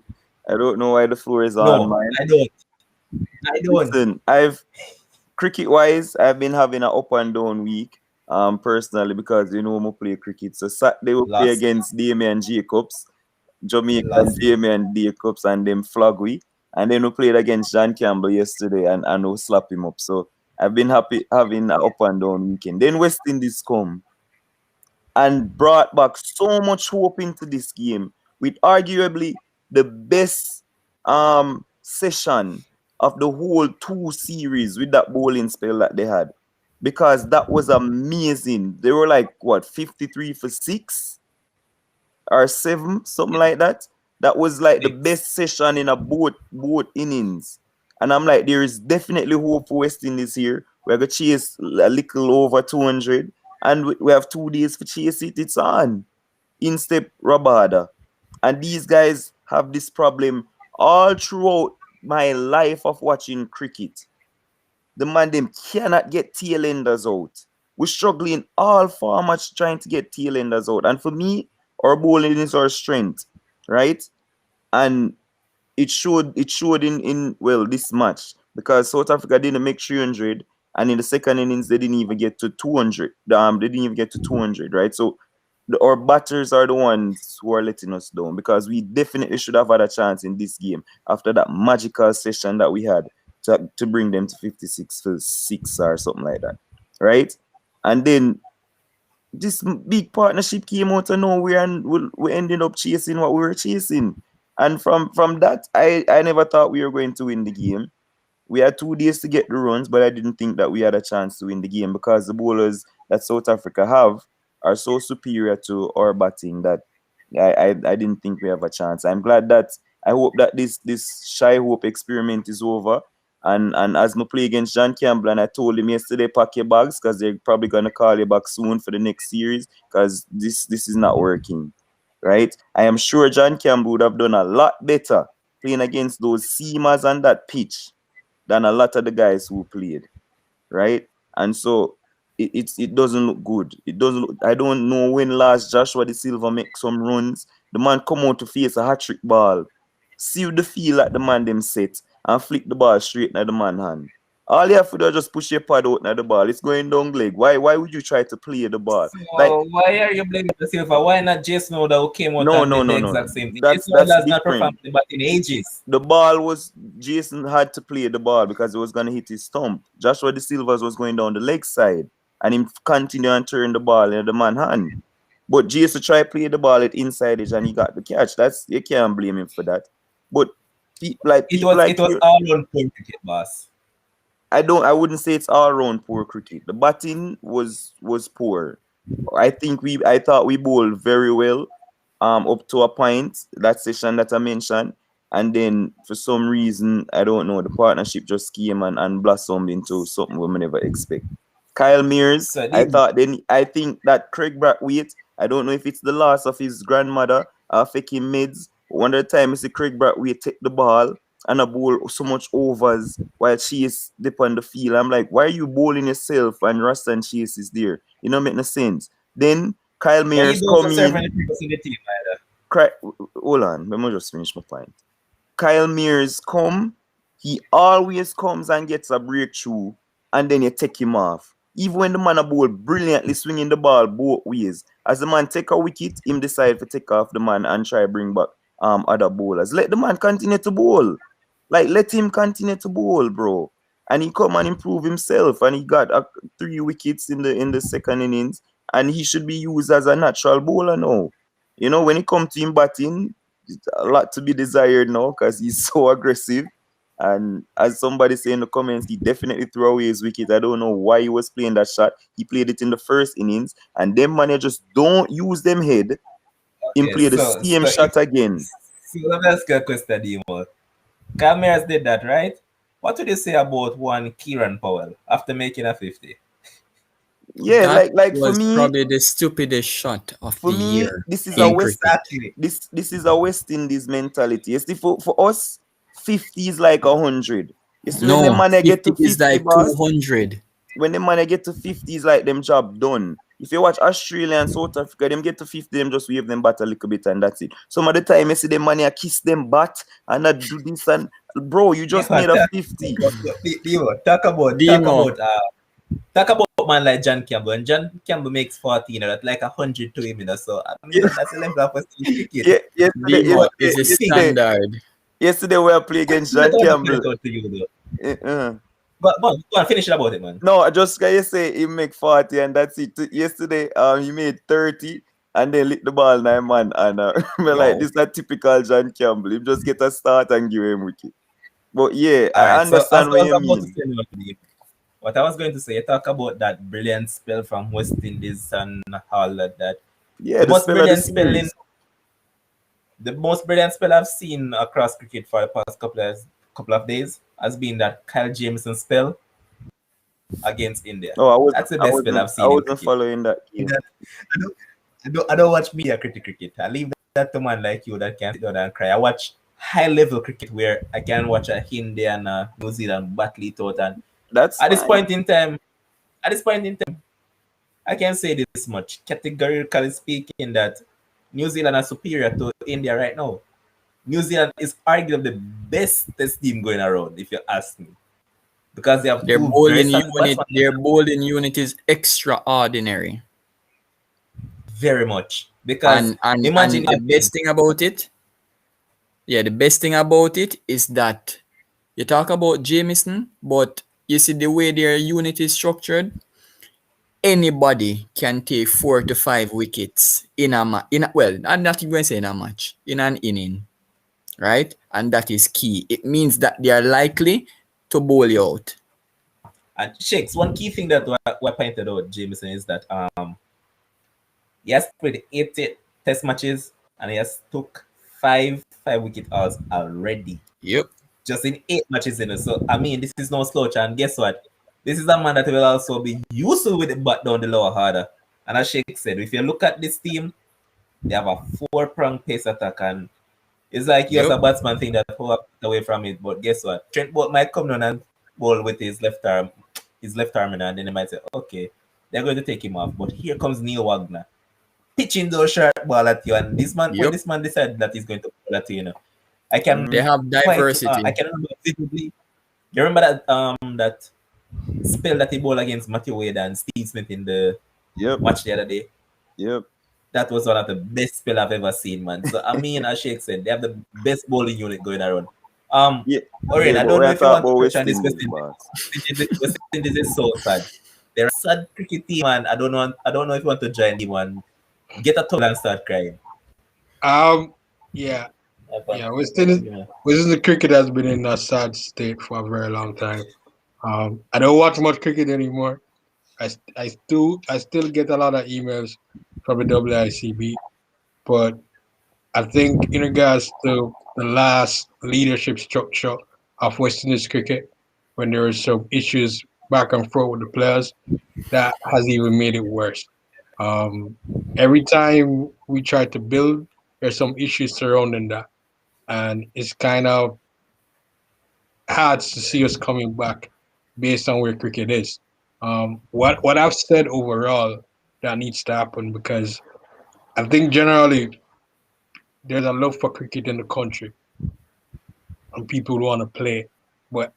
I don't know why the floor is on No, mine. I don't. I don't. Listen, I've cricket wise, I've been having an up and down week. Personally, because we play cricket. So Saturday we play Lost. against Damian Jacobs, Jamaican Lost. Damian Jacobs, and them flag we. And then we played against John Campbell yesterday, and we slap him up. So I've been happy having an up and down weekend. Then West Indies come and brought back so much hope into this game with arguably the best session of the whole two series with that bowling spell that they had, because that was amazing. They were like what, 53 for 6 or 7, something like that. That was like the Six. best session in a both innings. And I'm like, there is definitely hope for West Indies here. We're going to chase a little over 200. And we have 2 days to chase it. It's on. In step Rabada. And these guys have this problem all throughout my life of watching cricket. The man them cannot get tail enders out. We're struggling all formats trying to get tail enders out. And for me, our bowling is our strength, right? And it showed in well this match, because South Africa didn't make 300, and in the second innings they didn't even get to 200. They didn't even get to 200, right? So our batters are the ones who are letting us down, because we definitely should have had a chance in this game after that magical session that we had to bring them to 56 for 6 or something like that, right? And then this big partnership came out of nowhere, and we ended up chasing what we were chasing. And from that, I never thought we were going to win the game. We had 2 days to get the runs, but I didn't think that we had a chance to win the game, because the bowlers that South Africa have are so superior to our batting that I didn't think we have a chance. I'm glad that I hope that this shy hope experiment is over. And as we play against John Campbell, and I told him yesterday, pack your bags, because they're probably gonna call you back soon for the next series, because this is not working. Right? I am sure John Campbell would have done a lot better playing against those seamers on that pitch than a lot of the guys who played, right? And so it doesn't look good. It doesn't look, I don't know when last Joshua De Silva make some runs. The man come out to face a hat-trick ball. See the feel like the man them set and flick the ball straight at the man hand. All you have to do is just push your pad out at the ball. It's going down leg. Why would you try to play the ball? Like, So why are you blaming the Silva? Why not Jason Oda who came out no, and no, did the no, no, no. exact same thing? That's Jason Oda that's has not different. performed but in ages. The ball was, Jason had to play the ball because it was gonna hit his stump. Joshua De Silva's was going down the leg side, and him continue and turn the ball in the man hand. But Jason tried play the ball at inside edge and he got the catch. That's, you can't blame him for that. But people like It was you, all on poor cricket, boss. I wouldn't say it's all around poor cricket. The batting was poor. I thought we bowled very well, up to a point, that session that I mentioned. And then for some reason, I don't know, the partnership just came and blossomed into something we never expect. Kyle Mears, So Demo, I think that Craig Brathwaite, I don't know if it's the loss of his grandmother or faking mids. One of the time I see Craig Brathwaite take the ball and a bowl so much overs while Chase dip on the field. I'm like, why are you bowling yourself and Rustin Chase is there? You know, make no sense. Then Kyle but he Mears don't come serve in. any purpose in the team either. Hold on, let me just finish my point. Kyle Mears come, he always comes and gets a breakthrough and then you take him off. Even when the man a bowl brilliantly swinging the ball both ways, as the man take a wicket, him decide to take off the man and try bring back other bowlers. Let the man continue to bowl. Like, let him continue to bowl, bro. And he come and improve himself, and he got 3 wickets in the second innings, and he should be used as a natural bowler now. You know, when it comes to him batting, a lot to be desired now because he's so aggressive. And as somebody say in the comments, he definitely threw away his wicket. I don't know why he was playing that shot. He played it in the first innings, and them man just don't use them head. Him Okay, play the same shot again. So let me ask you a question, Demo. Cameras did that, right? What would you say about one Kieran Powell after making a 50? Yeah, That like for was me, probably the stupidest shot of for the me, year. this is in a West cricket. this is a West Indies mentality. You see, for us, 50 is like 100. You see, when the No, man get 50 to is 50, like boss, 200. when the man get to 50, is like them job done. If you watch Australia and South Africa, them get to 50, them just wave them bat a little bit and that's it. Some of the time you see them man kiss them bat and not do this, and bro, you just made a 50. Demo, talk Demo. about man like John Campbell. And John Campbell makes 40, that's like 100 to him, So I mean, that's the level of West Indies cricket. Demo is a standard. Yesterday we were playing against John Campbell. But go on, finish it about it, man. No, I just can you say he make 40 and that's it. Yesterday, he made 30 and then lick the ball 9 man, and like this is a typical John Campbell. He just get a start and give him wicket. But yeah, All I right, so as understand I what was you about to mean. say now, what I was going to say, you talk about that brilliant spell from West Indies and all that. Yeah, the spell of the series. The most brilliant spell I've seen across cricket for the past couple of days has been that Kyle Jameson spell against India. Oh, That's the best spell I've I seen in wasn't cricket. following that game. I don't watch media cricket. I leave that to man like you that can sit down and cry. I watch high level cricket where I can watch a Hindi and a New Zealand battle it out. And That's at this fine. point in time, I can say this much categorically speaking that New Zealand are superior to India right now. New Zealand is arguably the best test team going around, if you ask me, because they have Their two very solid bowling unit is extraordinary. very much. Because And imagine the best thing about it, is that you talk about Jameson, but you see the way their unit is structured. Anybody can take 4 to 5 wickets in a well, I'm not even going to say in a match, in an inning, right? And that is key. It means that they are likely to bowl you out. And Shakes, one key thing that we pointed out, Jameson, is that he has played 80 test matches and he has took 5 wicket hauls already. Yep. Just in 8 matches in it. So I mean, this is no slouch. And guess what? This is a man that will also be useful with the bat down the lower harder. And as Sheikh said, if you look at this team, they have a 4-pronged pace attack, and it's like you as a batsman think that away from it. But guess what? Trent Bolt might come down and bowl with his left arm, and then they might say, okay, they're going to take him off. But here comes Neil Wagner, pitching those short ball at you, and this man, when this man decided that he's going to bowl at you, they have diversity. I can remember vividly. You remember that that spell that he bowled against Matthew Wade and Steve Smith in the match the other day? Yep. That was one of the best spell I've ever seen, man. So I mean, as Sheikh said, they have the best bowling unit going around. Oren, I don't know if you want to touch on this West Indies. West Indies is so sad. They're a sad cricket team, and I don't know if you want to join them and get a towel and start crying. West Indies cricket has been in a sad state for a very long time. I don't watch much cricket anymore. I still get a lot of emails from the WICB, but I think in regards to the last leadership structure of West Indies cricket, when there were some issues back and forth with the players, that has even made it worse. Every time we try to build, there's some issues surrounding that, and it's kind of hard to see us coming back based on where cricket is. What I've said overall that needs to happen, because I think generally there's a love for cricket in the country and people want to play, but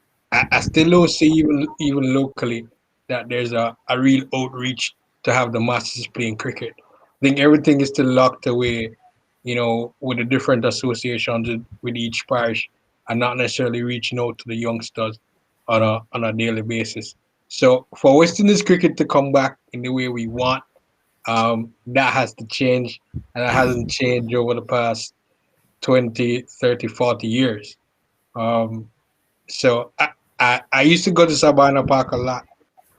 I still don't see even locally that there's a real outreach to have the masses playing cricket. I think everything is still locked away, with the different associations with each parish, and not necessarily reaching out to the youngsters on a daily basis. So for West Indies cricket to come back in the way we want, that has to change, and it hasn't changed over the past 20, 30, 40 years. Um, so I used to go to Sabana Park a lot.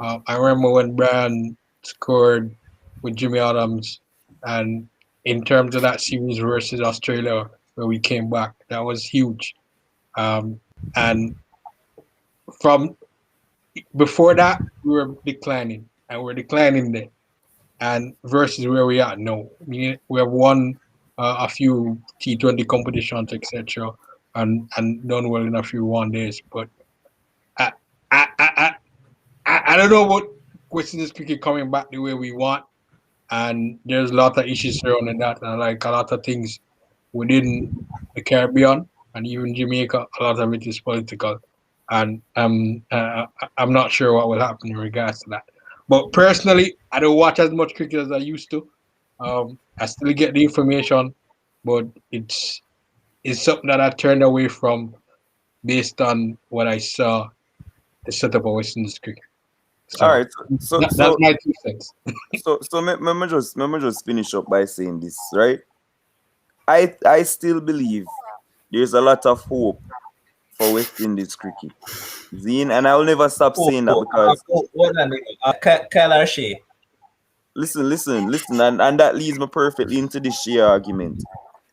I remember when Brian scored with Jimmy Adams, and in terms of that series versus Australia where we came back, that was huge. And from before that, we were declining, and we're declining there. And versus where we are now, we have won a few T20 competitions, etc., and done well in a few one days, but I, I, I, I don't know what question is cricket coming back the way we want, and there's a lot of issues surrounding that, and like a lot of things within the Caribbean and even Jamaica, a lot of it is political, and I'm not sure what will happen in regards to that. But personally, I don't watch as much cricket as I used to. I still get the information, but it's something that I turned away from based on what I saw the setup of West Indies cricket. All So right. So that's so my 2 cents. let me just finish up by saying this, right? I still believe there's a lot of hope for West Indies cricket. Zine, and I'll never stop saying that because Hold on. Kyle Archie. listen, and that leads me perfectly into the Shea argument.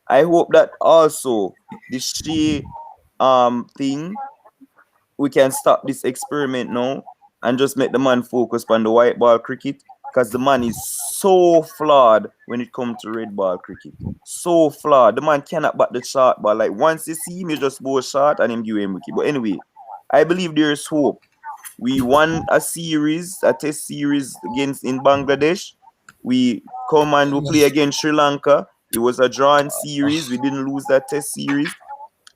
I hope that also the Shea thing, we can stop this experiment now and just make the man focus on the white ball cricket, because the man is so flawed when it comes to red ball cricket. So flawed. The man cannot bat the short ball. Like once you see him, you just bow short and him give him wicket. But anyway, I believe there's hope. We won a test series against in Bangladesh. We come and we play against Sri Lanka. It was a drawn series. We didn't lose that test series.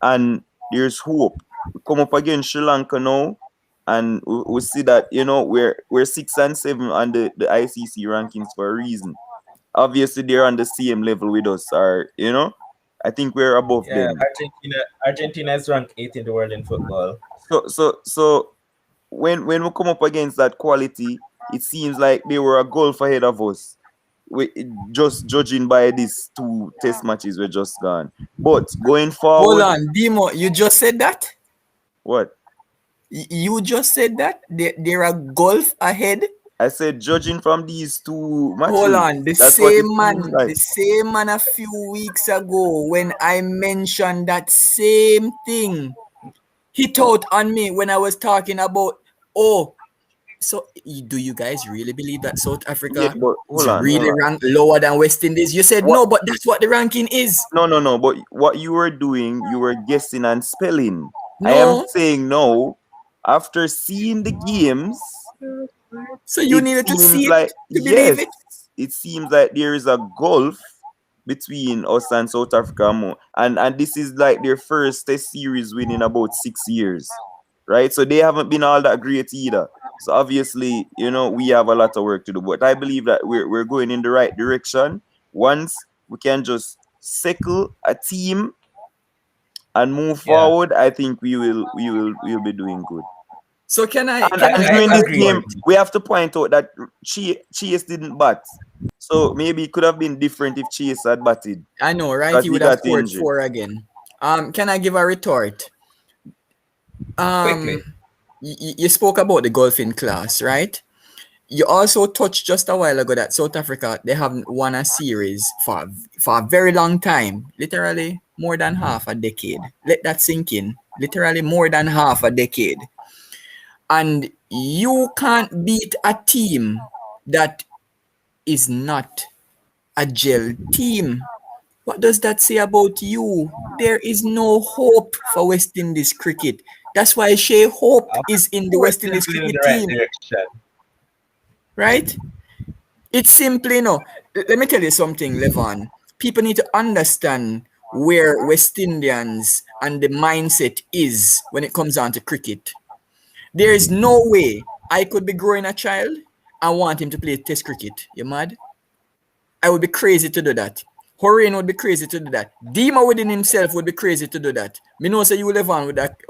And there's hope. We come up against Sri Lanka now, and we see that we're 6 and 7 on the ICC rankings for a reason. Obviously, they're on the same level with us, or I think we're above Yeah, them. Argentina is ranked 8th in the world in football. So when we come up against that quality, it seems like they were a golf ahead of us. Just judging by these 2 test matches we're just gone. But going Hold forward, on, Demo, you just said that? what? You just said that? They're a golf ahead? I said judging from these 2 Hold matches, on, that's what it seems like. the same man a few weeks ago when I mentioned that same thing, hit out on me when I was talking about, so do you guys really believe that South Yeah, Africa but is hold on, really hold on. ranked lower than West Indies? You said What? no, but that's what the ranking is. No. But what you were doing, you were guessing and spelling. I am No. saying no. After seeing the games, So you it needed to seems see it like to believe yes, it. it seems like there is a gulf between us and South Africa more. And this is like their first test series win in about 6 years. Right? So they haven't been all that great either. So obviously, we have a lot of work to do. But I believe that we're going in the right direction. Once we can just settle a team and move Yeah, forward, I think we'll be doing good. So can I And, can and I I during add this a agree. game, point? we have to point out that Chase didn't bat. So maybe it could have been different if Chase had batted I know, right? because He he would have got scored injured. 4 again. Can I give a retort? Quickly. You spoke about the golfing class, right? You also touched just a while ago that South Africa, they haven't won a series for a very long time, literally more than half a decade. Let that sink in. Literally more than half a decade. And you can't beat a team that is not a gel team. What does that say about you? There is no hope for West Indies cricket. That's why Shea Hope Of is in the course, West it's Indies going in cricket the right team, direction. right? It's simply no. Let me tell you something, Levon. People need to understand where West Indians and the mindset is when it comes down to cricket. There is no way I could be growing a child and want him to play test cricket. You mad? I would be crazy to do that. Horain would be crazy to do that. Dima within himself would be crazy to do that. Me know say you live on with that.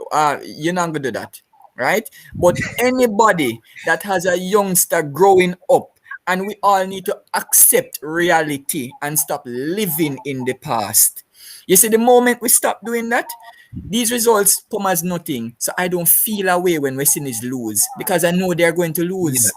You're not gonna do that, right? But anybody that has a youngster growing up, and we all need to accept reality and stop living in the past. You see, the moment we stop doing that, these results come as nothing. So I don't feel away when West Indies lose because I know they're going to lose.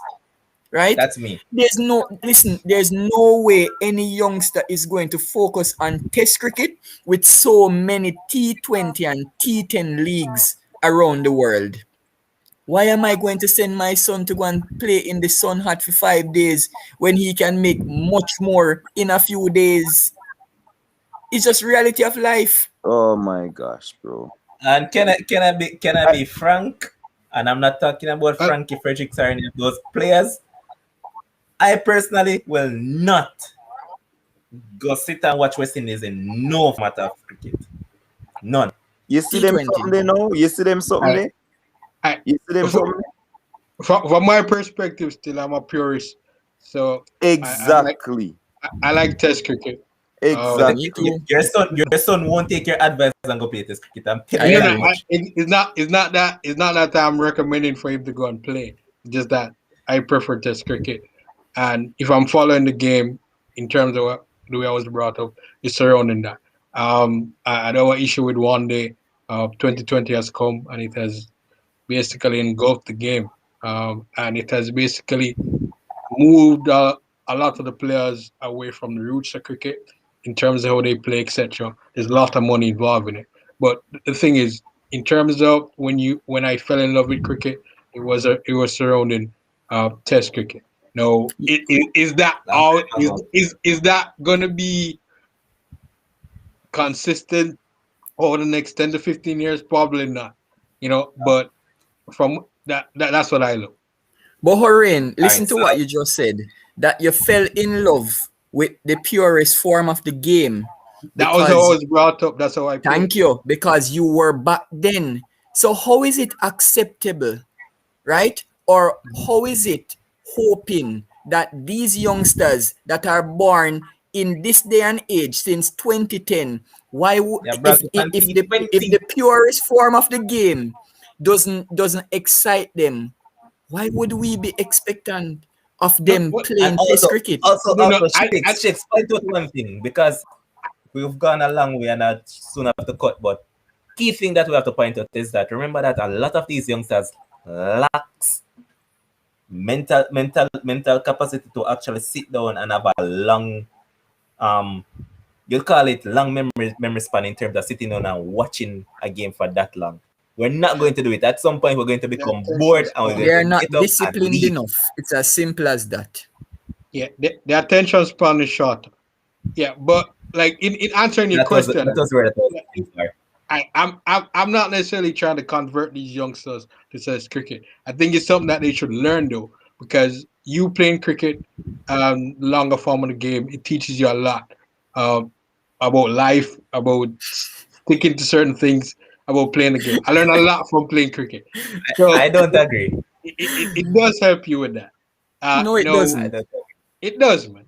Right? That's me. There's no way any youngster is going to focus on test cricket with so many T20 and T10 leagues around the world. Why am I going to send my son to go and play in the sun hot for 5 days when he can make much more in a few days? It's just reality of life. Oh my gosh, bro. And can I be frank? And I'm not talking about Frankie Fredericks or any of those players. I personally will not go sit and watch West Indies in no matter of cricket. None. You see them T20. something there now? You see them something there? You see them something there? From my perspective, still I'm a purist. So Exactly. I like test cricket. Exactly. Me Your son won't take your advice and go play test cricket. I'm telling I you agree. that much. It's not that I'm recommending for him to go and play. It's just that I prefer test cricket. And if I'm following the game in terms of the way I was brought up, it's surrounding that. I don't have an issue with one day. 2020 has come and it has basically engulfed the game. And it has basically moved a lot of the players away from the roots of cricket in terms of how they play, etc. There's a lot of money involved in it. But the thing is, in terms of when I fell in love with cricket, it was surrounding Test cricket. No, is that all? Is that gonna be consistent over the next 10 to 15 years? Probably not. But from that's what I look. But Horain, listen Alright, to so what you just said. That you fell in love with the purest form of the game. That was how I was brought up. That's how I played. Thank you. Because you were back then. So how is it acceptable, right? Or how is it hoping that these youngsters that are born in this day and age since 2010, why would yeah, bro, if the purest form of the game doesn't excite them, why would we be expectant of them What- playing and test cricket? No, Shakes, point out one thing because we've gone a long way and I soon have to cut. But key thing that we have to point out is that remember that a lot of these youngsters lacks mental capacity to actually sit down and have a long you'll call it long memory span in terms of sitting down and watching a game for that long. We're not going to do it. At some point, we're going to become bored and we're They're going to not get up and disciplined leave. enough. It's as simple as that. Yeah, the attention span is short. Yeah, but like in answering your question, That was where the things are. I'm not necessarily trying to convert these youngsters to Test cricket. I think it's something that they should learn though, because you playing cricket, longer form of the game, it teaches you a lot about life, about sticking to certain things, about playing the game. I learned a lot from playing cricket. So I don't agree. it does help you with that. No, it I doesn't. don't It does, man.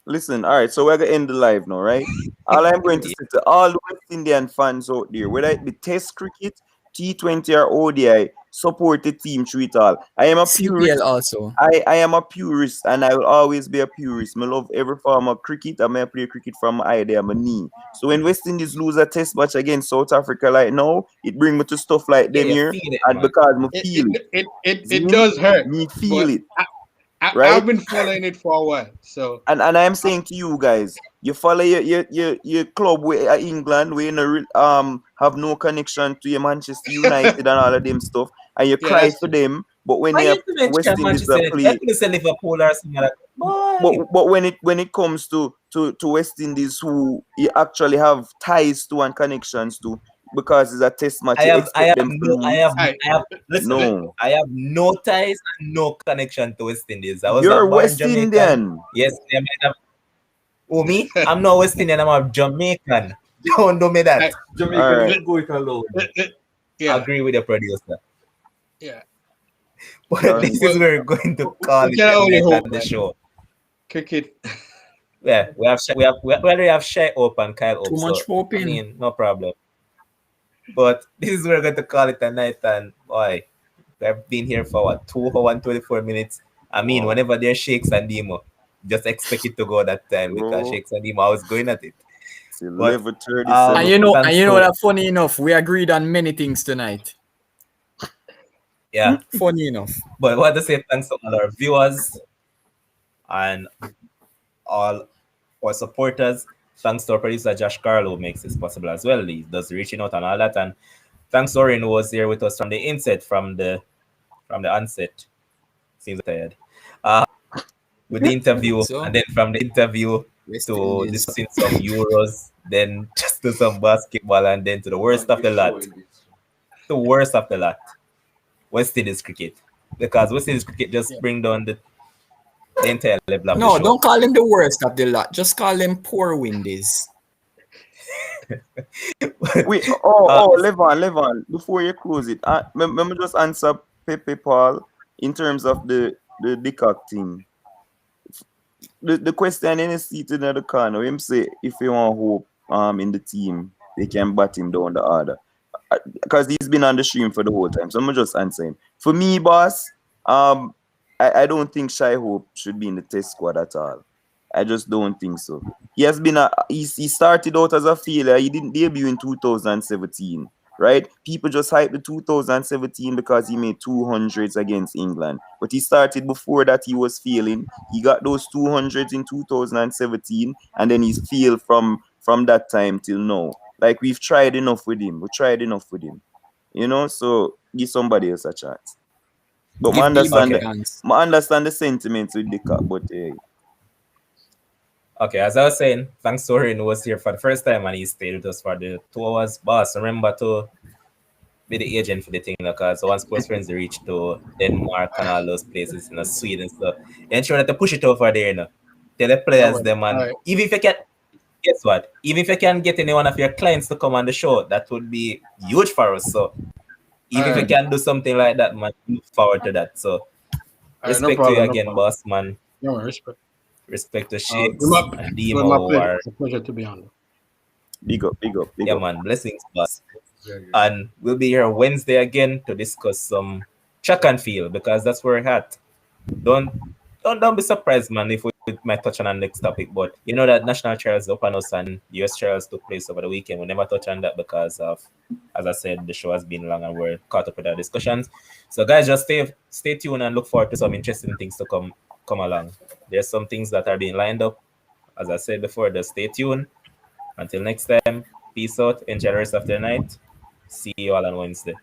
Listen, all right, so we're gonna end the live now, right? All I'm going to say to all the West Indian fans out there, whether it be Test cricket, T20 or ODI, support the team through it all. I am a purist. CPL also. I am a purist and I will always be a purist. I love every form of cricket. I may play cricket from my eye there, my knee. So when West Indies lose a test match against South Africa like now, it bring me to stuff like them you here. feel it, And man. because I feel it. It does hurt. Me feel but it. I've Right? been following it for a while, so And I am saying to you guys, you follow your club where England where you know, have no connection to your Manchester United and all of them stuff, and you Yeah, cry that's for true. them, but when Why they you mention West Indies Manchester United? play, I couldn't say Liverpool or something like that. Boy. but when it comes to West Indies who you actually have ties to and connections to, because it's a test match, you expect them to lose. Listen, No, I have no ties and no connection to West Indies. I was you're not born West Jamaican. Indian. Yes, I might have. Oh, me? I'm not West Indian, I'm a Jamaican. Don't do me that. I- Jamaican, Alright. you go it alone. yeah. I agree with the producer. Yeah. But Sorry. this is where we're going to call We it can only tonight hope, on the man. show. Cricket. Yeah, we already have Shai Hope and Kyle Too Hope, much so I hoping. mean, no problem. But this is where we're going to call it a night, and boy, we've been here for what 2 hours and 24 minutes. I mean, Wow. whenever there's Shakes and Demo, just expect it to go that time because Bro, Shakes and Demo I was going at it. it's But 11:37. And you know thanks that funny enough, we agreed on many things tonight. yeah. Funny enough. But I want to say thanks to all our viewers and all our supporters. Thanks to our producer Josh Carlo, who makes this possible as well. He does reaching out and all that. And thanks to Orin, who was here with us from the inset, from the onset. Seems tired. With the interview, So, and then from the interview West to Indies. discussing some Euros, then just to some basketball, and then to the worst of the lot. The worst of the lot. West Indies cricket. Because West Indies cricket just bring down the entire level of the No, show. don't call him the worst of the lot. Just call him poor Windies. Wait, Levon, before you close it, let me just answer Pepe Paul in terms of the Dickok thing. The question in his seated in the corner, him say if he want hope in the team, they can bat him down the order. Because he's been on the stream for the whole time. So I'm just answer him. For me, boss, I don't think Shy Hope should be in the test squad at all. I just don't think so. He has been he started out as a failure. He didn't debut in 2017, right? People just hype the 2017 because he made 200s against England. But he started before that. He was failing. He got those 200s in 2017, and then he's failed from that time till now. Like, we've tried enough with him. You know, so give somebody else a chance. But Give I understand, Debo a chance. I understand the sentiments with the cut, but Okay, as I was saying, thanks to Orin, who was here for the first time and he stayed with us for the 2 hours. Boss, remember to be the agent for the thing, because once sports friends reach to Denmark and all those places, Sweden, so ensure that they push it over there, Tell the players Alright, them, and alright. even if you can, guess what? Even if you can get any one of your clients to come on the show, that would be huge for us. So even if you Alright. can do something like that, man, look forward to that. So Alright, no respect to you problem, no again, problem. boss, man. No respect. Respect to It Shakes was and my Demo, pleasure. or It's a pleasure to be on. big up. yeah, man, blessings, boss. And we'll be here Wednesday again to discuss some track and field, because that's where we're at. Don't be surprised, man, if we might touch on our next topic. But you know that national trials up on us and US trials took place over the weekend. We never touch on that because of, as I said, the show has been long and we're caught up with our discussions. So guys, just stay tuned and look forward to some interesting things to come along. There's some things that are being lined up. As I said before, just stay tuned. Until next time, peace out, enjoy the rest of the night. See you all on Wednesday.